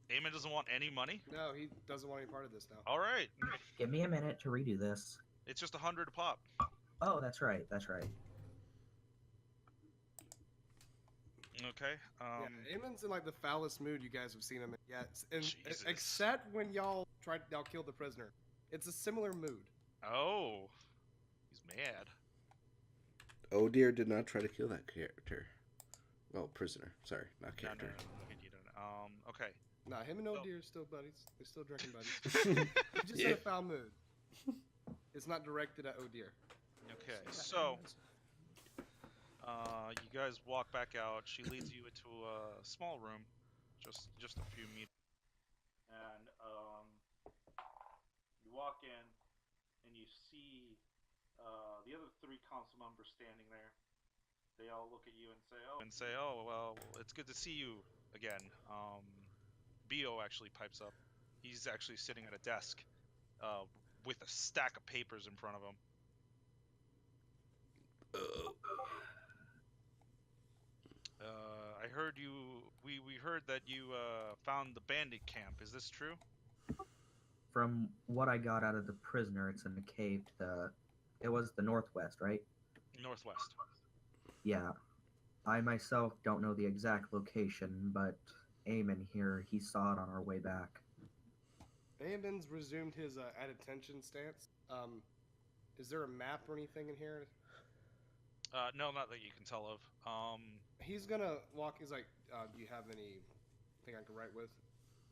Eamon doesn't want any money? No, he doesn't want any part of this now. All right. Give me a minute to redo this. It's just 100 a pop. Oh, that's right. That's right. Okay. Yeah, Eamon's in the foulest mood you guys have seen him in yet, and Jesus. except when y'all killed the prisoner. It's a similar mood. Oh. He's mad. Oh dear did not try to kill that character. Well, prisoner. Sorry, not No, character. you don't. Okay. Nah, him and So- O'Dear are still buddies. They're still drinking buddies. He's just in Yeah. a foul mood. It's not directed at O'Dear. Okay. So, you guys walk back out. She leads you into a small room, just a few meters. And you walk in, and you see the other 3 council members standing there. They all look at you and say, "Oh, well, it's good to see you again." Bio actually pipes up. He's actually sitting at a desk, with a stack of papers in front of him. I heard you. We heard that you found the bandit camp. Is this true? From what I got out of the prisoner, it's in the cave. It was the northwest, right? Northwest. Yeah. I myself don't know the exact location, but Eamon here, he saw it on our way back. Eamon's resumed his at attention stance. Is there a map or anything in here? No, not that you can tell of. He's gonna walk. He's like, do you have anything I can write with?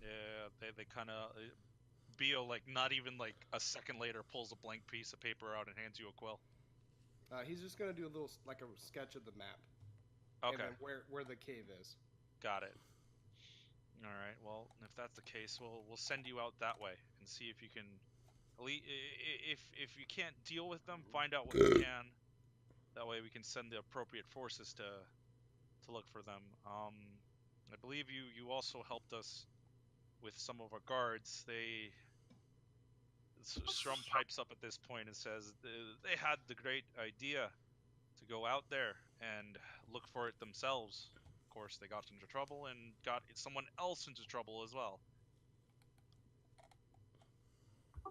Yeah, they kind of. Bio, not even a second later, pulls a blank piece of paper out and hands you a quill. He's just gonna do a little a sketch of the map. Okay, And then where the cave is. got it. All right. Well, if that's the case, we'll send you out that way and see if you can. If you can't deal with them, find out what you can. That way we can send the appropriate forces to look for them. I believe you also helped us with some of our guards. Strum pipes up at this point and says they had the great idea to go out there and look for it themselves. course, they got into trouble and got someone else into trouble as well.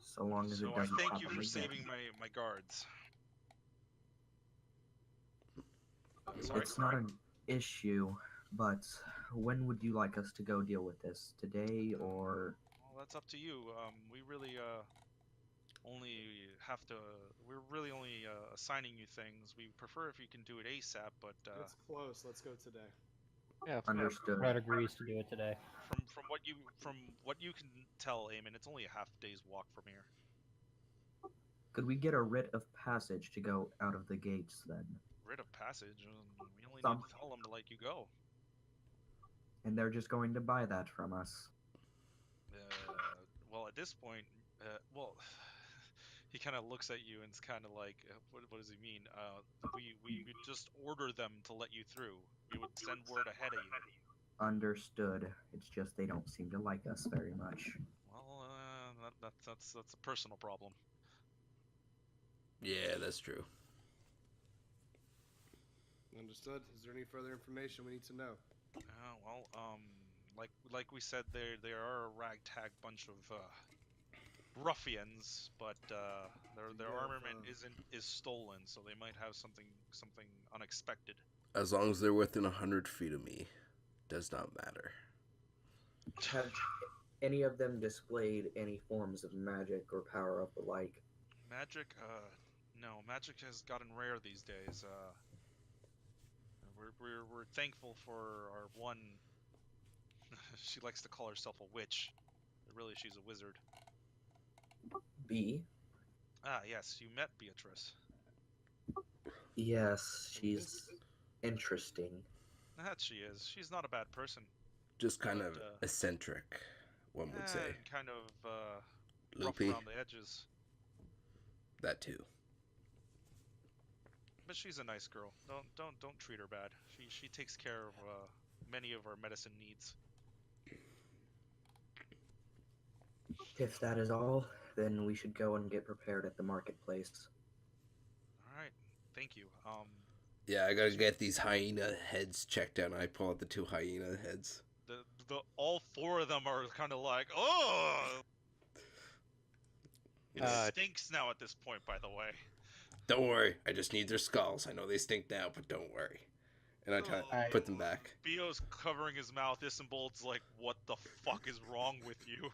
So long as So it I doesn't thank happen you for again. saving my guards. It's not an issue, but when would you like us to go deal with this? Today or? Well, that's up to you. We really only have to. We're really only assigning you things. We prefer if you can do it ASAP, but It's close. Let's go today. Yeah, Understood. Brett agrees to do it today. from what you can tell, Eamon, it's only a half day's walk from here. Could we get a writ of passage to go out of the gates then? Writ of passage. We only Some- need to tell them to let you go. And they're just going to buy that from us. Well, at this point, well, he kind of looks at you and it's kind of like, what does he mean? We would just order them to let you through. We would send word ahead of you. Understood. It's just they don't seem to like us very much. Well, that's a personal problem. Yeah, that's true. Understood. Is there any further information we need to know? Well, like we said, they are a ragtag bunch of ruffians, but their Yeah, armament is stolen, so they might have something unexpected. As long as they're within 100 feet of me, does not matter. Have any of them displayed any forms of magic or power of the like? Magic, no, magic has gotten rare these days. We're thankful for our one. She likes to call herself a witch, but really she's a wizard. B? Ah, yes, you met Beatrice. Yes, she's interesting. That she is. She's not a bad person. Just kind But, of eccentric, one would say. And kind of rough Loopy, around the edges. that too. But she's a nice girl. Don't treat her bad. She takes care of many of our medicine needs. If that is all, then we should go and get prepared at the marketplace. All right, thank you. Yeah, I gotta get these hyena heads checked out. I pull out the 2 hyena heads. The all 4 of them are kind of like, oh. It stinks now at this point, by the way. Don't worry, I just need their skulls. I know they stink now, but don't worry. And I put them back. Bio's covering his mouth. Isambald's like, what the fuck is wrong with you?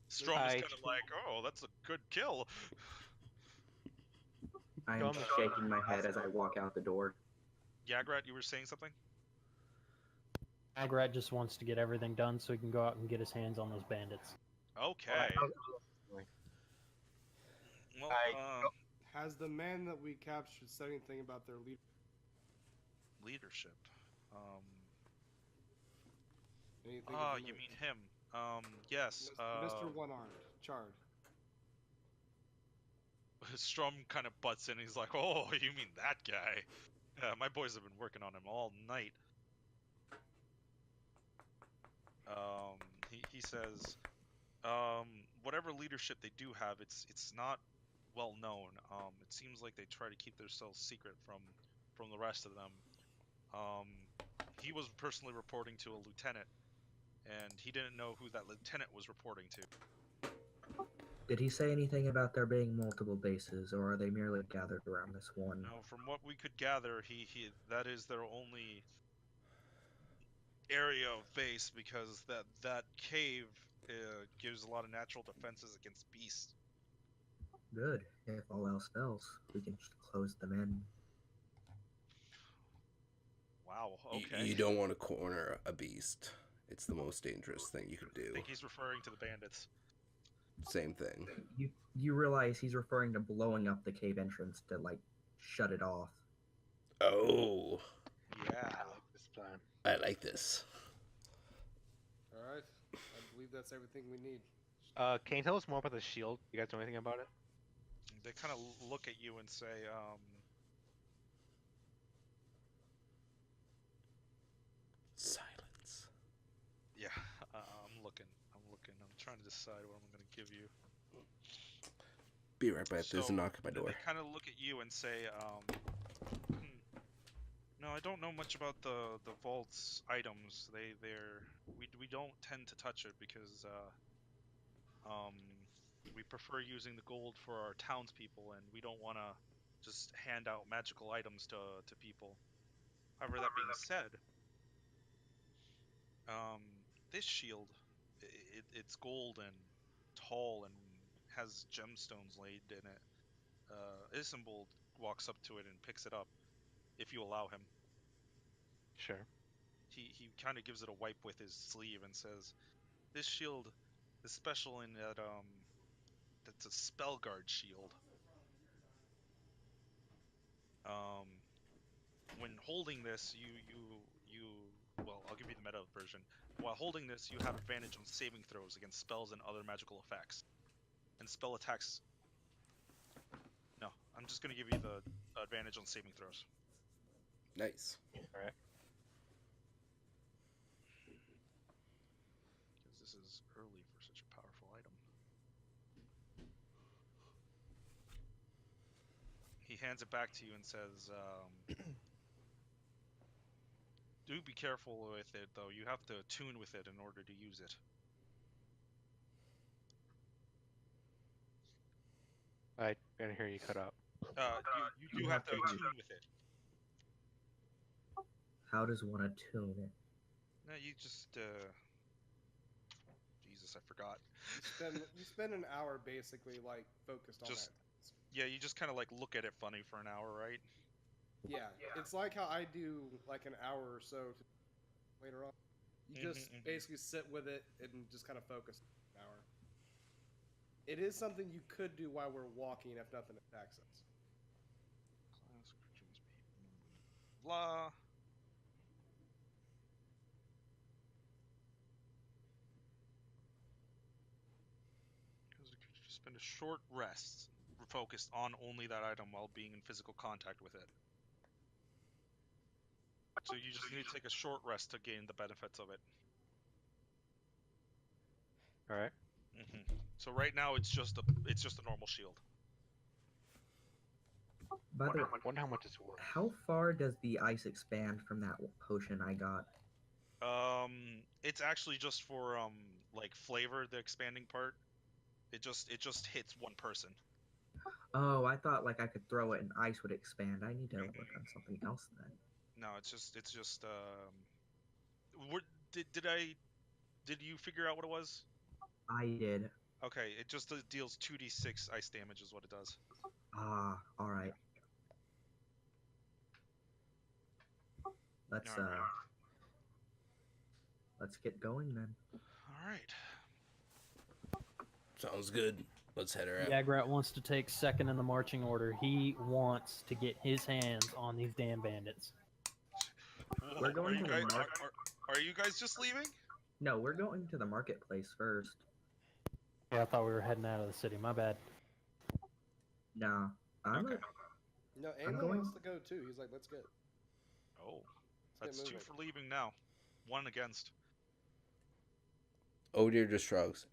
Strom is kind of like, oh, that's a good kill. I am shaking my head as I walk out the door. Yagrat, you were saying something? Agrat just wants to get everything done so he can go out and get his hands on those bandits. Okay. Well, Has the man that we captured said anything about their leadership. anything? Oh, you mean him? Yes. Mr. One-Armed, Chard. Strom kind of butts in. He's like, "Oh, you mean that guy? Yeah, my boys have been working on him all night." He says, whatever leadership they do have, it's not well known. It seems like they try to keep themselves secret from the rest of them. He was personally reporting to a lieutenant, and he didn't know who that lieutenant was reporting to. Did he say anything about there being multiple bases, or are they merely gathered around this one? No, from what we could gather, he that is their only area of base, because that cave gives a lot of natural defenses against beasts. Good. If all else fails, we can just close them in. Wow. Okay. You don't want to corner a beast. It's the most dangerous thing you could do. I think he's referring to the bandits. Same thing. You realize he's referring to blowing up the cave entrance to, like, shut it off. Oh. Yeah. I like this plan. I like this. All right. I believe that's everything we need. Can you tell us more about the shield? You guys know anything about it? They kind of look at you and say, Silence. yeah, I'm looking. I'm trying to decide what I'm going to give you. Be right back. There's a knock at my door. They kind of look at you and say, No, I don't know much about the vault's items. We don't tend to touch it because um we prefer using the gold for our townspeople, and we don't want to just hand out magical items to people. However, that being said, um, this shield, it's gold and tall and has gemstones laid in it. Isambald walks up to it and picks it up, if you allow him. Sure. He kind of gives it a wipe with his sleeve and says, "This shield is special in that it's a spell guard shield. Um, when holding this, well, I'll give you the meta version. While holding this, you have advantage on saving throws against spells and other magical effects, and spell attacks. No, I'm just gonna give you the advantage on saving throws. Nice. All right. Because this is early for such a powerful item." He hands it back to you and says, "Do be careful with it, though. You have to tune with it in order to use it." I didn't hear you cut out. You do have to tune with it. How does one attune it? No, you just Jesus, I forgot. You spend an hour basically like focused on Just- that. Yeah, you just kind of like look at it funny for an hour, right? Yeah, it's like how I do like an hour or so later on. You just basically sit with it and just kind of focus an hour. It is something you could do while we're walking if nothing attacks us. Class creatures blah. Because the creature spend a short rest focused on only that item while being in physical contact with it. So you just need to take a short rest to gain the benefits of it. All right. So right now it's just a normal shield. By the way, Wonder how much it's worth. how far does the ice expand from that potion I got? It's actually just for like flavor, the expanding part. It just hits one person. Oh, I thought like I could throw it and ice would expand. I need to look on something else then. No, it's just did you figure out what it was? I did. Okay, it just deals 2d6 ice damage is what it does. Ah, all right. Let's get going then. All right. Sounds good. Let's head her out. Yagrat wants to take second in the marching order. He wants to get his hands on these damn bandits. We're going to the market. Are you guys just leaving? No, we're going to the marketplace first. Yeah, I thought we were heading out of the city. My bad. Nah, I'm Okay. No, I'm Aemon going- wants to go too. He's like, let's go. Oh, Let's that's get 2 moving. for leaving now. 1 against. Oh dear, just shrugs.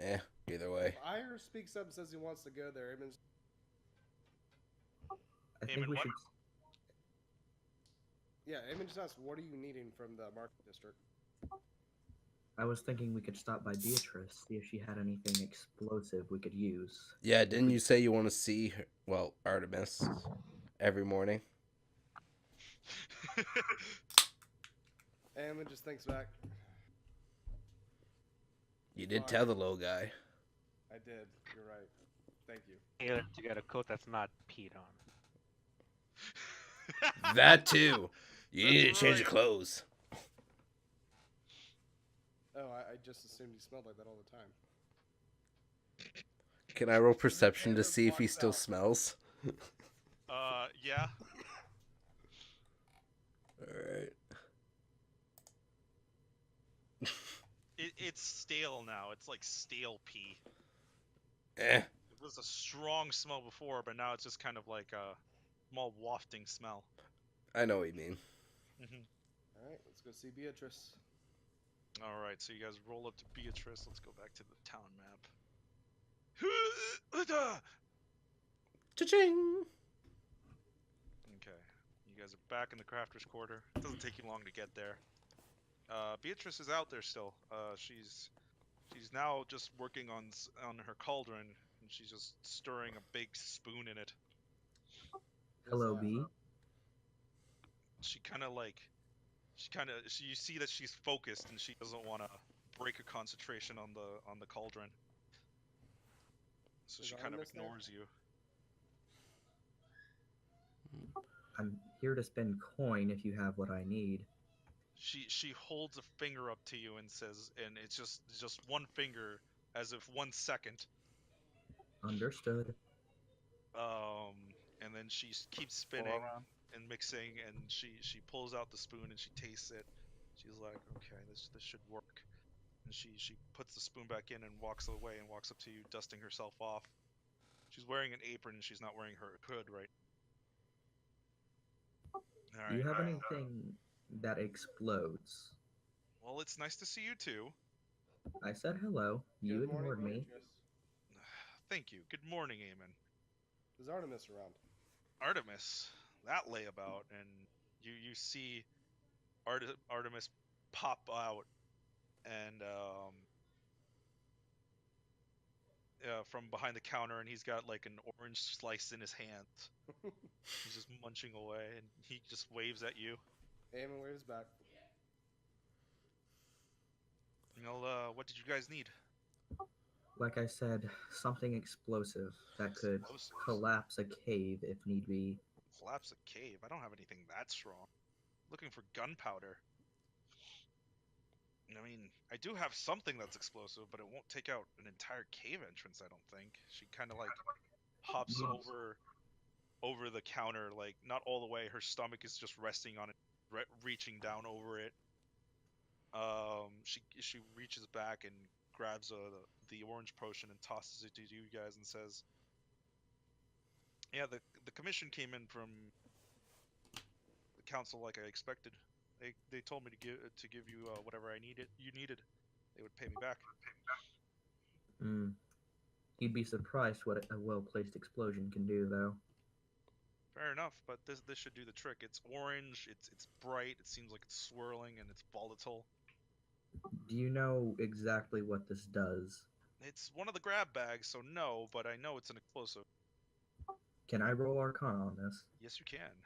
Either way. Ire speaks up and says he wants to go there. Aemon's I think Eamon, we what? should. Yeah, Aemon just asked, what are you needing from the market district? I was thinking we could stop by Beatrice, see if she had anything explosive we could use. Yeah, didn't you say you want to see her, well, Artemis every morning? Aemon just thinks back. You did tell the low guy. I did. You're right. Thank you. Taylor, you got a coat that's not peed on. That too. You need to That's change your right. clothes. Oh, I just assumed he smelled like that all the time. Can I roll perception to Taylor see if he walks still out. smells? Yeah. Alright. It's stale now. It's like stale pee. Eh. It was a strong smell before, but now it's just kind of like a small wafting smell. I know what you mean. All right, let's go see Beatrice. All right, so you guys roll up to Beatrice. Let's go back to the town map. Cha-ching! Okay, you guys are back in the crafter's quarter. It doesn't take you long to get there. Beatrice is out there still. She's now just working on her cauldron, and she's just stirring a big spoon in it. Hello, B. You see that she's focused, and she doesn't want to break her concentration on the cauldron. So she kind of ignores you. I'm here to spend coin if you have what I need. She holds a finger up to you and says, and it's just one finger, as if 1 second. Understood. And then she keeps spinning and mixing, and she pulls out the spoon and she tastes it. She's like, okay, this should work. And she puts the spoon back in and walks away and walks up to you, dusting herself off. She's wearing an apron and she's not wearing her hood, right? Do you have anything that explodes? Well, it's nice to see you too. I said hello. You ignored me. Thank you. Good morning, Eamon. Is Artemis around? Artemis, that layabout, and you see Artemis pop out, and from behind the counter, and he's got like an orange slice in his hand. He's just munching away, and he just waves at you. Eamon waves back. What did you guys need? Like I said, something explosive that could collapse a cave if need be. Collapse a cave? I don't have anything that strong. Looking for gunpowder. I mean, I do have something that's explosive, but it won't take out an entire cave entrance, I don't think. She kind of like hops over the counter, like not all the way. Her stomach is just resting on it, reaching down over it. She reaches back and grabs the orange potion and tosses it to you guys and says, "Yeah, the commission came in from the council like I expected. They told me to give you whatever you needed. They would pay me back." You'd be surprised what a well-placed explosion can do, though. Fair enough, but this should do the trick. It's orange. It's bright. It seems like it's swirling and it's volatile. Do you know exactly what this does? It's one of the grab bags, so no, but I know it's an explosive. Can I roll Arcana on this? Yes, you can.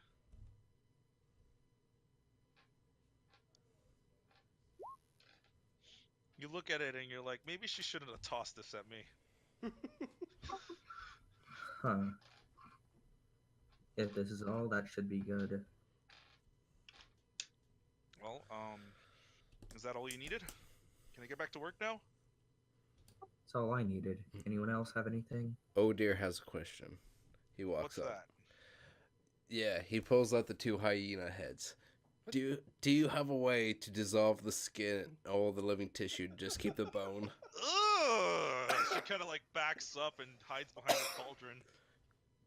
You look at it and you're like, maybe she shouldn't have tossed this at me. Huh. If this is all, that should be good. Well, is that all you needed? Can I get back to work now? That's all I needed. Anyone else have anything? Oh dear has a question. He walks up. What's that? Yeah, he pulls out the 2 hyena heads. Do you have a way to dissolve the skin, all the living tissue, to just keep the bone? Ugh! She kind of like backs up and hides behind the cauldron.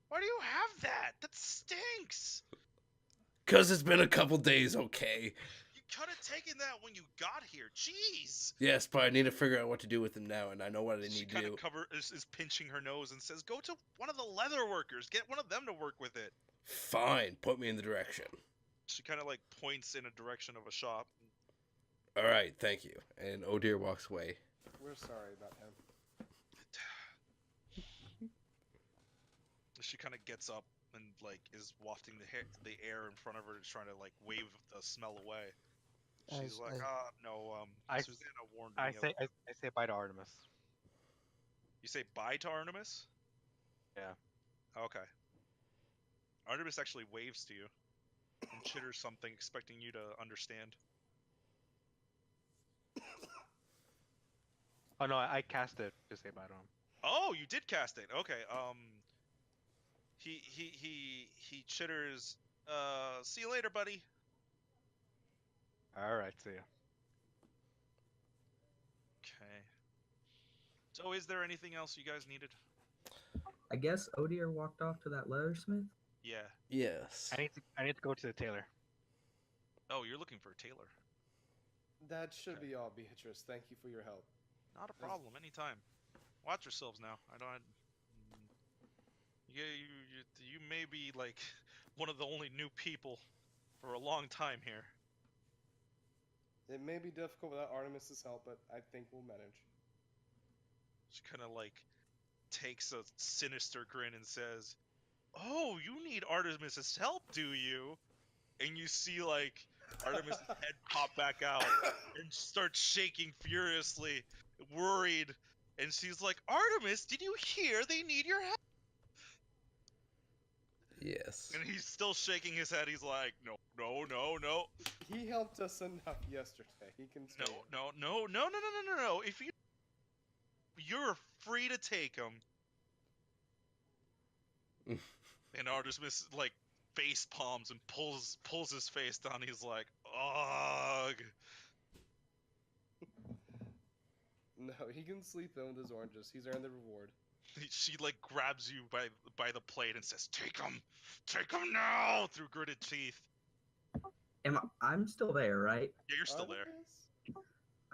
Why do you have that? That stinks! 'Cause it's been a couple days, okay? You could have taken that when you got here. Jeez! Yes, but I need to figure out what to do with them now, and I know what I need to do. She kind of is pinching her nose and says, "Go to one of the leather workers. Get one of them to work with it." Fine, put me in the direction. She kind of like points in a direction of a shop. All right, thank you. And oh dear walks away. We're sorry about him. She kind of gets up and like is wafting the air in front of her, trying to like wave the smell away. She's like, no, Susanna warned me. I say bye to Artemis. You say bye to Artemis? Yeah. Okay. Artemis actually waves to you and chitters something, expecting you to understand. Oh no, I cast it to say bye to him. Oh, you did cast it. Okay. He chitters. See you later, buddy. All right, see ya. Okay. So, is there anything else you guys needed? I guess Odier walked off to that leathersmith? Yeah. Yes. I need to go to the tailor. Oh, you're looking for a tailor. That should be all, Beatrice. Thank you for your help. Not a problem. Anytime. Watch yourselves now. I don't. Yeah, you may be like one of the only new people for a long time here. It may be difficult without Artemis's help, but I think we'll manage. She kind of like takes a sinister grin and says, "Oh, you need Artemis's help, do you?" And you see like Artemis's head pop back out and start shaking furiously, worried. And she's like, "Artemis, did you hear? They need your help." Yes. And he's still shaking his head. He's like, "No, no, no, no, He helped us enough yesterday. He can no, say it. no, no, no, no, no, no, no. If you're free to take him." And Artemis like face palms and pulls his face down. He's like, "Ugh." No, he can sleep in with his oranges. He's earned the reward. She like grabs you by the plate and says, take him now," through gritted teeth. I'm still there, right? Yeah, you're still there. Artemis?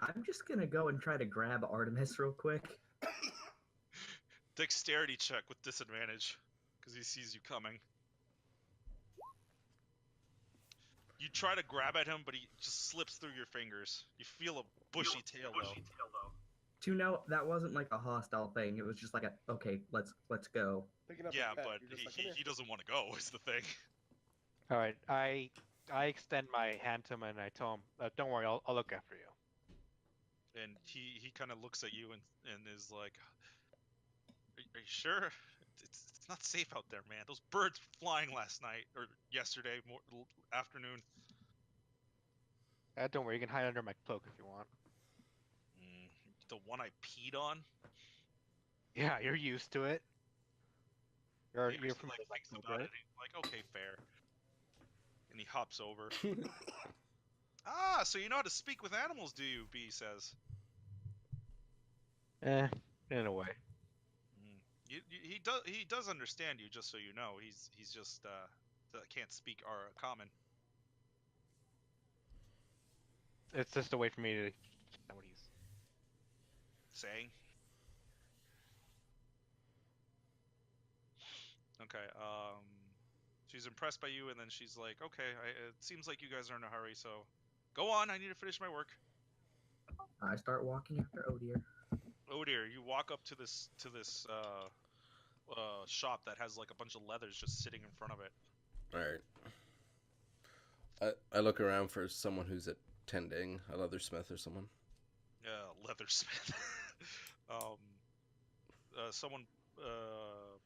I'm just gonna go and try to grab Artemis real quick. Dexterity check with disadvantage, because he sees you coming. You try to grab at him, but he just slips through your fingers. You feel a bushy tail though. To know that wasn't like a hostile thing. It was just like a okay, let's go. Picking up Yeah, a pet, but you're just like, "Come here." he doesn't want to go. Is the thing. All right, I extend my hand to him and I tell him, "Don't worry, I'll look after you." And he kind of looks at you and is like, are you sure? It's not safe out there, man. Those birds flying last night or yesterday afternoon. Don't worry, you can hide under my cloak if you want. The one I peed on. Yeah, you're used to it. You're He actually, familiar with thinks my cloak, about right? it. He's like, okay, fair. And he hops over. Ah, so you know how to speak with animals, do you? B says. In a way. He does understand you, just so you know. He's just can't speak our common. It's just a way for me to know what he's Saying. Okay. She's impressed by you, and then she's like, "Okay, it seems like you guys are in a hurry, so go on. I need to finish my work." I start walking after Odir. Oh dear, you walk up to this shop that has like a bunch of leathers just sitting in front of it. All right. I look around for someone who's attending, a leathersmith or someone. Leathersmith. Someone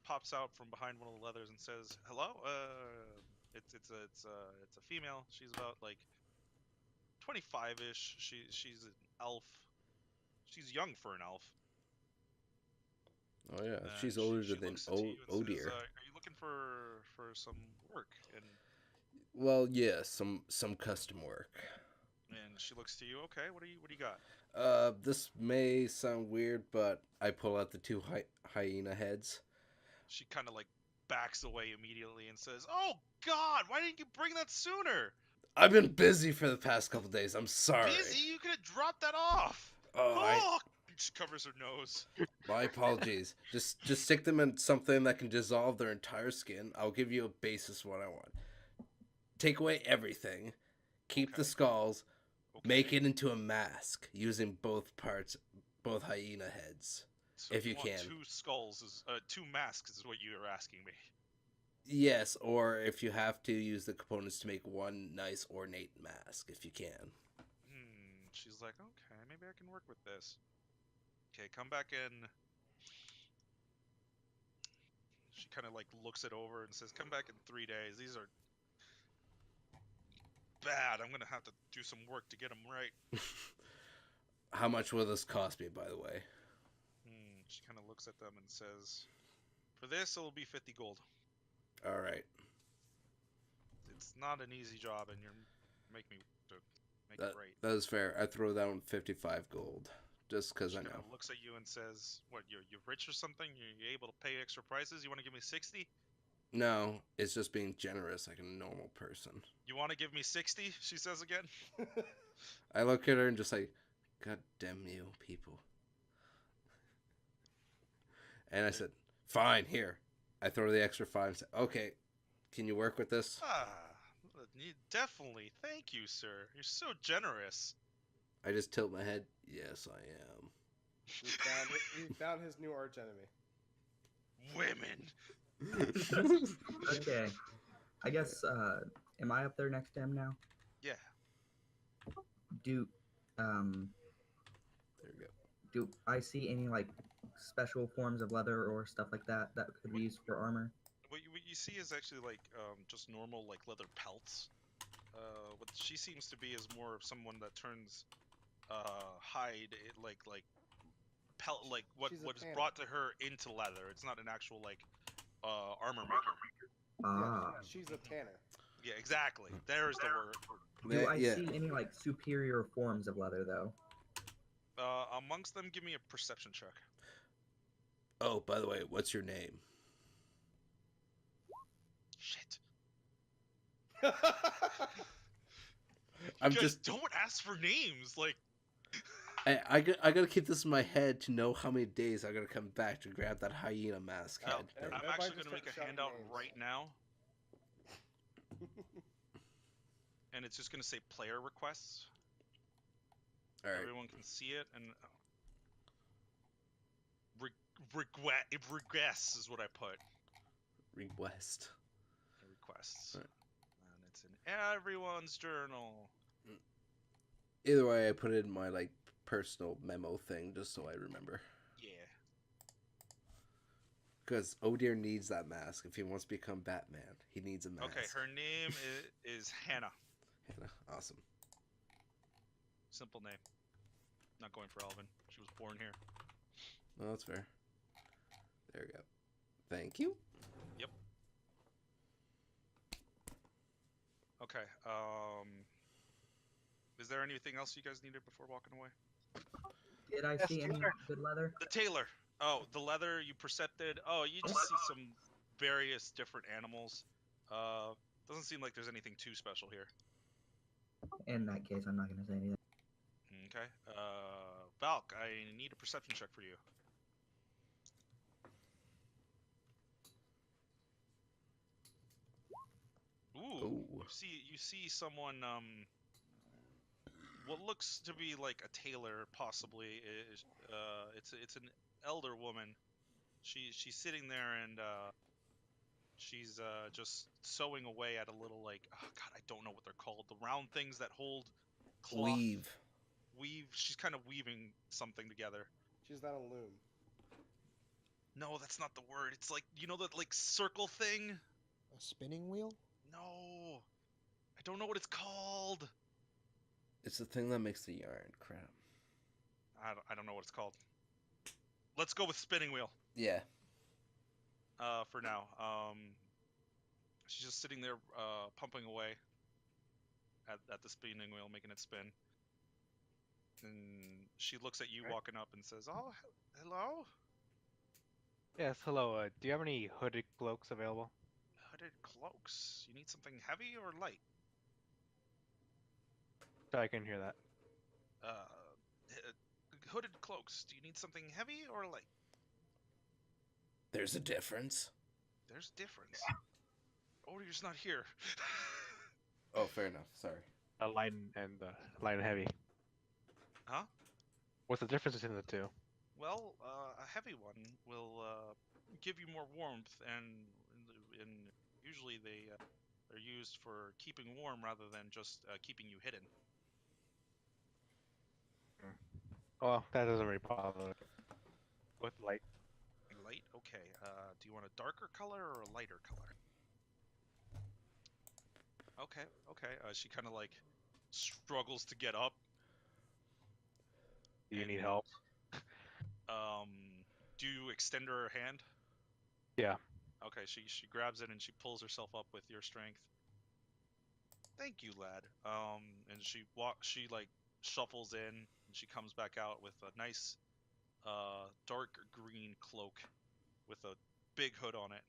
pops out from behind one of the leathers and says, "Hello. It's a female. She's about like 25-ish. She's an elf. She's young for an elf." Oh yeah, And she's she older than looks at you and oh says, dear. "Are you looking for some work?" And Well, yeah, some custom work. she looks to you. Okay, what do you got? This may sound weird, but I pull out the two hyena heads. She kind of like backs away immediately and says, "Oh God, why didn't you bring that sooner?" I've been busy for the past couple days. I'm sorry. Busy? You could have dropped that off. Oh, She covers her nose. my apologies. Just stick them in something that can dissolve their entire skin. I'll give you a basis what I want. Take away everything. Keep the skulls. Okay. Make it into a mask using both parts, both hyena heads, So if you want can. Two masks is what you're asking me. Yes, or if you have to, use the components to make one nice ornate mask, if you can. She's like, okay, maybe I can work with this. Okay, come back in. She kind of like looks it over and says, come back in 3 days. These are bad. I'm gonna have to do some work to get them right. How much will this cost me, by the way? She kind of looks at them and says, for this, it'll be 50 gold. All right. It's not an easy job, and you're making me to make it right. That is fair. I throw down 55 gold, just because I know. She kind of looks at you and says, what, you're rich or something? You're able to pay extra prices? You want to give me 60? No, it's just being generous like a normal person. You want to give me 60? She says again. I look at her and just like, God damn you, people. And I said, fine, here. I throw the extra 5 and say, okay, can you work with this? Definitely. Thank you, sir. You're so generous. I just tilt my head. Yes, I am. We found his new arch enemy. Women. Okay. I guess, am I up there next to him now? Yeah. Do, There we go. do I see any, like, special forms of leather or stuff like that that could be used for armor? What you see is actually like just normal like leather pelts. What she seems to be is more of someone that turns hide like pelt like what She's a is tanner. brought to her into leather. It's not an actual like armor maker. Ah. She's a tanner. Yeah, exactly. There's the word. Do I Yeah. see any, like, superior forms of leather, though? Amongst them, give me a perception check. Oh, by the way, what's your name? Shit. I'm You guys just. don't ask for names. Like, I gotta keep this in my head to know how many days I gotta come back to grab that hyena mask head. thing. I'm Everybody actually just gonna make start a shouting handout names. right now, and it's just gonna say player requests. All right. Everyone can see it, and regress is what I put. Request. Requests, Right. and it's in everyone's journal. Either way, I put it in my like personal memo thing just so I remember. Yeah. Because Oh Dear needs that mask if he wants to become Batman. He needs a mask. Okay, her name is Hannah. Hannah, awesome. Simple name. Not going for Elvin. She was born here. Well, that's fair. There we go. Thank you. Yep. Okay. Is there anything else you guys needed before walking away? Did I see any good leather? The tailor. Oh, the leather you percepted. Oh, you just see some various different animals. Doesn't seem like there's anything too special here. In that case, I'm not going to say anything. Okay. Valk, I need a perception check for you. Ooh. Ooh. You see someone what looks to be like a tailor possibly is it's an elder woman. She's sitting there and she's just sewing away at a little like oh god, I don't know what they're called. The round things that hold cloth. Weave. She's kind of weaving something together. She's not a loom. No, that's not the word. It's like you know that like circle thing? A spinning wheel? No. I don't know what it's called. It's the thing that makes the yarn. Crap. I don't know what it's called. Let's go with spinning wheel. Yeah. For now. She's just sitting there pumping away at the spinning wheel, making it spin. And she looks at you walking up and says, "Oh, hello? Yes, hello. Do you have any hooded cloaks available? Hooded cloaks. You need something heavy or light?" So I can hear that. Hooded cloaks. Do you need something heavy or light? There's a difference. There's a difference. Odier's not here. Oh, fair enough. Sorry. A light and heavy. Huh? What's the difference between the two? Well, a heavy one will give you more warmth, and usually they are used for keeping warm rather than just keeping you hidden. Well, that doesn't really bother me. With light. Light? Okay. Do you want a darker color or a lighter color? Okay, okay. She kind of like struggles to get up. Do you need help? Do you extend her hand? Yeah. Okay, she grabs it and she pulls herself up with your strength. Thank you, lad. And she like shuffles in and she comes back out with a nice dark green cloak with a big hood on it.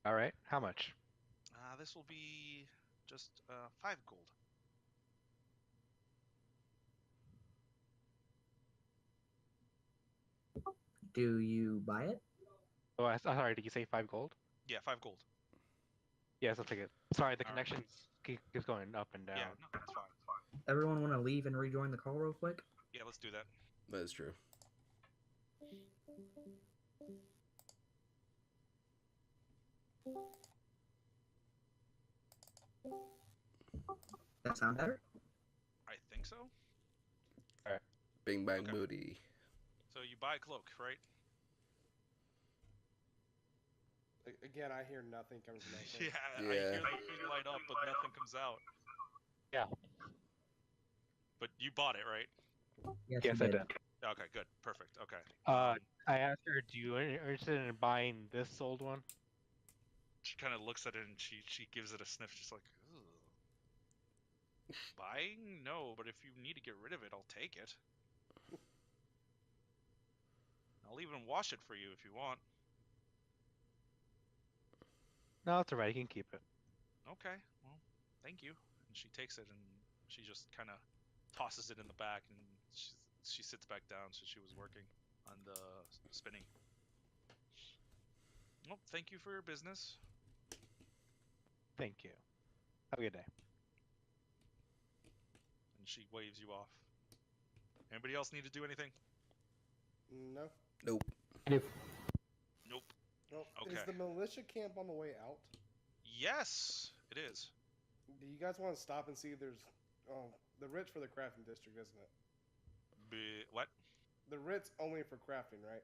All right. How much? This will be just 5 gold. Do you buy it? Oh, sorry. Did you say 5 gold? Yeah, 5 gold. Yes, I'll take it. Sorry, the All right. connection keeps going up and down. Yeah, no, that's fine. Everyone want to leave and rejoin the call real quick? Yeah, let's do that. That is true. That sound better? I think so. Bing bang Okay. booty. So you buy a cloak, right? Again, I hear nothing coming from that thing. Yeah, I Yeah. hear the thing light up, but nothing comes out. Yeah. But you bought it, right? Yes, Yes, you I did. did. Okay, good, perfect. Okay. I asked her, "Do you are you interested in buying this old one?" She kind of looks at it and she gives it a sniff, just like, ugh. Buying? No, but if you need to get rid of it, I'll take it. I'll even wash it for you if you want. No, it's alright. You can keep it. Okay, well, thank you. And she takes it and she just kind of tosses it in the back and she sits back down so she was working on the spinning. Well, thank you for your business. Thank you. Have a good day. And she waves you off. Anybody else need to do anything? No. Nope. If Nope. Well, Okay. is the militia camp on the way out? Yes, it is. Do you guys want to stop and see if there's... Oh, the writ's for the crafting district, isn't it? What? The writ's only for crafting, right?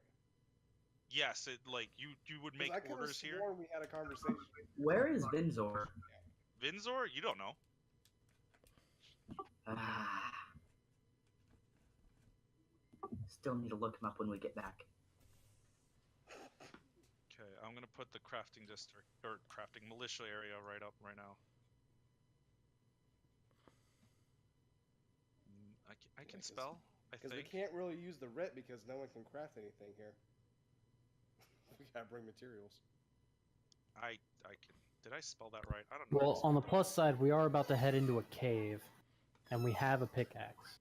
Yes, it like you would 'Cause make I could have orders here. sworn we had a conversation. Where is Vinzor? Vinzor? You don't know. Ah. Still need to look him up when we get back. Okay, I'm gonna put the crafting district or crafting militia area right up right now. I can spell. I Because we think. can't really use the writ because no one can craft anything here. We gotta bring materials. I can. Did I spell that right? I don't know. well, on the plus side, we are about to head into a cave, and we have a pickaxe.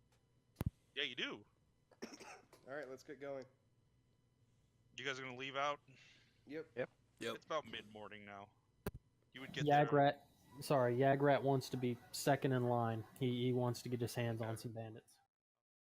Yeah, you do. All right, let's get going. You guys are gonna leave out? Yep. Yep. It's about mid-morning now. You would get there. Yagrat wants to be second in line. He wants to get his hands on some bandits.